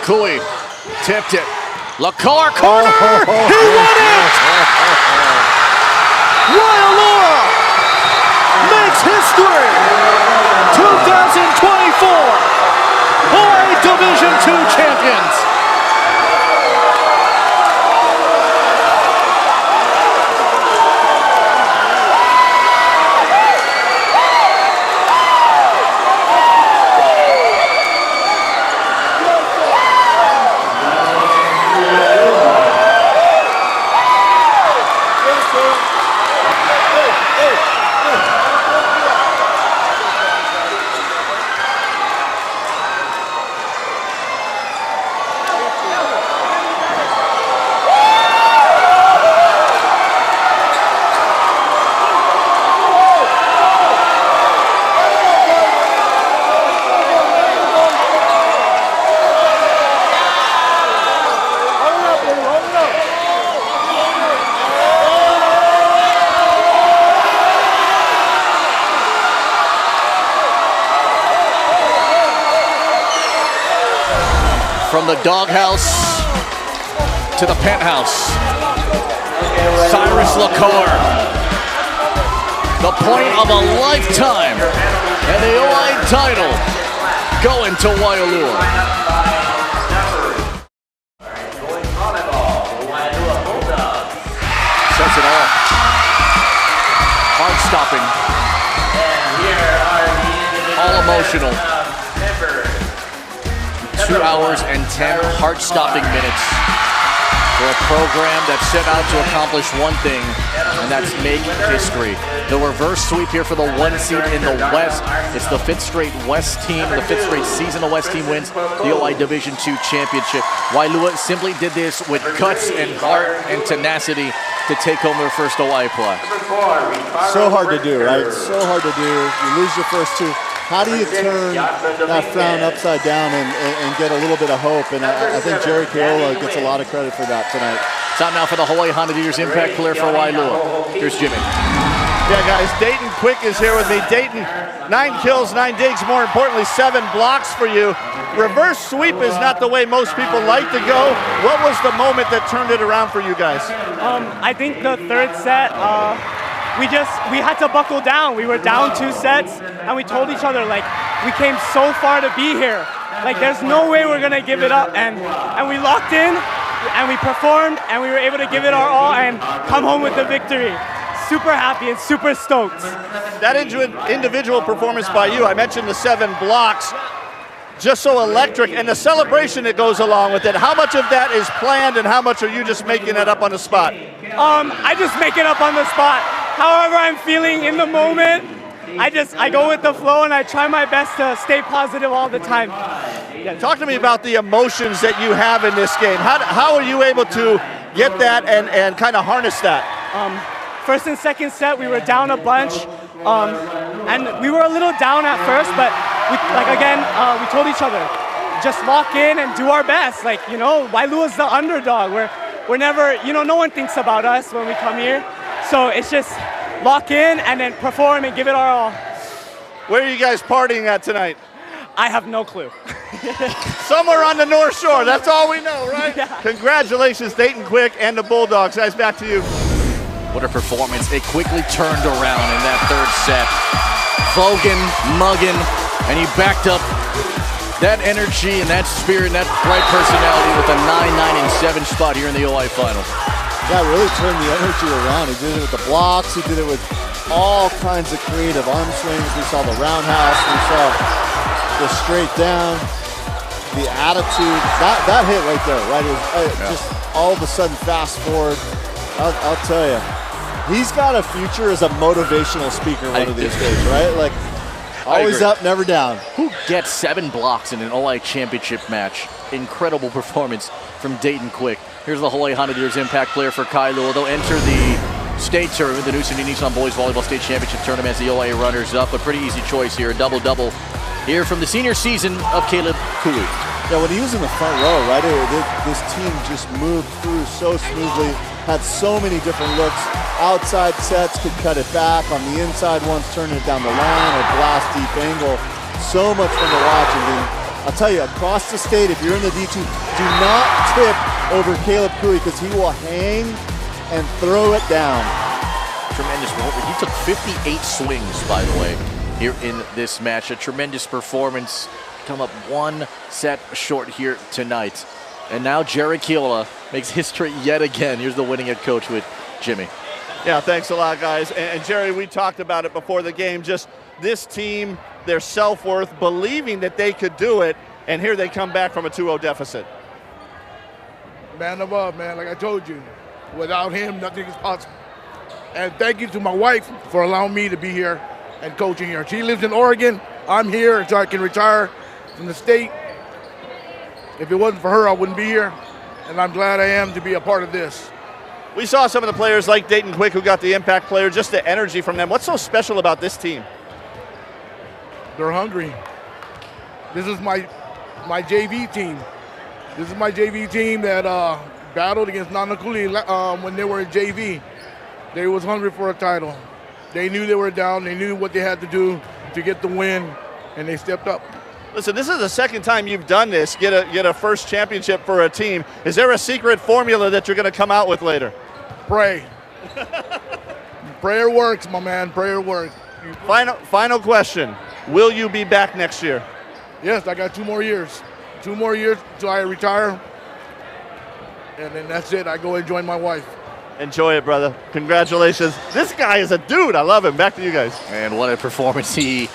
[SPEAKER 2] Kui tipped it. Lakar corner! He won it! Waialua makes history! 2024 Hawaii Division II champions! From the doghouse to the penthouse, Cyrus Lakar, the point of a lifetime, and the OI title going to Waialua. Says it all. Hard stopping. All emotional. 2 hours. hours and 10 heart-stopping minutes for a program that set out to accomplish one thing, and that's make history. The reverse sweep here for the 1 seed in the West. It's the 5th straight West team, the 5th straight season the West team wins the OI Division II championship. Waialua simply did this with guts and heart and tenacity to take home their first OI plaque.
[SPEAKER 3] So hard to do, right? So hard to do. You lose your first 2. How do you turn that frown upside down and get a little bit of hope? And I think Jerry Kailua gets a lot of credit for that tonight.
[SPEAKER 2] Time now for the Hawaii Honda Leaders Impact player for Waialua. Here's Jimmy.
[SPEAKER 4] Yeah, guys, Dayton Quick is here with me. Dayton, 9 kills, 9 digs, more importantly, 7 blocks for you. Reverse sweep is not the way most people like to go. What was the moment that turned it around for you guys?
[SPEAKER 5] I think the 3rd set, we had to buckle down. We were down 2 sets, and we told each other, like, we came so far to be here. Like, there's no way we're gonna give it up. And we locked in, and we performed, and we were able to give it our all and come home with the victory. Super happy and super stoked.
[SPEAKER 4] That individual performance by you, I mentioned the 7 blocks, just so electric, and the celebration that goes along with it. How much of that is planned, and how much are you just making it up on the spot?
[SPEAKER 5] I just make it up on the spot. However I'm feeling in the moment, I go with the flow, and I try my best to stay positive all the time.
[SPEAKER 4] Talk to me about the emotions that you have in this game. How are you able to get that and kind of harness that?
[SPEAKER 5] First and second set, we were down a bunch, and we were a little down at first, but we told each other, just lock in and do our best. Like, you know, Waialua's the underdog. We're never, you know, no one thinks about us when we come here. So it's just lock in and then perform and give it our all.
[SPEAKER 4] Where are you guys partying at tonight?
[SPEAKER 5] I have no clue.
[SPEAKER 4] Somewhere on the North Shore, that's all we know, right?
[SPEAKER 5] Yeah.
[SPEAKER 4] Congratulations, Dayton Quick and the Bulldogs. Guys, back to you.
[SPEAKER 2] What a performance. It quickly turned around in that 3rd set. Voguing, mugging, and he backed up that energy and that spirit and that bright personality with a 9, 9, and 7 spot here in the OI final.
[SPEAKER 3] Yeah, really turned the energy around. He did it with the blocks. He did it with all kinds of creative arm swings. We saw the roundhouse. We saw the straight down, the attitude. That hit right there, right? It was just all of a sudden fast forward. I'll tell you, he's got a future as a motivational speaker one of these days, right? Like, always up, never down.
[SPEAKER 2] Who gets 7 blocks in an OI championship match? Incredible performance from Dayton Quick. Here's the Hawaii Honda Leaders Impact player for Kailua. They'll enter the state tournament, the Nusa Nissan Boys Volleyball State Championship Tournament as the OI runners-up. A pretty easy choice here, a double-double here from the senior season of Caleb Kui.
[SPEAKER 3] Yeah, when he was in the front row, right, this team just moved through so smoothly, had so many different looks. Outside sets could cut it back, on the inside ones turning it down the line or blast deep angle. So much fun to watch. And I'll tell you, across the state, if you're in the D2, do not tip over Caleb Kui because he will hang and throw it down.
[SPEAKER 2] Tremendous performance. He took 58 swings, by the way, here in this match. A tremendous performance. Come up 1 set short here tonight. And now Jerry Kailua makes history yet again. Here's the winning head coach with Jimmy.
[SPEAKER 4] Yeah, thanks a lot, guys. And Jerry, we talked about it before the game, just this team, their self-worth, believing that they could do it, and here they come back from a 2-0 deficit.
[SPEAKER 6] Man above, man, like I told you. Without him, nothing is possible. And thank you to my wife for allowing me to be here and coaching here. She lives in Oregon. I'm here so I can retire from the state. If it wasn't for her, I wouldn't be here. And I'm glad I am to be a part of this.
[SPEAKER 4] We saw some of the players like Dayton Quick who got the impact player, just the energy from them. What's so special about this team?
[SPEAKER 6] They're hungry. This is my JV team. This is my JV team that battled against Nanakuli when they were in JV. They was hungry for a title. They knew they were down. They knew what they had to do to get the win, and they stepped up.
[SPEAKER 4] Listen, this is the second time you've done this, get a first championship for a team. Is there a secret formula that you're going to come out with later?
[SPEAKER 6] Pray. Prayer works, my man. Prayer works.
[SPEAKER 4] Final question. Will you be back next year?
[SPEAKER 6] Yes, I got 2 more years. 2 more years till I retire. And then that's it. I go and join my wife.
[SPEAKER 4] Enjoy it, brother. Congratulations. This guy is a dude. I love him. Back to you guys.
[SPEAKER 2] And what a performance. He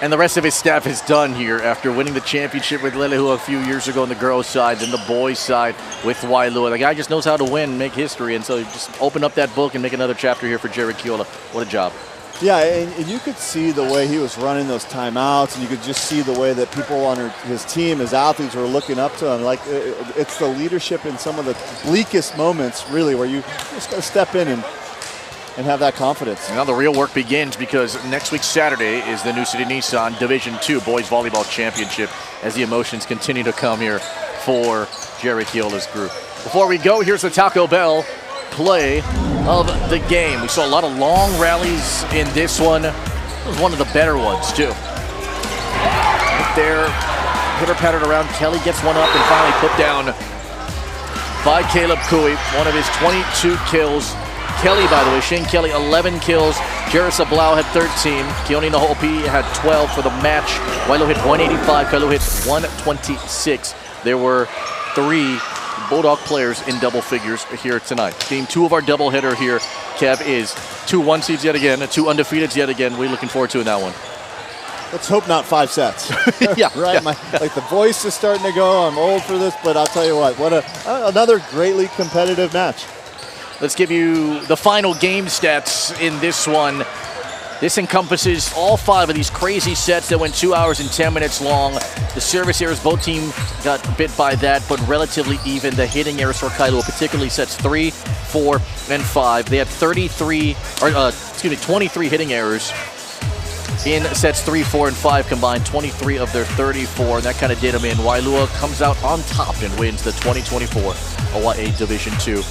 [SPEAKER 2] and the rest of his staff has done here after winning the championship with Lelehua a few years ago on the girls' side, then the boys' side with Waialua. The guy just knows how to win, make history, and so just open up that book and make another chapter here for Jerry Keola. What a job.
[SPEAKER 3] Yeah, and you could see the way he was running those timeouts, and you could just see the way that people on his team, his athletes, were looking up to him. Like, it's the leadership in some of the bleakest moments, really, where you just got to step in and have that confidence.
[SPEAKER 2] Now the real work begins, because next week Saturday is the New City Nissan Division II Boys Volleyball Championship, as the emotions continue to come here for Jerry Keola's group. Before we go, here's the Taco Bell play of the game. We saw a lot of long rallies in this one. It was one of the better ones, too. Right there, hitter-pattered around. Kelly gets one up and finally put down by Caleb Cooey, one of his 22 kills. Kelly, by the way, Shane Kelly, 11 kills. Jerissa Blau had 13. Keone Nahopi had 12 for the match. Waialua hit 185. Kailua hit 126. There were 3 Bulldog players in double figures here tonight. Game 2 of our doubleheader here, Kev, is 2 1-seeds yet again, 2 undefeateds yet again. We're looking forward to in that one.
[SPEAKER 3] Let's hope not 5 sets.
[SPEAKER 2] Yeah,
[SPEAKER 3] right.
[SPEAKER 2] Yeah.
[SPEAKER 3] Like the voice is starting to go. I'm old for this, but I'll tell you what another greatly competitive match.
[SPEAKER 2] Let's give you the final game stats in this one. This encompasses all 5 of these crazy sets that went 2 hours and 10 minutes long. The service errors, both teams got bit by that, but relatively even. The hitting errors for Kailua, particularly sets 3, 4, and 5. They had 23 hitting errors in sets 3, 4, and 5 combined, 23 of their 34, and that kind of did them in. Waialua comes out on top and wins the 2024 Hawaii Division II